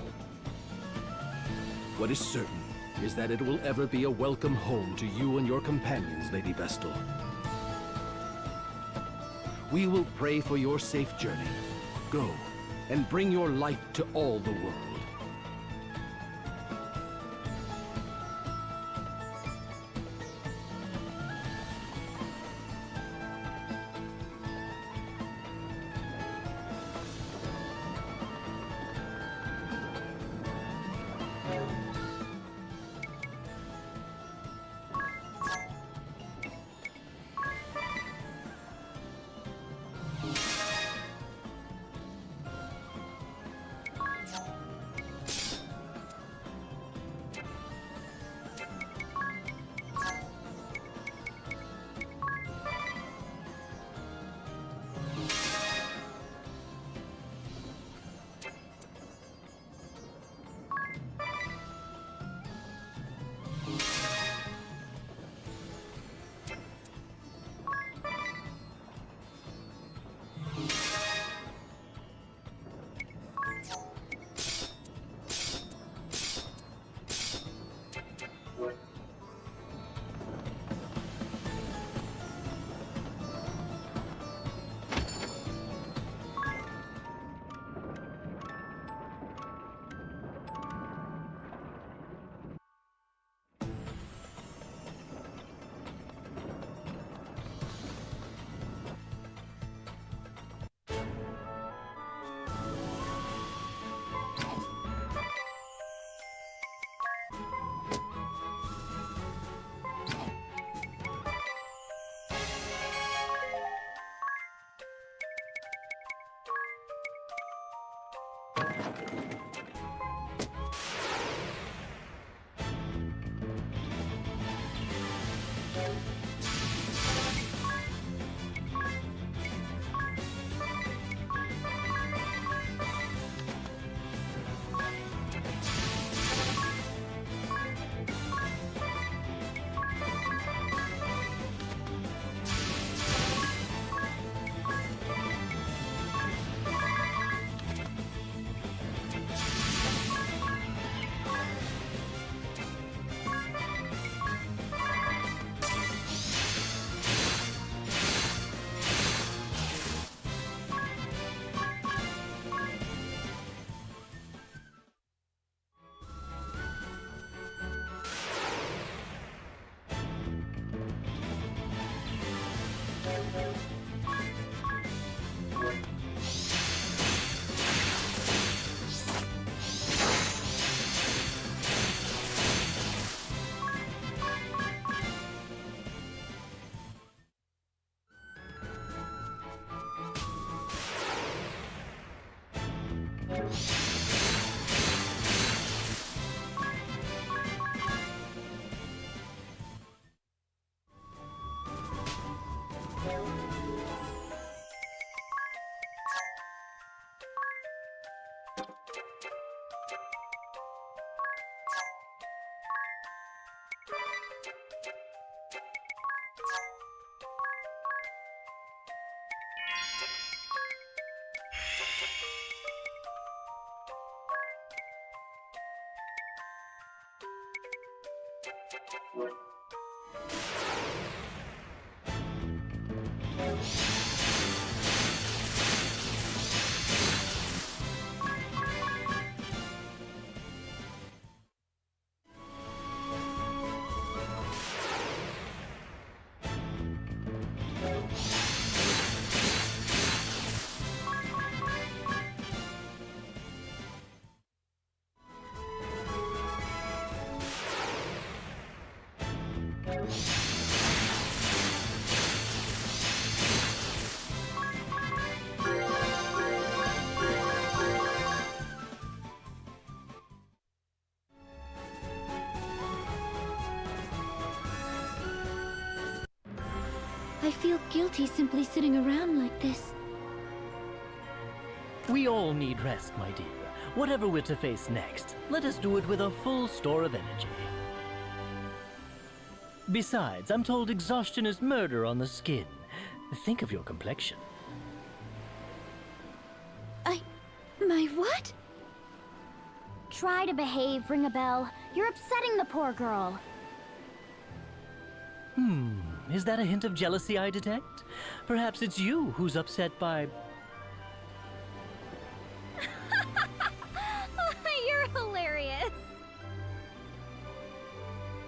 What is certain is that it will ever be a welcome home to you and your companions, Lady Vestal. We will pray for your safe journey. Go, and bring your light to all the world. I feel guilty simply sitting around like this. We all need rest, my dear. Whatever we're to face next, let us do it with a full store of energy. Besides, I'm told exhaustion is murder on the skin. Think of your complexion. My what? Try to behave, Ring-a-Bell. You're upsetting the poor girl. Is that a hint of jealousy I detect? Perhaps it's you who's upset by... You're hilarious.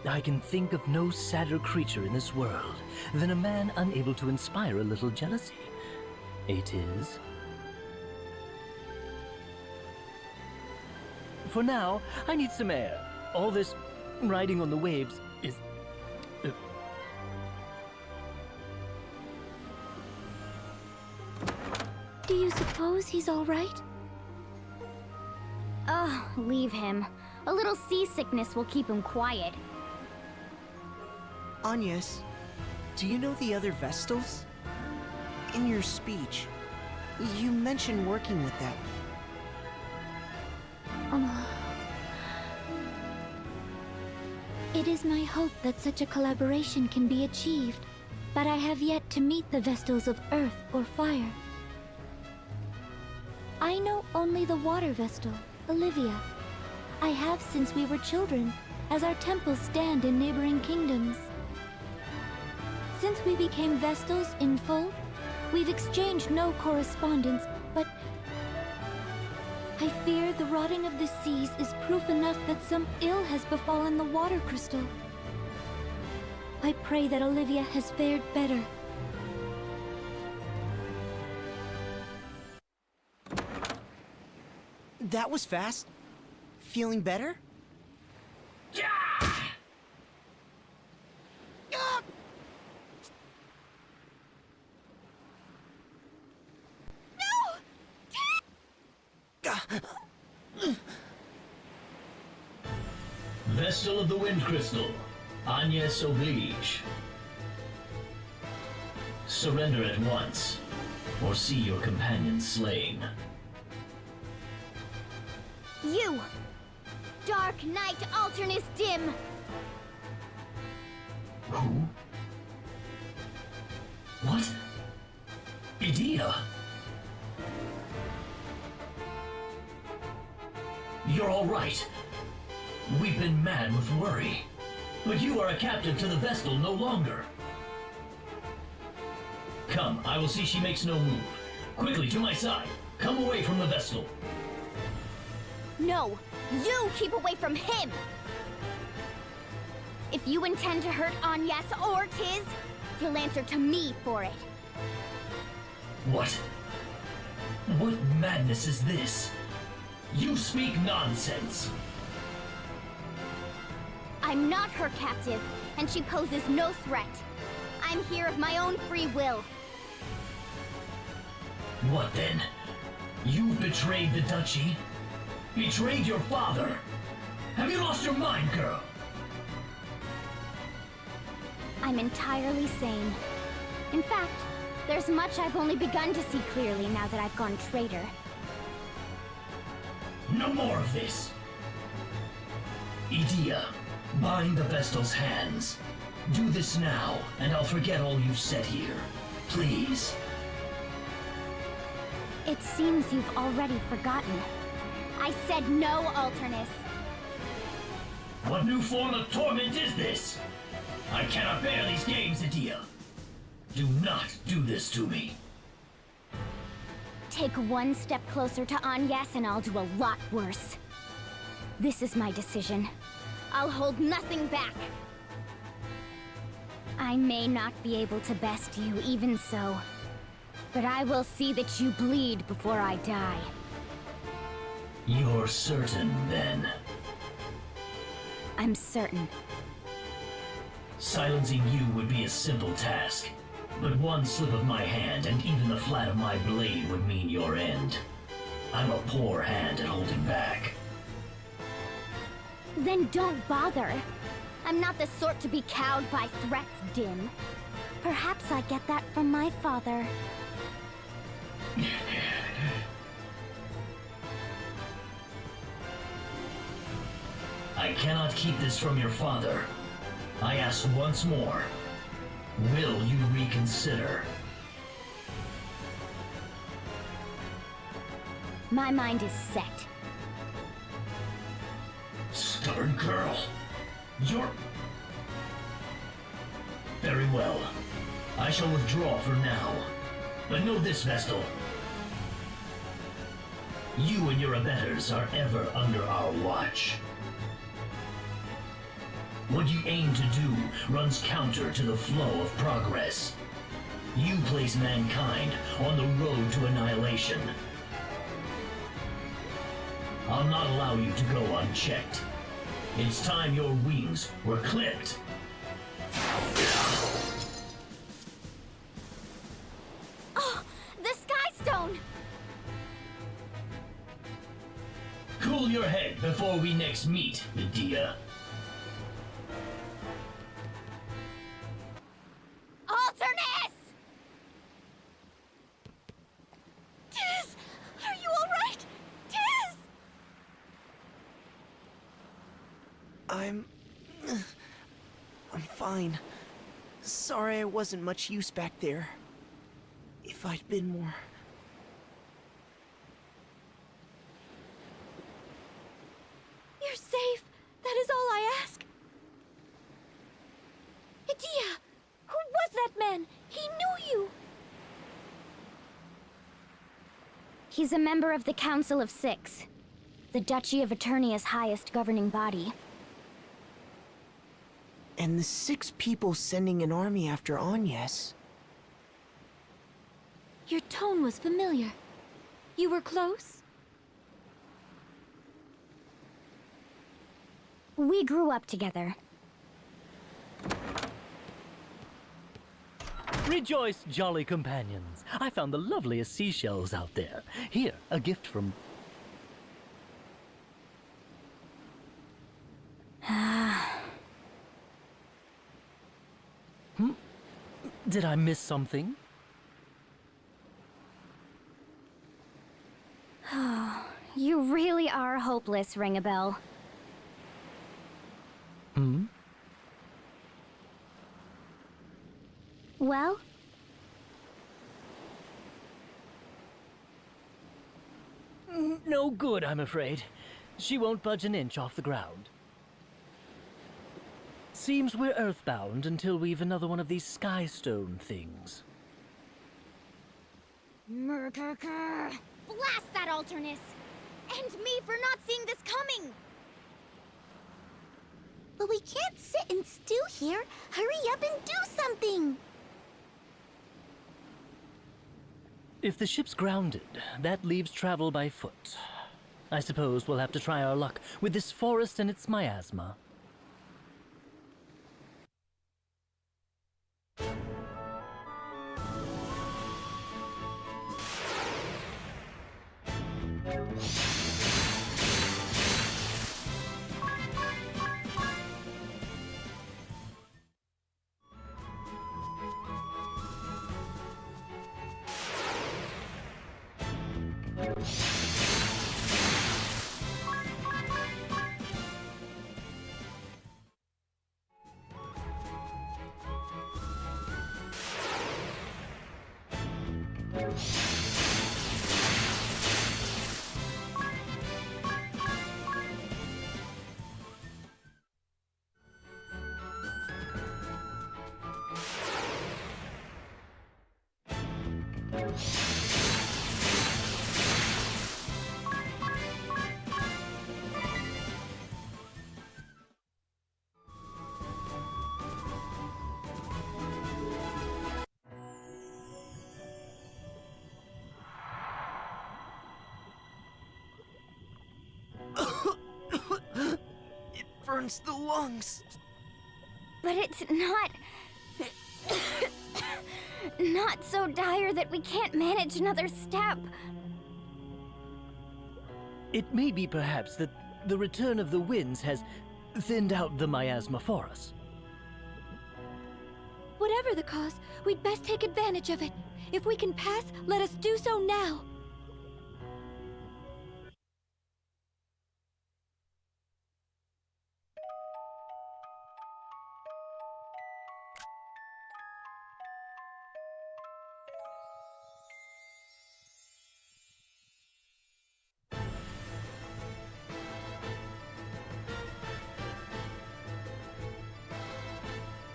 I can think of no sadder creature in this world than a man unable to inspire a little jealousy. It is. For now, I need some air. All this riding on the waves is... Do you suppose he's all right? Oh, leave him. A little seasickness will keep him quiet. Agnes, do you know the other Vestals? In your speech, you mentioned working with them. It is my hope that such a collaboration can be achieved, but I have yet to meet the Vestals of Earth or Fire. I know only the Water Vestal, Olivia. I have since we were children, as our temples stand in neighboring kingdoms. Since we became Vestals in full, we've exchanged no correspondence, but I fear the rotting of the seas is proof enough that some ill has befallen the water crystal. I pray that Olivia has fared better. That was fast. Feeling better? Vestal of the Wind Crystal, Agnes Oblige. Surrender at once, or see your companion slain. You! Dark Knight Alternus Dim! Who? What? Idea? You're all right. We've been mad with worry. But you are a captive to the Vestal no longer. Come, I will see she makes no move. Quickly, to my side. Come away from the Vestal. No! You keep away from him! If you intend to hurt Agnes or Tiz, you'll answer to me for it. What? What madness is this? You speak nonsense. I'm not her captive, and she poses no threat. I'm here of my own free will. What then? You've betrayed the Duchy? Betrayed your father? Have you lost your mind, girl? I'm entirely sane. In fact, there's much I've only begun to see clearly now that I've gone traitor. No more of this. Idea, bind the Vestal's hands. Do this now, and I'll forget all you've said here. Please. It seems you've already forgotten. I said no, Alternus. What new form of torment is this? I cannot bear these games, Idea. Do not do this to me. Take one step closer to Agnes and I'll do a lot worse. This is my decision. I'll hold nothing back. I may not be able to best you, even so. But I will see that you bleed before I die. You're certain, then? I'm certain. Silencing you would be a simple task. But one slip of my hand and even the flat of my blade would mean your end. I'm a poor hand at holding back. Then don't bother. I'm not the sort to be cowed by threats, Dim. Perhaps I get that from my father. I cannot keep this from your father. I ask once more. Will you reconsider? My mind is set. Stubborn girl. You're... Very well. I shall withdraw for now. But know this, Vestal. You and your abettors are ever under our watch. What you aim to do runs counter to the flow of progress. You place mankind on the road to annihilation. I'll not allow you to go unchecked. It's time your wings were clipped. Oh, the Sky Stone! Cool your head before we next meet, Medea. Alternus! Tiz! Are you alright? Tiz! I'm fine. Sorry I wasn't much use back there. If I'd been more... You're safe. That is all I ask. Medea! Who was that man? He knew you! He's a member of the Council of Six, the Duchy of Eternia's highest governing body. And the 6 people sending an army after Agnes. Your tone was familiar. You were close? We grew up together. Rejoice, jolly companions. I found the loveliest seashells out there. Here, a gift from... Did I miss something? You really are hopeless, Ring-a-Bell. Well? No good, I'm afraid. She won't budge an inch off the ground. Seems we're earthbound until we've another one of these sky stone things. Murkerker! Blast that Alternus! And me for not seeing this coming! But we can't sit and stew here. Hurry up and do something! If the ship's grounded, that leaves travel by foot. I suppose we'll have to try our luck with this forest and its miasma. It burns the lungs. But it's not... not so dire that we can't manage another step. It may be perhaps that the return of the winds has thinned out the miasma for us. Whatever Whatever the cause, we'd best take advantage of it. If we can pass, let us do so now.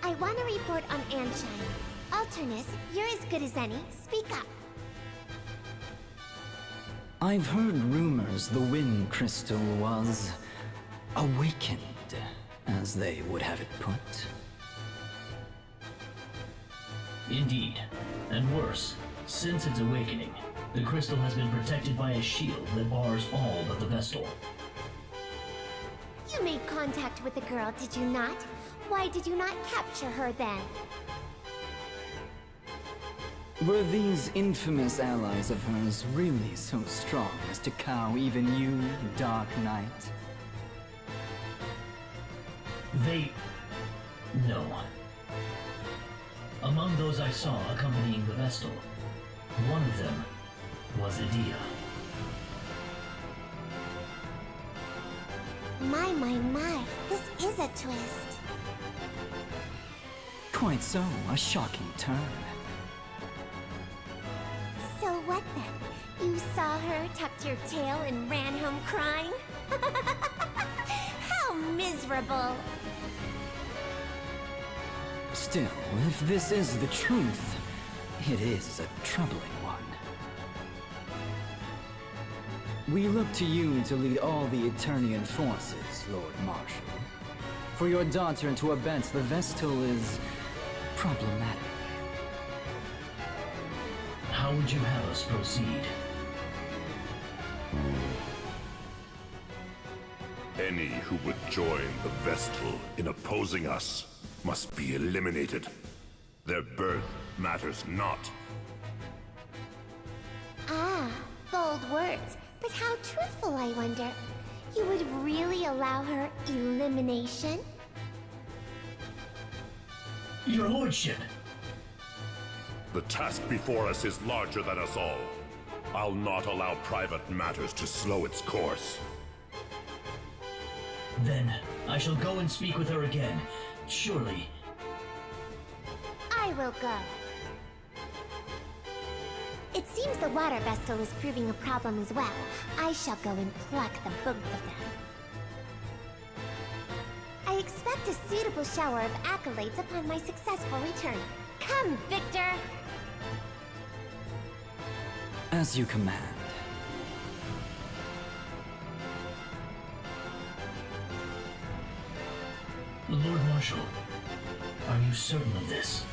I want to report on Anshine. Alternus, you're as good as any. Speak up. I've heard rumors the Wind Crystal was awakened, as they would have it put. Indeed. And worse, since its awakening, the crystal has been protected by a shield that bars all but the Vestal. You made contact with the girl, did you not? Why did you not capture her then? Were these infamous allies of hers really so strong as to cow even you, Dark Knight? No. Among those I saw accompanying the Vestal, one of them was Edea. My, this is a twist. Quite so, a shocking turn. So what then? You saw her, tucked your tail, and ran home crying? How miserable! Still, if this is the truth, it is a troubling one. We look to you to lead all the Eternian forces, Lord Marshal. For your daughter to abet the Vestal is problematic. How would you have us proceed? Any who would join the Vestal in opposing us must be eliminated. Their birth matters not. Ah, bold words. But how truthful, I wonder. You would really allow her elimination? Your Lordship! The task before us is larger than us all. I'll not allow private matters to slow its course. Then, I shall go and speak with her again. Surely. I will go. It seems the water Vestal is proving a problem as well. I shall go and pluck the both of them. I expect a suitable shower of accolades upon my successful return. Come, Victor! As you command. Lord Marshal, are you certain of this?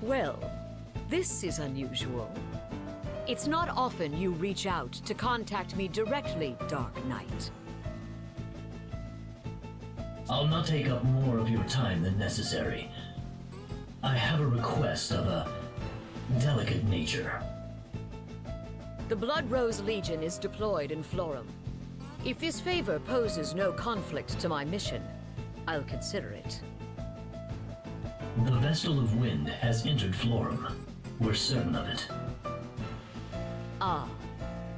Well, this is unusual. It's not often you reach out to contact me directly, Dark Knight. I'll not take up more of your time than necessary. I have a request of a delicate nature. The Blood Rose Legion is deployed in Florum. If this favor poses no conflict to my mission, I'll consider it. The Vestal of Wind has entered Florum. We're certain of it. Ah,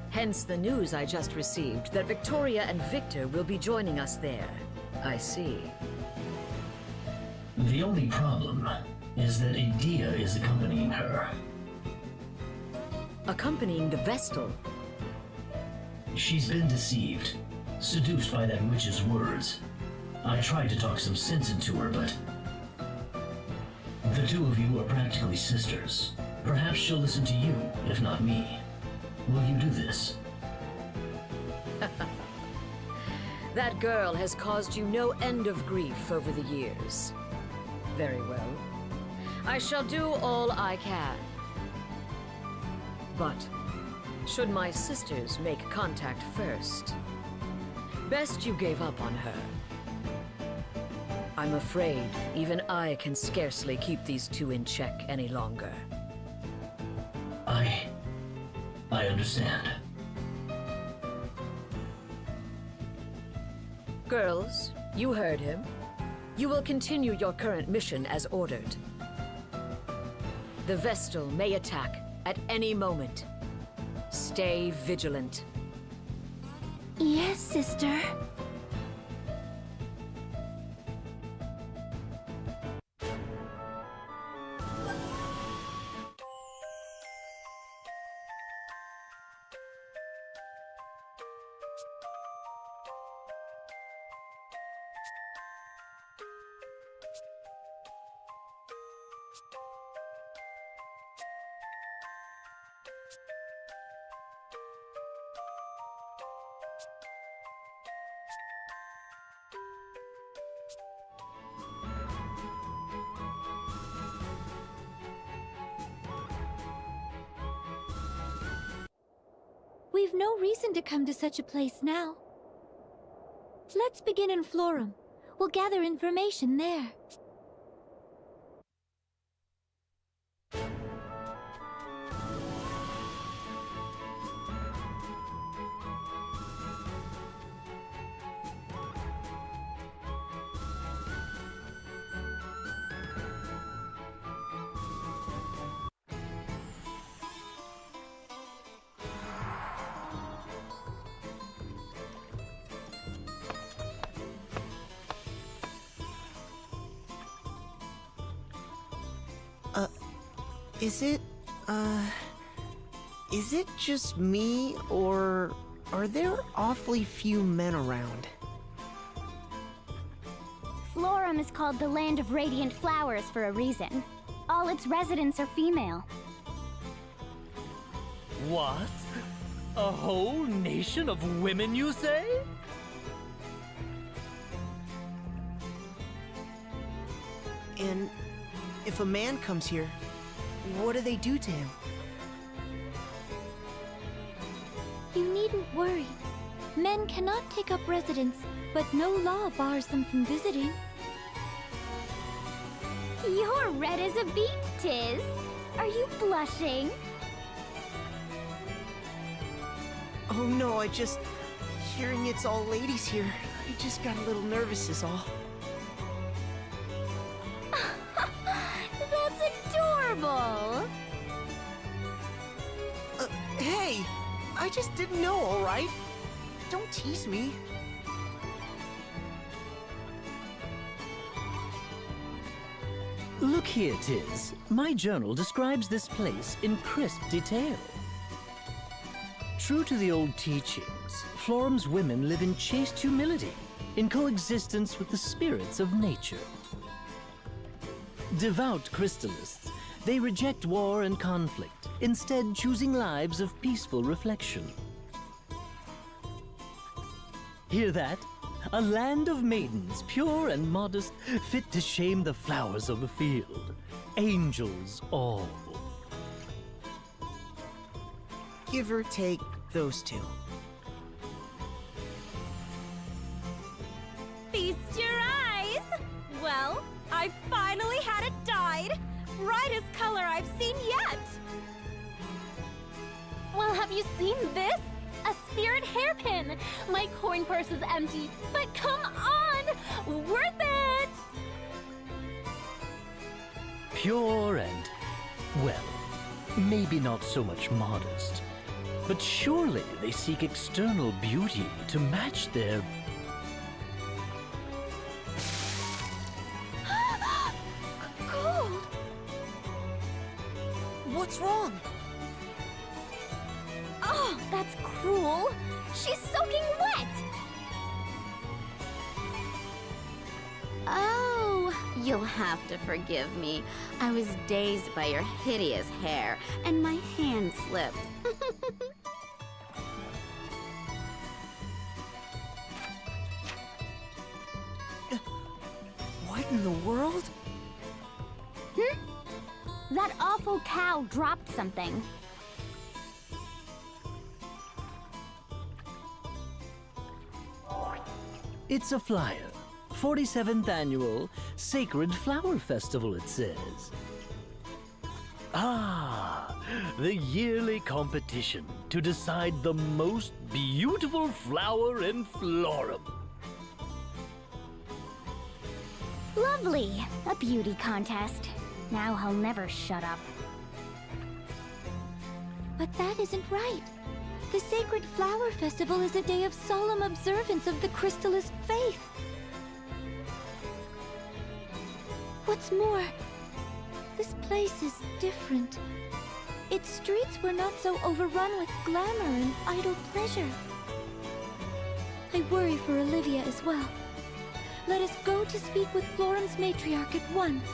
hence the news I just received that Victoria and Victor will be joining us there. I see. The only problem is that Idea is accompanying her. Accompanying the Vestal? She's been deceived, seduced by that witch's words. I tried to talk some sense into her, but... The two of you are practically sisters. Perhaps she'll listen to you, if not me. Will you do this? That girl has caused you no end of grief over the years. Very well. I shall do all I can. But, should my sisters make contact first, best you gave up on her. I'm afraid even I can scarcely keep these two in check any longer. I understand. Girls, you heard him. You will continue your current mission as ordered. The Vestal may attack at any moment. Stay vigilant. Yes, sister. We've no reason to come to such a place now. Let's begin in Florum. We'll gather information there. Is it just me, or are there awfully few men around? Florum is called the Land of Radiant Flowers for a reason. All its residents are female. What? A whole nation of women, you say? And if a man comes here, what do they do to him? You needn't worry. Men cannot take up residence, but no law bars them from visiting. You're red as a beet, Tiz. Are you blushing? Oh no, hearing it's all ladies here, I just got a little nervous is all. That's adorable! Hey! I just didn't know, alright? Don't tease me. Look here, Tiz. My journal describes this place in crisp detail. True to the old teachings, Florum's women live in chaste humility, in coexistence with the spirits of nature. Devout crystallists, they reject war and conflict, instead choosing lives of peaceful reflection. Hear that? A land of maidens, pure and modest, fit to shame the flowers of the field. angels all. Give or take those two. Feast your eyes! Well, I finally had it dyed. Brightest color I've seen yet. Well, have you seen this? A spirit hairpin! My coin purse is empty, but come on! Worth it! Pure and, well, maybe not so much modest, but surely they seek external beauty to match their... Gold! What's wrong? Oh, that's cruel! She's soaking wet! Oh, you'll have to forgive me. I was dazed by your hideous hair, and my hand slipped. What in the world? That awful cow dropped something. It's a flyer. 47th Annual Sacred Flower Festival, it says. Ah, the yearly competition to decide the most beautiful flower in Florum. Lovely! A beauty contest. Now he'll never shut up. But that isn't right. The Sacred Flower Festival is a day of solemn observance of the Crystalist faith. What's more, this place is different. Its streets were not so overrun with glamour and idle pleasure. I worry for Olivia as well. Let us go to speak with Florum's matriarch at once.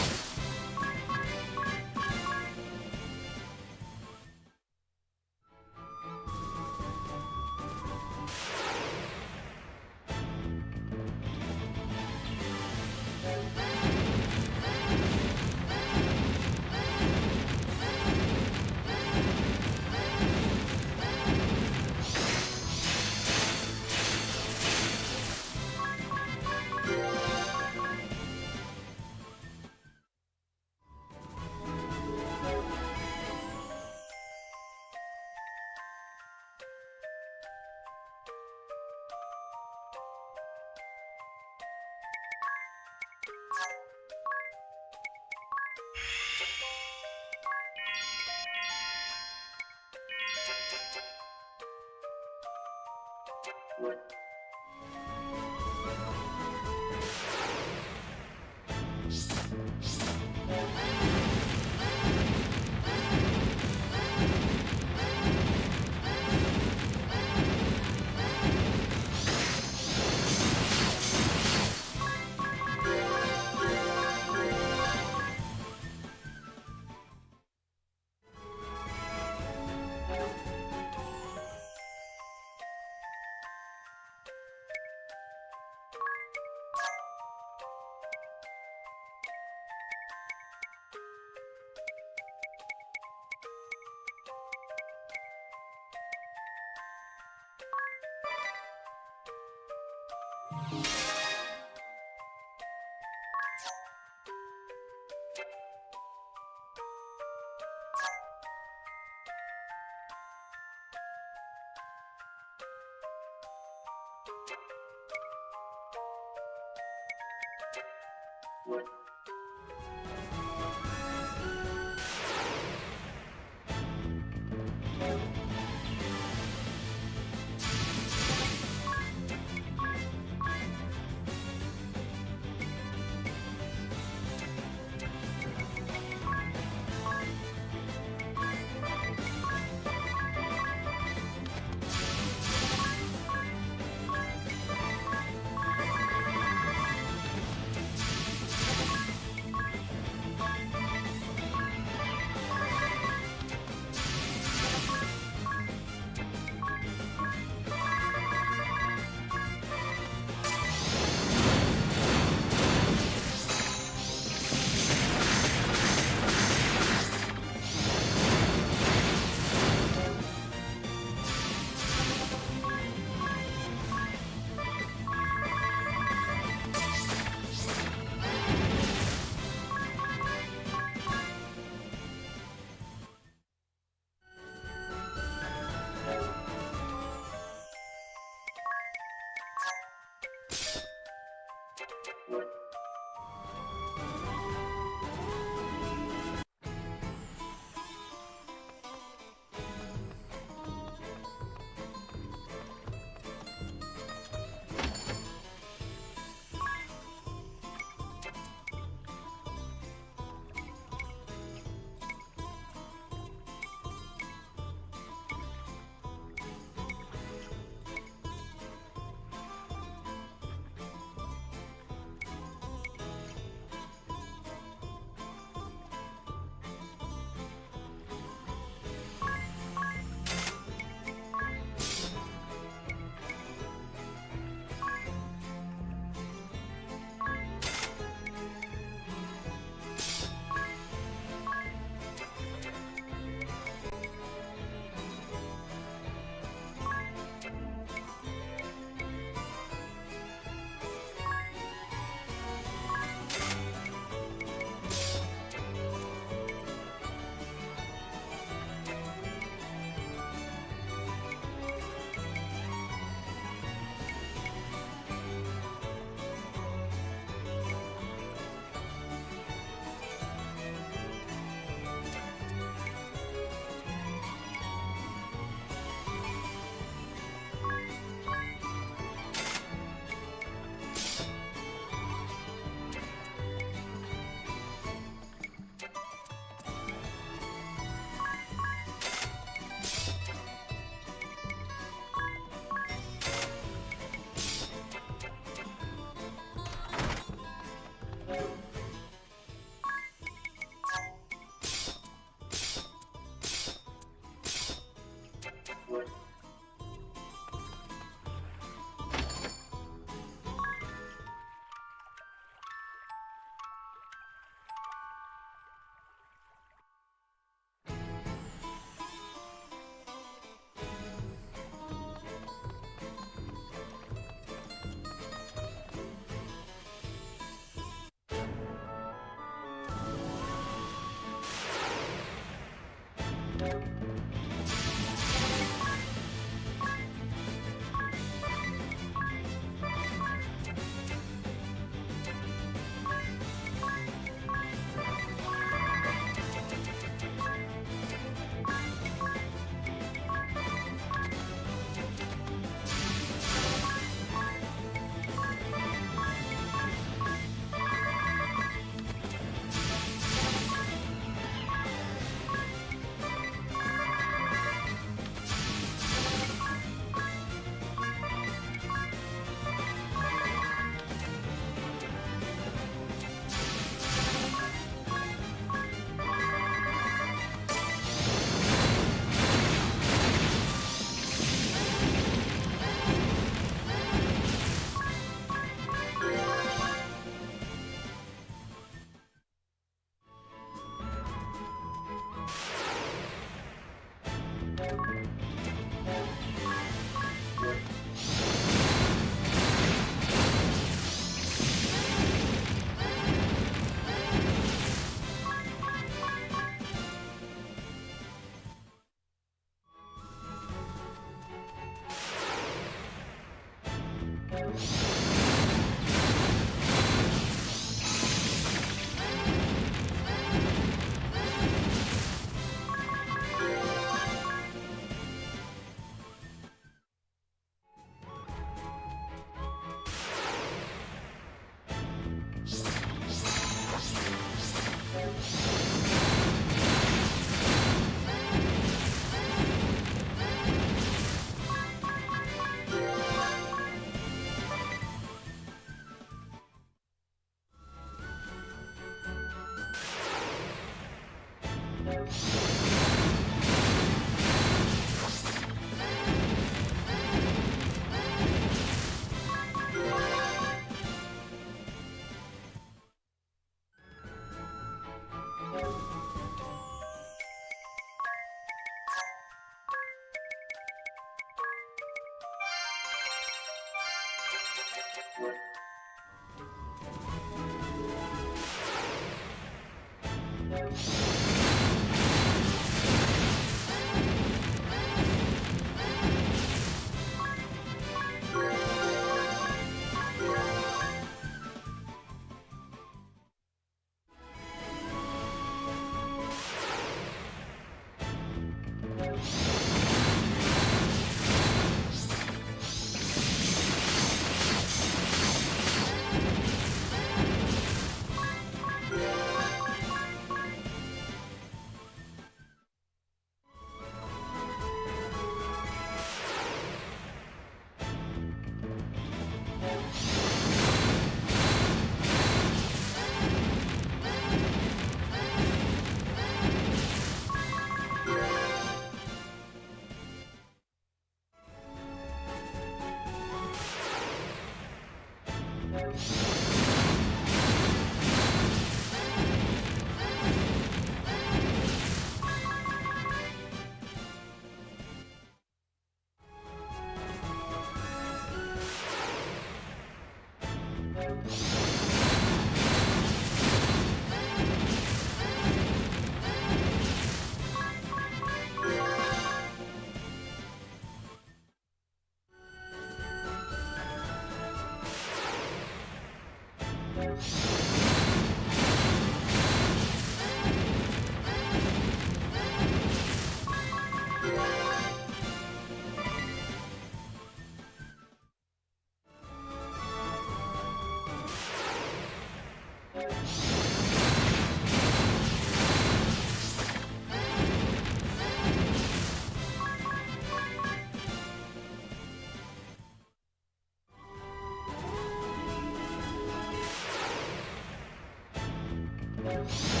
you